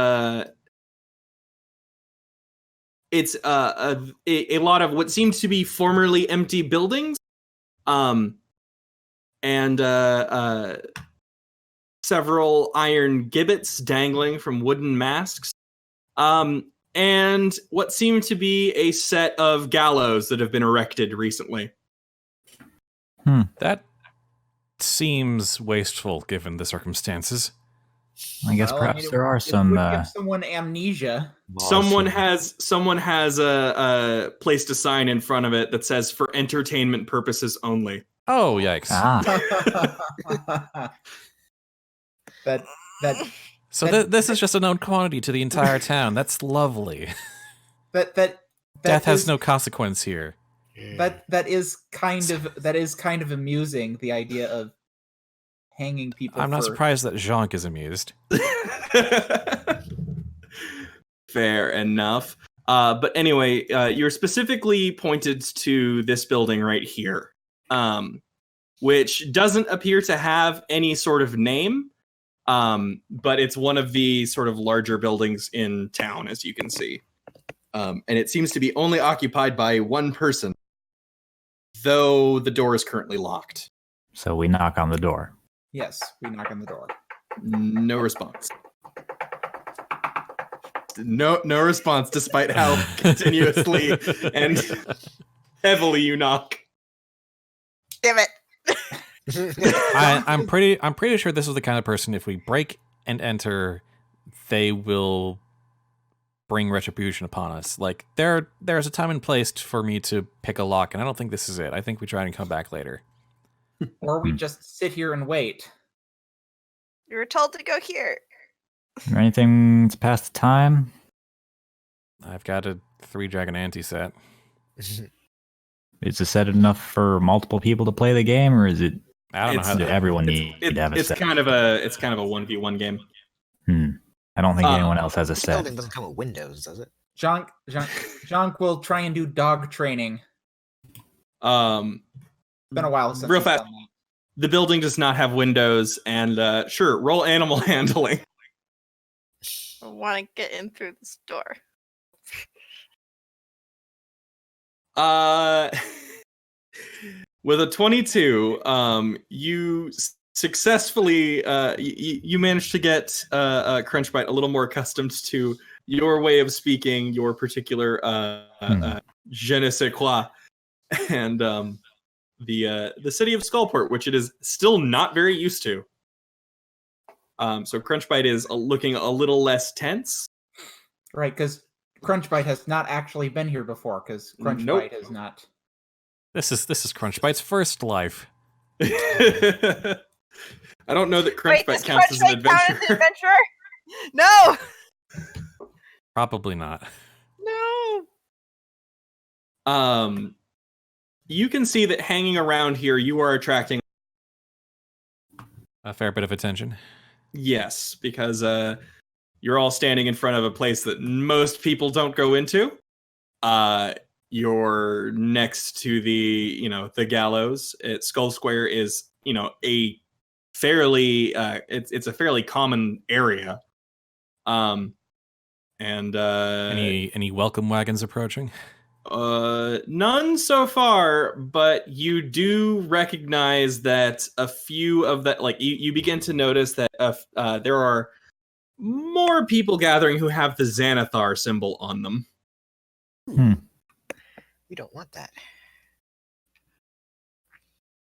it's a lot of what seems to be formerly empty buildings, and several iron gibbets dangling from wooden masks, and what seem to be a set of gallows that have been erected recently. That seems wasteful given the circumstances. I guess perhaps there are some. It would give someone amnesia. Someone has a placed a sign in front of it that says "for entertainment purposes only." Oh, yikes. This is just a known quantity to the entire town. That's lovely. Death has no consequence here. That is kind of amusing, the idea of hanging people. I'm not surprised that Jhank is amused. Fair enough. But anyway, you're specifically pointed to this building right here, which doesn't appear to have any sort of name, but it's one of the sort of larger buildings in town, as you can see. And it seems to be only occupied by one person, though the door is currently locked. So we knock on the door. Yes, we knock on the door. No response. No response, despite how continuously and heavily you knock. Damn it. I'm pretty sure this is the kind of person, if we break and enter, they will bring retribution upon us. Like, there's a time and place for me to pick a lock, and I don't think this is it. I think we try and come back later. Or we just sit here and wait. You were told to go here. Is there anything to pass the time? I've got a 3-dragon anti-set. Is the set enough for multiple people to play the game, or is it? I don't know how Does everyone need to have a it's set? kind of a 1v1 game. I don't think anyone else has a This set. building doesn't come with windows, does it? Jhank will try and do dog training. It's been a while since real he's fast. done that. The building does not have windows, and sure, roll animal handling. I want to get in through this door. With a 22, you successfly you managed to get Crunchbite a little more accustomed to your way of speaking, your particular je ne sais quoi, and the city of Skullport, which it is still not very used to. So Crunchbite is looking a little less tense. Right, because Crunchbite has not actually been here before, because Crunchbite has not. This is Crunchbite's first life. I don't know that Wait, Crunchbite does counts as an Crunchbite count as adventurer. an adventurer? No! Probably not. No! You can see that hanging around here, you are attracting. A fair bit of attention. Yes, because you're all standing in front of a place that most people don't go into. You're next to the gallows. Skull Square is, a fairly it's a fairly common area. And Any welcome wagons approaching? none so far, but you do recognize that a few of that, like you begin to notice that there are more people gathering who have the Xanathar symbol on them. We don't want that.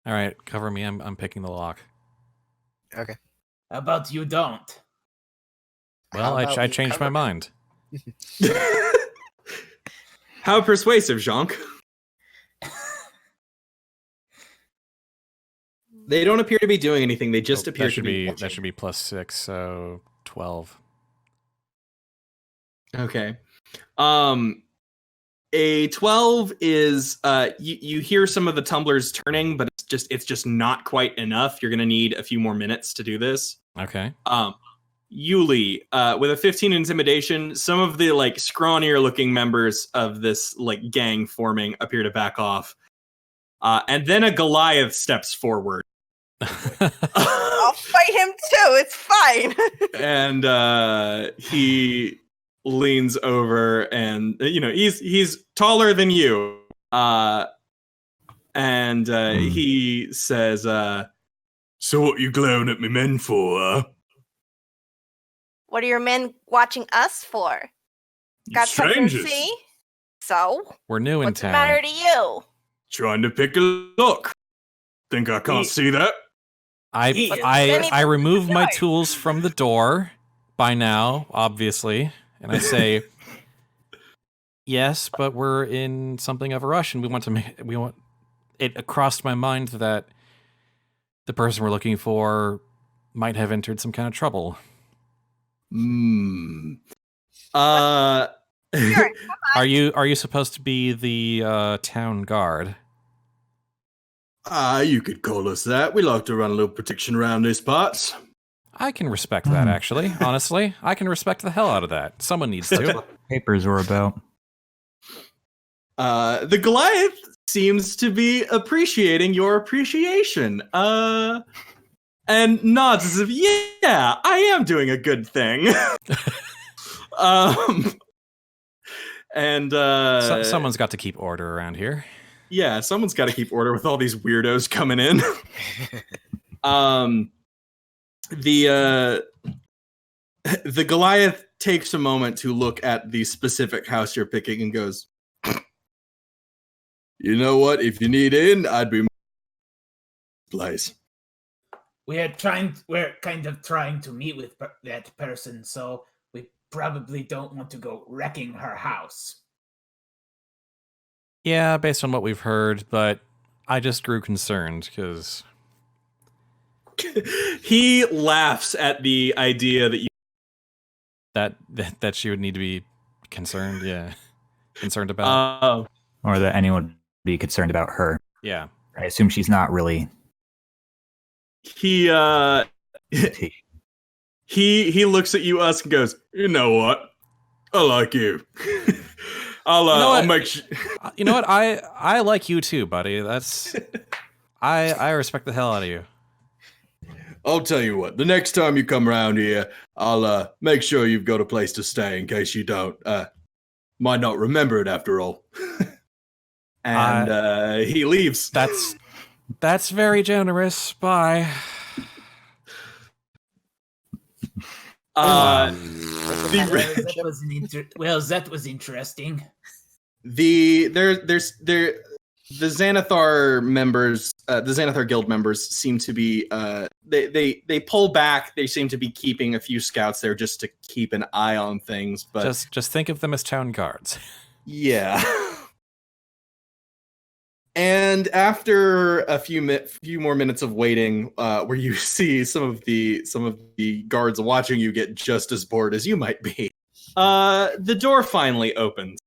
All right, cover me. I'm picking the lock. Okay. How about you don't? Well, How about I we changed my cover- mind. How persuasive, Jhank. They don't appear to be doing anything. They just appear to be. That should be +6, so 12. Okay. A 12 is you hear some of the tumblers turning, but it's just not quite enough. You're gonna need a few more minutes to do this. Okay. Yuliy, with a 15 intimidation, some of the like scrawnier looking members of this like gang forming appear to back off. And then a Goliath steps forward. I'll fight him too. It's fine. And he leans over and he's taller than you. And he says, "So what you glaring at me men for, huh? What are your men watching us for? Got something to see? So? We're new in What's the town. matter to you? Trying to pick a look. Think I can't see that? I remove my tools from the door by now, obviously, and I say, "Yes, but we're in something of a rush, and we want." It crossed my mind that the person we're looking for might have entered some kind of trouble. Sure, Are you supposed to be the town guard? You could call us that. We like to run a little protection around these parts. I can respect that, actually. Honestly, I can respect the hell out of that. Someone needs That's to. what papers were about. The Goliath seems to be appreciating your appreciation. And nods as if, yeah, I am doing a good thing. Someone's got to keep order around here. Yeah, someone's got to keep order with all these weirdos coming in. The Goliath takes a moment to look at the specific house you're picking and goes, "You know what? If you need in, I'd be place." We're kind of trying to meet with that person, so we probably don't want to go wrecking her house. Yeah, based on what we've heard, but I just grew concerned because he laughs at the idea that you that she would need to be concerned. Yeah, concerned about, Or that anyone would be concerned about her. yeah. I assume she's not really. he looks at you, Usk, and goes, You know what? I like you. I'll make sure. You know what? I like you too, buddy. That's I respect the hell out of you. I'll tell you what. The next time you come around here, I'll make sure you've got a place to stay in case you don't. Might not remember it after all. and he leaves. That's very generous. Bye. That was interesting. The Xanathar members, the Xanathar guild members seem to be they pull back. They seem to be keeping a few scouts there just to keep an eye on things. But just think of them as town guards. yeah. And after a few more minutes of waiting, where you see some of the guards watching you get just as bored as you might be, the door finally opens.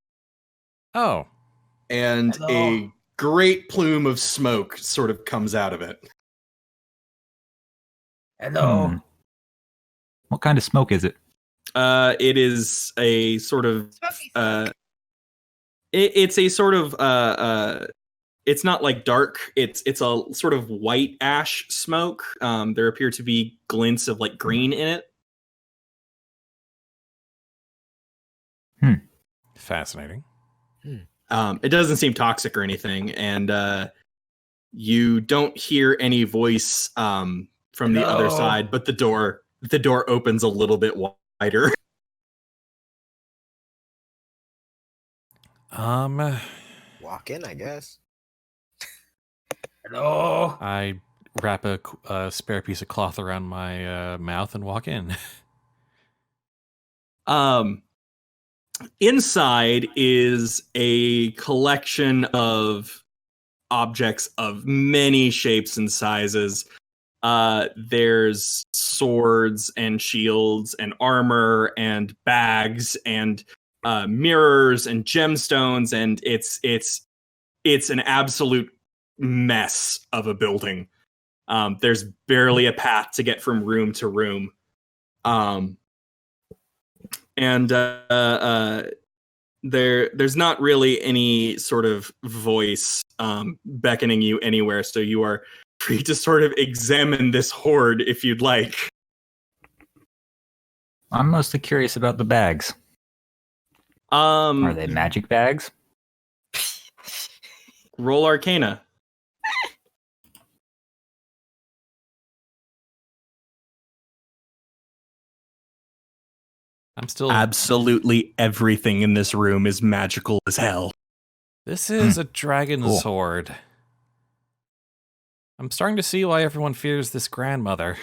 Oh. And a great plume of smoke sort of comes out of it. Hello. What kind of smoke is it? It is a sort of it's a sort of it's not like dark. It's a sort of white ash smoke. There appear to be glints of like green in it. Fascinating. It doesn't seem toxic or anything, and you don't hear any voice from the other side. But the door opens a little bit wider. Walk in, I guess. Hello. I wrap a spare piece of cloth around my mouth and walk in. Inside is a collection of objects of many shapes and sizes. There's swords and shields and armor and bags and mirrors and gemstones, and it's an absolute mess of a building. There's barely a path to get from room to room. And there's not really any sort of voice beckoning you anywhere, so you are free to sort of examine this horde if you'd like. I'm mostly curious about the bags. Are they magic bags? Roll Arcana. I'm still. Absolutely everything in this room is magical as hell. This is a dragon's sword. I'm starting to see why everyone fears this grandmother.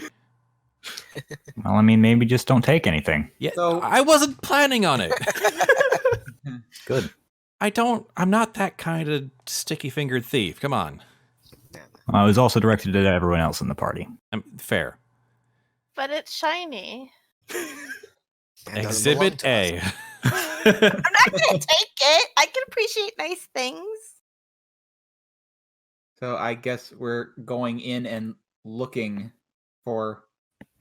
Well, I mean, maybe just don't take anything. Yeah, So- I wasn't planning on it. Good. I'm not that kind of sticky-fingered thief. Come on. I was also directed at everyone else in the party. Fair. But it's shiny. And doesn't belong Exhibit to us. A. I'm not gonna take it. I can appreciate nice things. So I guess we're going in and looking for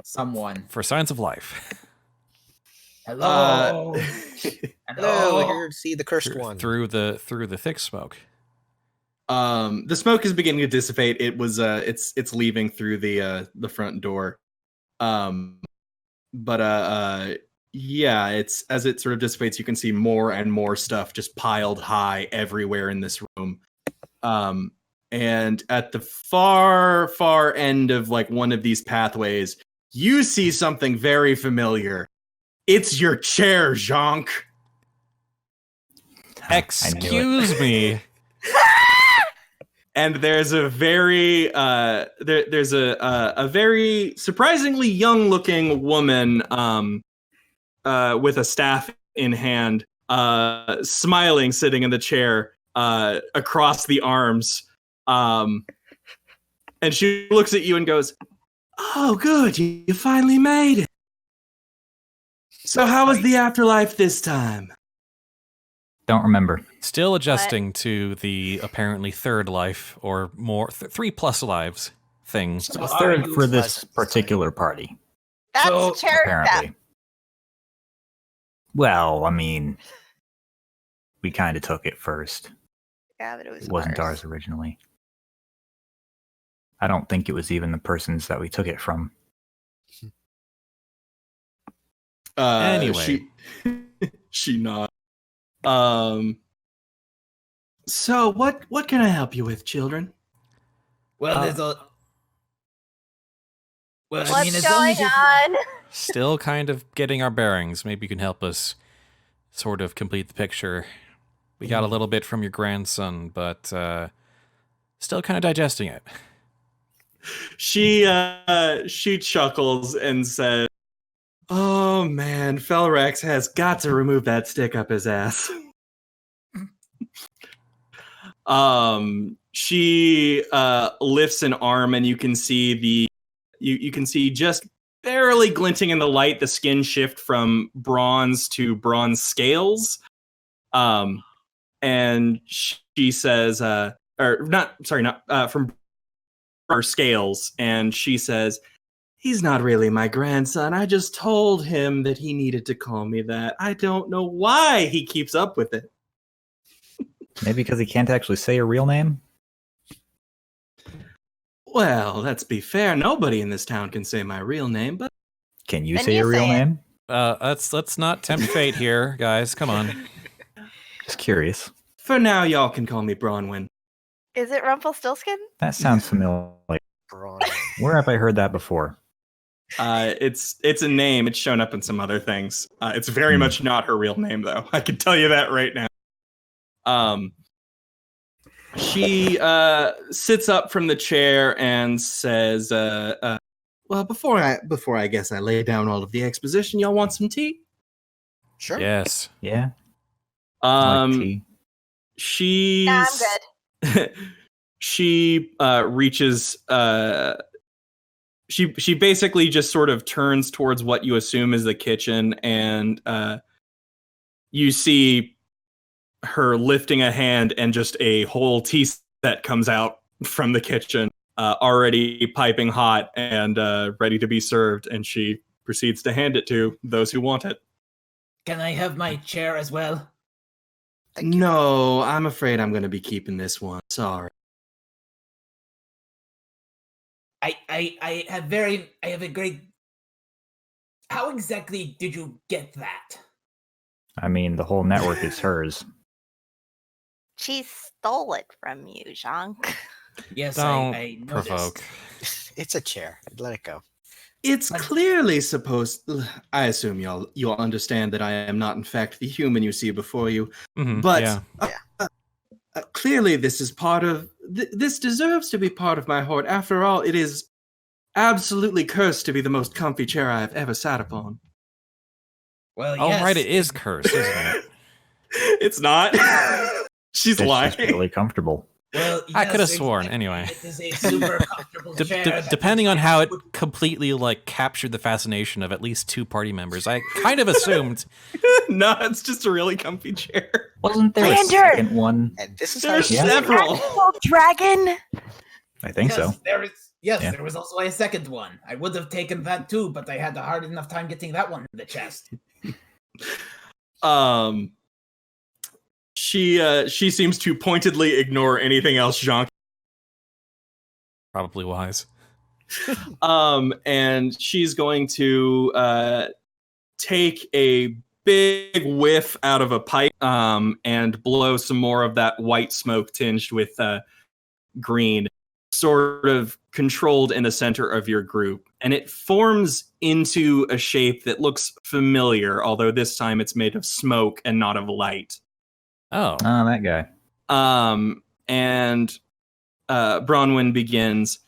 someone. For signs of life. Hello. Hello, we're here to see the cursed one. Through the thick smoke. The smoke is beginning to dissipate. It was it's leaving through the front door. Yeah, it's as it sort of dissipates, you can see more and more stuff just piled high everywhere in this room. And at the far end of like one of these pathways, you see something very familiar. It's your chair, Jhank. Excuse me. And there's a very there's a very surprisingly young looking woman with a staff in hand, smiling, sitting in the chair across the arms. And she looks at you and goes, "Oh, good, you finally made it. So how was the afterlife this time?" Don't remember. Still adjusting to the apparently third life or more, 3+ lives thing. So third for this particular party, That's So, chair theft. apparently. Well, I mean, we kind of took it first. Yeah, but it was It wasn't ours originally. I don't think it was even the person's that we took it from. Anyway. she nods. So what can I help you with, children? Well, there's a. Well, I What's mean, as long going as you. on? Still kind of getting our bearings. Maybe you can help us sort of complete the picture. We got a little bit from your grandson, but still kind of digesting it. She chuckles and says, "Oh man, Felrax has got to remove that stick up his ass." She lifts an arm and you can see you can see just barely glinting in the light the skin shift from bronze to bronze scales. And she says, from her scales, and she says, "He's not really my grandson. I just told him that he needed to call me that. I don't know why he keeps up with it." Maybe because he can't actually say a real name? Well, let's be fair. Nobody in this town can say my real name, but Can you Then say you a real say it. name? Let's not tempt fate here, guys. Come on. Just curious. for now, y'all can call me Bronwyn. Is it Rumpelstiltskin? That sounds familiar. Braun. Where have I heard that before? It's a name. It's shown up in some other things. It's very much not her real name, though. I can tell you that right now. She sits up from the chair and says, "Well, before I guess I lay down all of the exposition, y'all want some tea?" Sure. Yes. Yeah. I like tea. She's Nah, I'm good. she reaches she basically just sort of turns towards what you assume is the kitchen, and you see her lifting a hand and just a whole tea set comes out from the kitchen, already piping hot and ready to be served, and she proceeds to hand it to those who want it. Can I have my chair as well? Thank you. No, I'm afraid I'm going to be keeping this one. Sorry. I have a great. How exactly did you get that? I mean, the whole network is hers. She stole it from you, Jhank. Yes, Don't I noticed. provoke. It's a chair. Let it go. It's clearly supposed. I assume you'll understand that I am not, in fact, the human you see before you. Mhm, But yeah. clearly, this is part of. This deserves to be part of my hoard. After all, it is absolutely cursed to be the most comfy chair I have ever sat upon. Well, Oh, yes. right, it is cursed, isn't it? It's not. She's It's lying. just really comfortable. Well, I could have yes, sworn, exactly. anyway. It is a super comfortable chair. that Depending on is- how it completely like captured the fascination of at least two party members, I kind of assumed. No, it's just a really comfy chair. Wasn't there a Xander! second one? And this is There's how several. Actual dragon. I think yes, so. There is. Yes, Yeah. there was also a second one. I would have taken that too, but I had a hard enough time getting that one in the chest. She seems to pointedly ignore anything else Jhank. Probably wise. And she's going to take a big whiff out of a pipe and blow some more of that white smoke tinged with green, sort of controlled in the center of your group. And it forms into a shape that looks familiar, although this time it's made of smoke and not of light. Oh, Oh, that guy. And Bronwyn begins.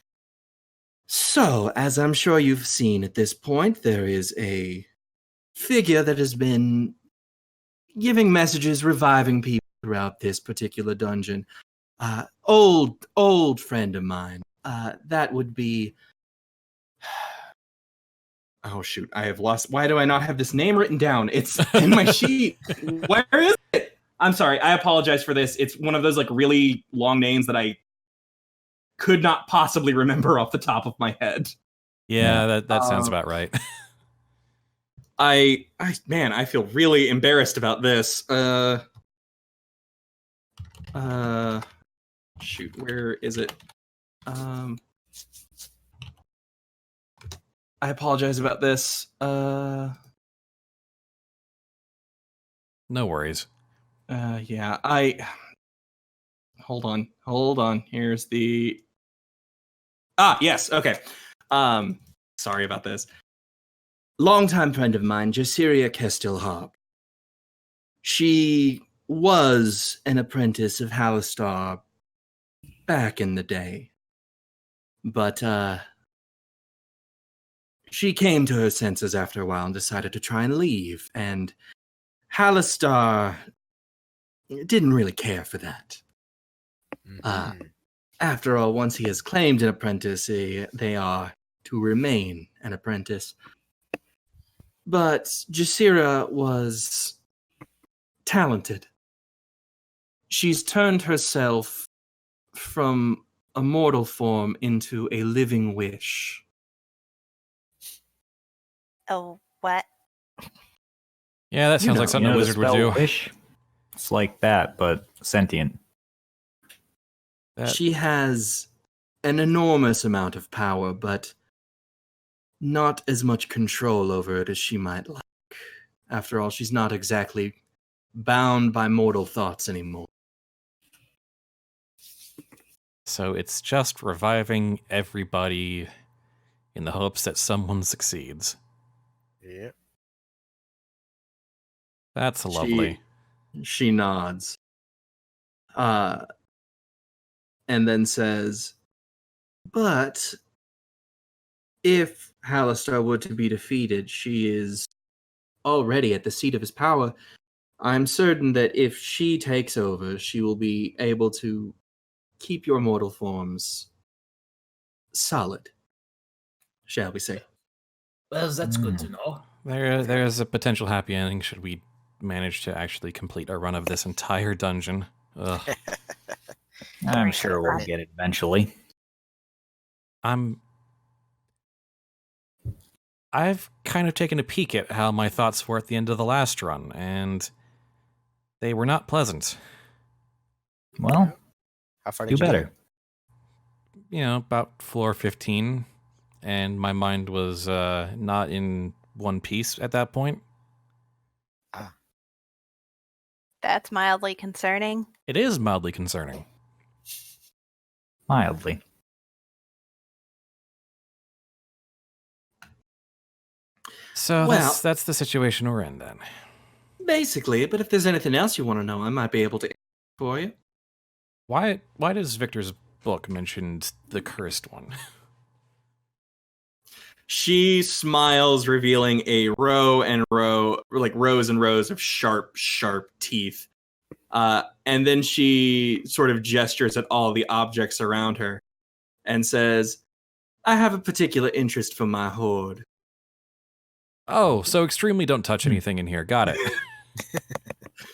So, as I'm sure you've seen at this point, there is a figure that has been giving messages, reviving people throughout this particular dungeon. Old friend of mine. That would be. Oh shoot, I have lost. Why do I not have this name written down? It's in my sheet. Where is it? I'm sorry. I apologize for this. It's one of those like really long names that I could not possibly remember off the top of my head. yeah, that sounds about right. I feel really embarrassed about this. Shoot, where is it? I apologize about this. No worries. Yeah, hold on. Here's the yes, okay. Sorry about this. Longtime friend of mine, Jasiria Kestilharp. She was an apprentice of Halistar back in the day. But, she came to her senses after a while and decided to try and leave, and Halistar didn't really care for that. Mhm. After all, once he has claimed an apprentice, they are to remain an apprentice. But Jasira was talented. She's turned herself from a mortal form into a living wish. Oh, what? Yeah, that sounds like something a the wizard would spell do. Wish? It's like that, but sentient. She has an enormous amount of power, but not as much control over it as she might like. After all, she's not exactly bound by mortal thoughts anymore. So it's just reviving everybody in the hopes that someone succeeds. Yeah. That's lovely. She nods. And then says, but if Halistar were to be defeated, she is already at the seat of his power. I'm certain that if she takes over, she will be able to keep your mortal forms solid, shall we say. Well, that's good to know. There's a potential happy ending should we manage to actually complete our run of this entire dungeon. Ugh. I'm sure we'll get it eventually. I'm I've kind of taken a peek at how my thoughts were at the end of the last run, and they were not pleasant. Well, How far do did you better. You know, about floor 15, and my mind was not in one piece at that point. That's mildly concerning. It is mildly concerning. Mildly. So Well- that's the situation we're in then. Basically, but if there's anything else you want to know, I might be able to for you. Why does Victor's book mention the cursed one? She smiles, revealing a rows and rows of sharp teeth. And then she sort of gestures at all the objects around her and says, I have a particular interest for my horde. Oh, so extremely don't touch anything in here. Got it.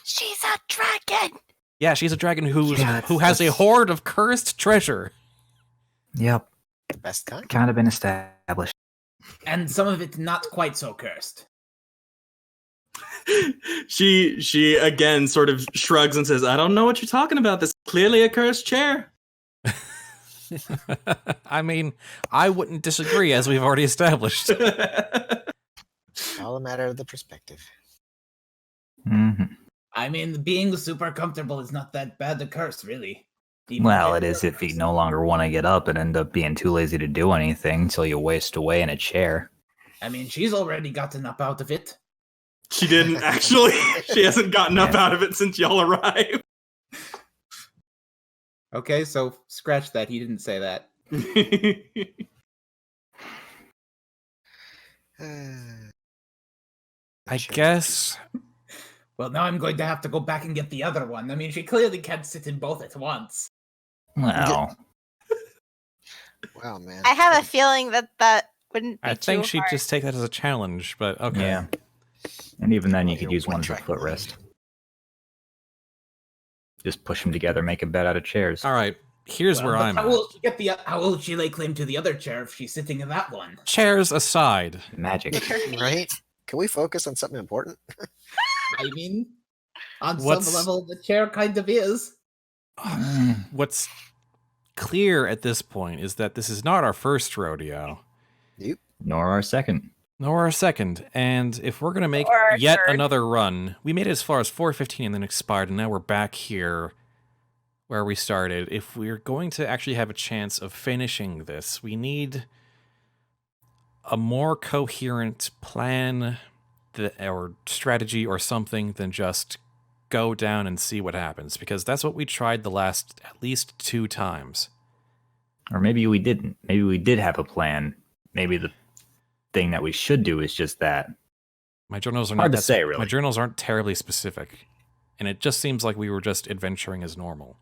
She's a dragon. Yeah, she's a dragon who Yeah, has a that's- hoard of cursed treasure. Yep. The best kind. Kind of been established. And some of it not quite so cursed. She again sort of shrugs and says, I don't know what you're talking about. This is clearly a cursed chair. I mean, I wouldn't disagree, as we've already established. All a matter of the perspective. Hmm. I mean, being super comfortable is not that bad a curse, really. Even Well, if it is if you no longer want to get up and end up being too lazy to do anything until you waste away in a chair. I mean, she's already gotten up out of it. She didn't actually. She hasn't gotten up Yeah. out of it since y'all arrived. Okay, so scratch that. He didn't say that. I guess. Well, now I'm going to have to go back and get the other one. I mean, she clearly can't sit in both at once. Well, Wow, man. I have a feeling that wouldn't be I think too she'd hard. just take that as a challenge, but okay. yeah. And even then, you Well, could you're use one as a one-track mind. footrest. Just push them together, make a bed out of chairs. All right, here's Well, where but I'm how at. will she get the? How will she lay claim to the other chair if she's sitting in that one? Chairs aside, Magic. Right? Can we focus on something important? I mean, on What's- some level, the chair kind of is. what's clear at this point is that this is not our first rodeo, Nor our second. nor our second. And if we're going to make Or our yet third. another run, we made it as far as 4:15 and then expired, and now we're back here where we started. If we're going to actually have a chance of finishing this, we need a more coherent plan or strategy or something than just go down and see what happens, because that's what we tried the last at least 2 times. Or maybe we didn't. Maybe we did have a plan. Maybe the thing that we should do is just that. My journals are Hard not to that- say, really. My journals aren't terribly specific, and it just seems like we were just adventuring as normal.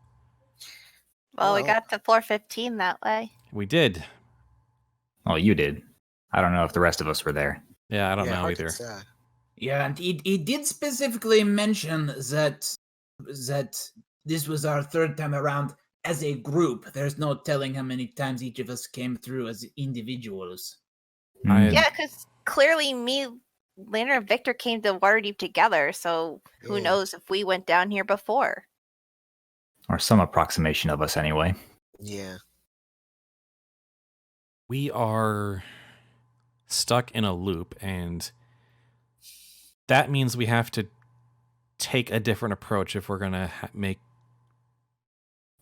Well, we Well- got to floor 15 that way. We did. Oh, you did. I don't know if the rest of us were there. Yeah, I don't know hard to either. say. Yeah, and he did specifically mention that this was our third time around as a group. There's no telling how many times each of us came through as individuals. I- Hmm. Yeah, because clearly me, Lena, and Victor came to Waterdeep together, so who Yeah. knows if we went down here before. Or some approximation of us, anyway. Yeah. We are stuck in a loop, and that means we have to take a different approach if we're going to make...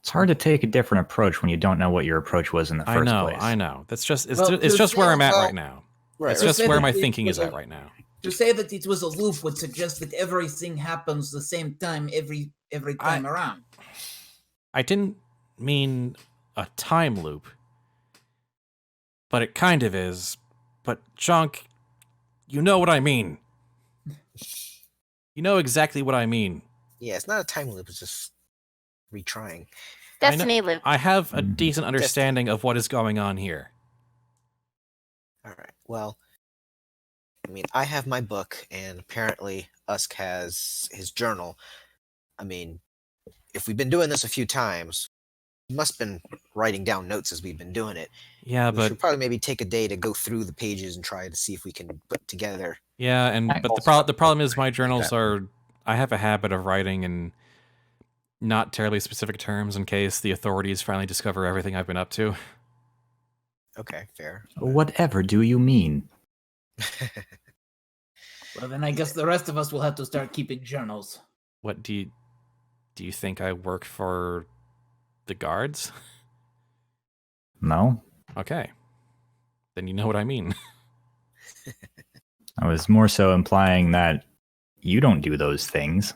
It's hard to take a different approach when you don't know what your approach was in the first place. I know. That's just it's, Well, it's just where I'm at well, right now. Right. It's right. just Say where that my it thinking is was at a- right now. To say that it was a loop would suggest that everything happens the same time every time around. I didn't mean a time loop, but it kind of is. But Jhank, you know what I mean. You know exactly what I mean. Yeah, it's not a time loop, it's just retrying. I know- Destiny loop. I have a Mhm. decent understanding of what is going on here. All right. Well, I mean, I have my book, and apparently Usk has his journal. I mean, if we've been doing this a few times, must have been writing down notes as we've been doing it. Yeah, We but should probably maybe take a day to go through the pages and try to see if we can put together. yeah, and I but also the problem is my journals that. are. I have a habit of writing in not terribly specific terms in case the authorities finally discover everything I've been up to. Okay, fair. Whatever do you mean? Well, then I guess the rest of us will have to start keeping journals. What do you think I work for the guards? No, Okay. Then you know what I mean. I was more so implying that you don't do those things.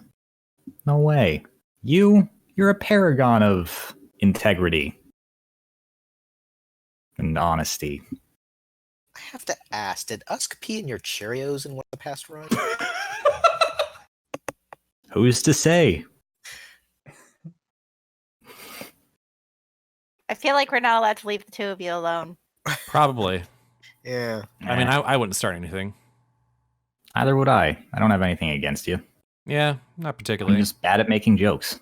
No way. You're a paragon of integrity and honesty. I have to ask, did Usk pee in your Cheerios in one of the past runs? Who's to say? I feel like we're not allowed to leave the two of you alone. Probably. Yeah. I mean, I wouldn't start anything. Either would I. I don't have anything against you. Yeah, not I'm particularly. just bad at making jokes.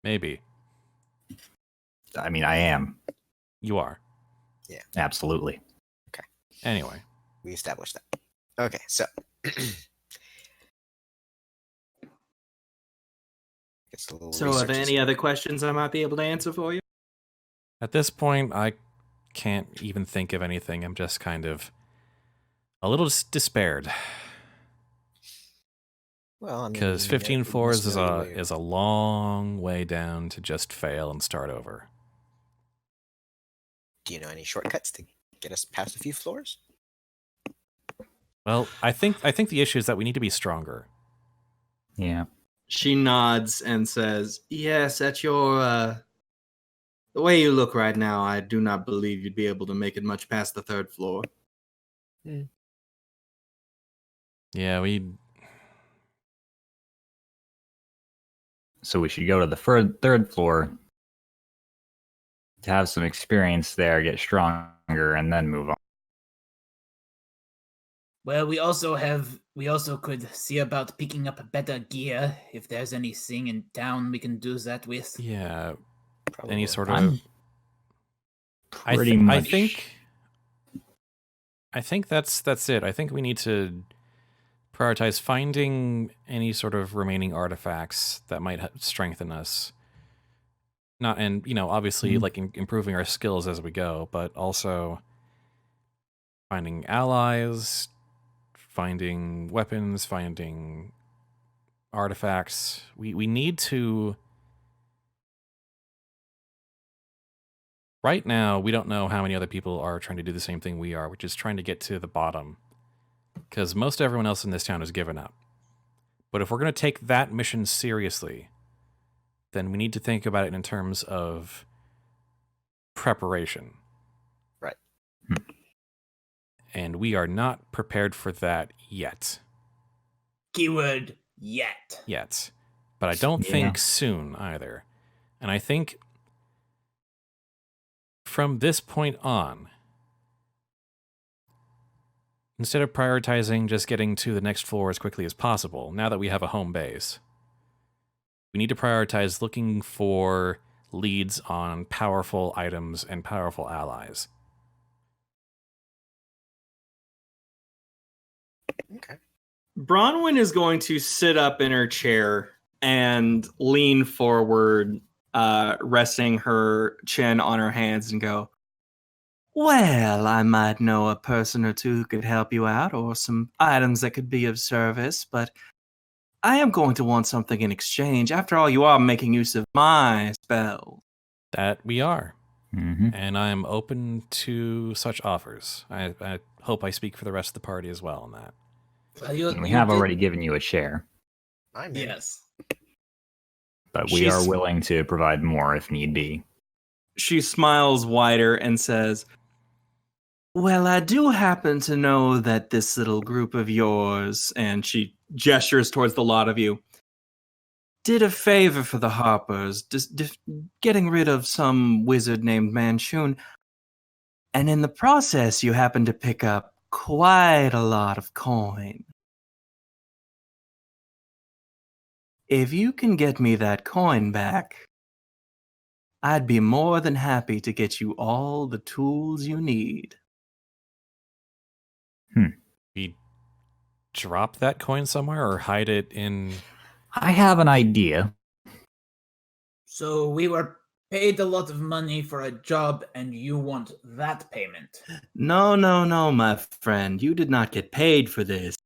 Maybe. I mean, I am. You are. Absolutely. Anyway. We established that. Okay, so So, are there any other questions I might be able to answer for you? At this point, I can't even think of anything. I'm just kind of a little despaired. Well, I mean, Because you 15 must floors know your way is a long way down to just fail and start over. Do you know any shortcuts to get us past a few floors? Well, I think the issue is that we need to be stronger. Yeah. She nods and says, "Yes, at your the way you look right now, I do not believe you'd be able to make it much past the 3rd floor." Yeah, So we should go to the third floor to have some experience there, get stronger, and then move on. Well, we also could see about picking up better gear. If there's anything in town we can do that with. yeah. Probably. Any sort I'm of. pretty much. I think that's it. I think we need to prioritize finding any sort of remaining artifacts that might strengthen us. Not and obviously like improving our skills as we go, but also finding allies, finding weapons, finding artifacts. We need to. Right now, we don't know how many other people are trying to do the same thing we are, which is trying to get to the bottom. Because most everyone else in this town has given up. But if we're going to take that mission seriously, then we need to think about it in terms of preparation. Right. And we are not prepared for that yet. Keyword yet. Yet. But I don't think soon either. And I think from this point on, instead of prioritizing just getting to the next floor as quickly as possible, now that we have a home base, we need to prioritize looking for leads on powerful items and powerful allies. Okay. Bronwyn is going to sit up in her chair and lean forward, resting her chin on her hands and go, "Well, I might know a person or two who could help you out, or some items that could be of service, but I am going to want something in exchange. After all, you are making use of my spell." That we are. Mm-hmm. And I'm open to such offers. I hope I speak for the rest of the party as well on that. Well, We have already given you a share, I'm in. Yes. but we are willing to provide more if need be. She smiles wider and says, "Well, I do happen to know that this little group of yours," and she gestures towards the lot of you, "did a favor for the Harpers, getting rid of some wizard named Manchun, and in the process you happen to pick up quite a lot of coin. If you can get me that coin back, I'd be more than happy to get you all the tools you need. We drop that coin somewhere or hide it in... I have an idea. So we were paid a lot of money for a job, and you want that payment. No, my friend. You did not get paid for this.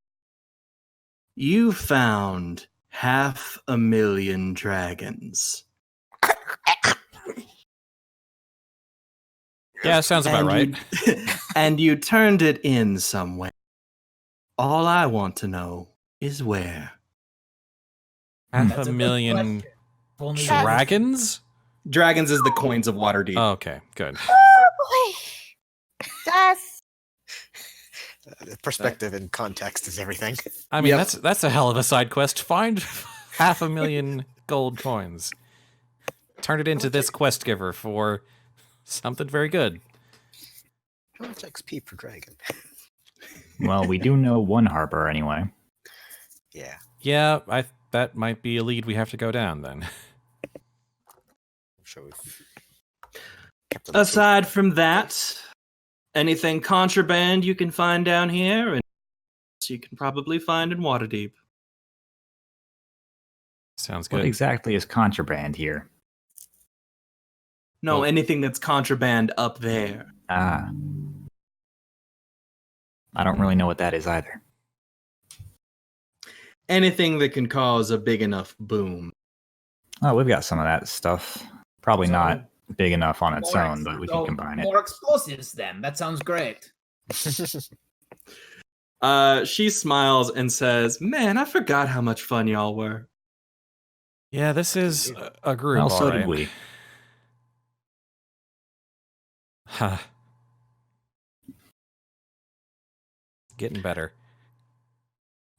You found 500,000 dragons. Yeah, sounds about right. And you turned it in somewhere. All I want to know is where. Half That's a a good million question. Only dragons? Dragons is the coins of Waterdeep. Oh, okay, good. Oh boy. That's Perspective and context is everything. I mean, Yep. that's a hell of a side quest. Find 500,000 gold coins. Turn it into this quest giver for something very good. How much XP per dragon? Well, we do know one harbor anyway. Yeah. Yeah, that might be a lead we have to go down then. I'm sure we've kept it up. Aside from that, anything contraband you can find down here, and you can probably find in Waterdeep. Sounds What good. exactly is contraband here? No, Well- anything that's contraband up there. Ah. I don't really know what that is either. Anything that can cause a big enough boom. Oh, we've got some of that stuff. Probably So, not big enough on its more own, but we can combine it. More explosives, then. That sounds great. She smiles and says, "Man, I forgot how much fun y'all were." Yeah, this is a group, Well, so all did right. we. Huh. Getting better.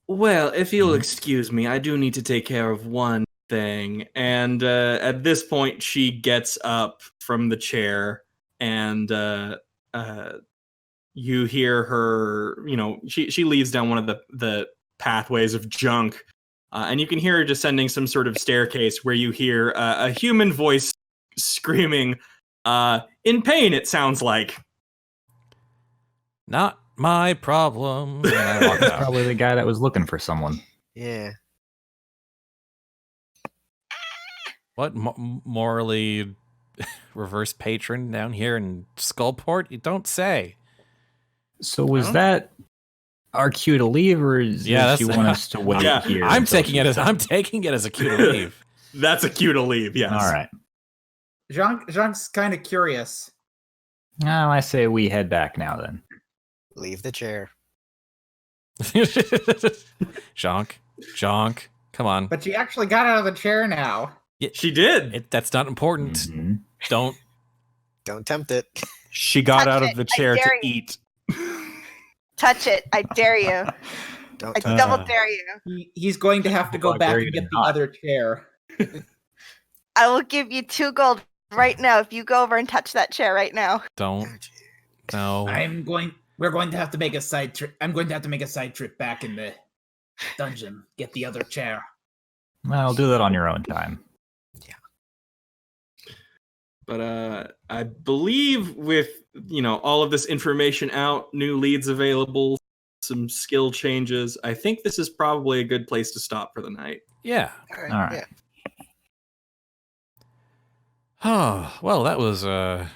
Well, if you'll excuse me, I do need to take care of one thing. And at this point, she gets up from the chair, and you hear her. She leads down one of the pathways of Jhank, and you can hear her descending some sort of staircase where you hear a human voice screaming, in pain. It sounds like. Not my problem. And I walked out. Probably the guy that was looking for someone. Yeah. What morally reverse patron down here in Skullport? You don't say. So was that our cue to leave, or is Yeah, you that's- want us to wait Yeah, here? I'm until taking she it as comes? a cue to leave. That's a cue to leave. Yes. All right. Jhank's kind of curious. Now I say we head back now then. Leave the chair. Jhank, come on. But she actually got out of the chair now. She did. That's not important. Mhm. Don't. Don't tempt it. She got Touch out of it. the I chair to dare you. eat. touch it. I dare you. Don't I tempt double it. dare you. He's going to have to go I back dare and you to get the not. other chair. I will give you 2 gold right now if you go over and touch that chair right now. Don't. No. We're going to have to make a side trip. I'm going to have to make a side trip back in the dungeon. Get the other chair. Well, do that on your own time. But I believe with all of this information out, new leads available, some skill changes, I think this is probably a good place to stop for the night. Yeah. All right. All right. Yeah. Oh, well, that was And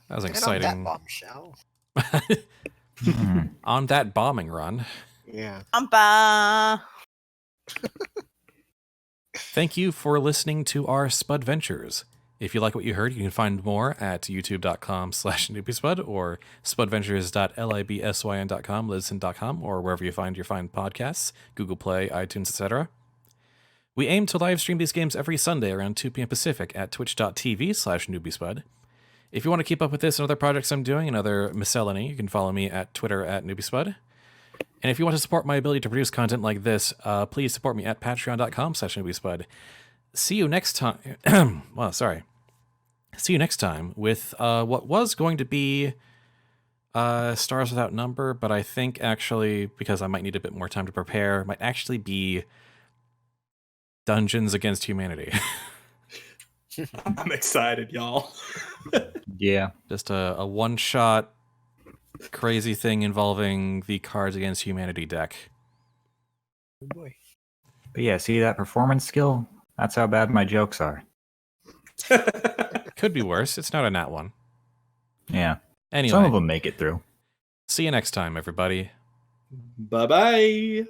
exciting. on that bombshell. Mhm. On that bombing run. Yeah. Thank you for listening to our Spudventures. If you like what you heard, you can find more at youtube.com/Newbiespud or spudventures.libsyn.com, listen.com, or wherever you find your fine podcasts, Google Play, iTunes, etc. We aim to live stream these games every Sunday around 2 p.m. Pacific at twitch.tv/Newbiespud. If you want to keep up with this and other projects I'm doing and other miscellany, you can follow me at Twitter at Newbiespud. And if you want to support my ability to produce content like this, please support me at patreon.com/Newbiespud. See you next time. See you next time with what was going to be Stars Without Number, but I think actually, because I might need a bit more time to prepare, might actually be Dungeons Against Humanity. I'm excited, y'all. Yeah. Just a one-shot crazy thing involving the Cards Against Humanity deck. Oh boy. But yeah, see that performance skill? That's how bad my jokes are. Could be worse. It's not a nat one. Yeah. Anyway, Some of them make it through. see you next time, everybody. Bye-bye.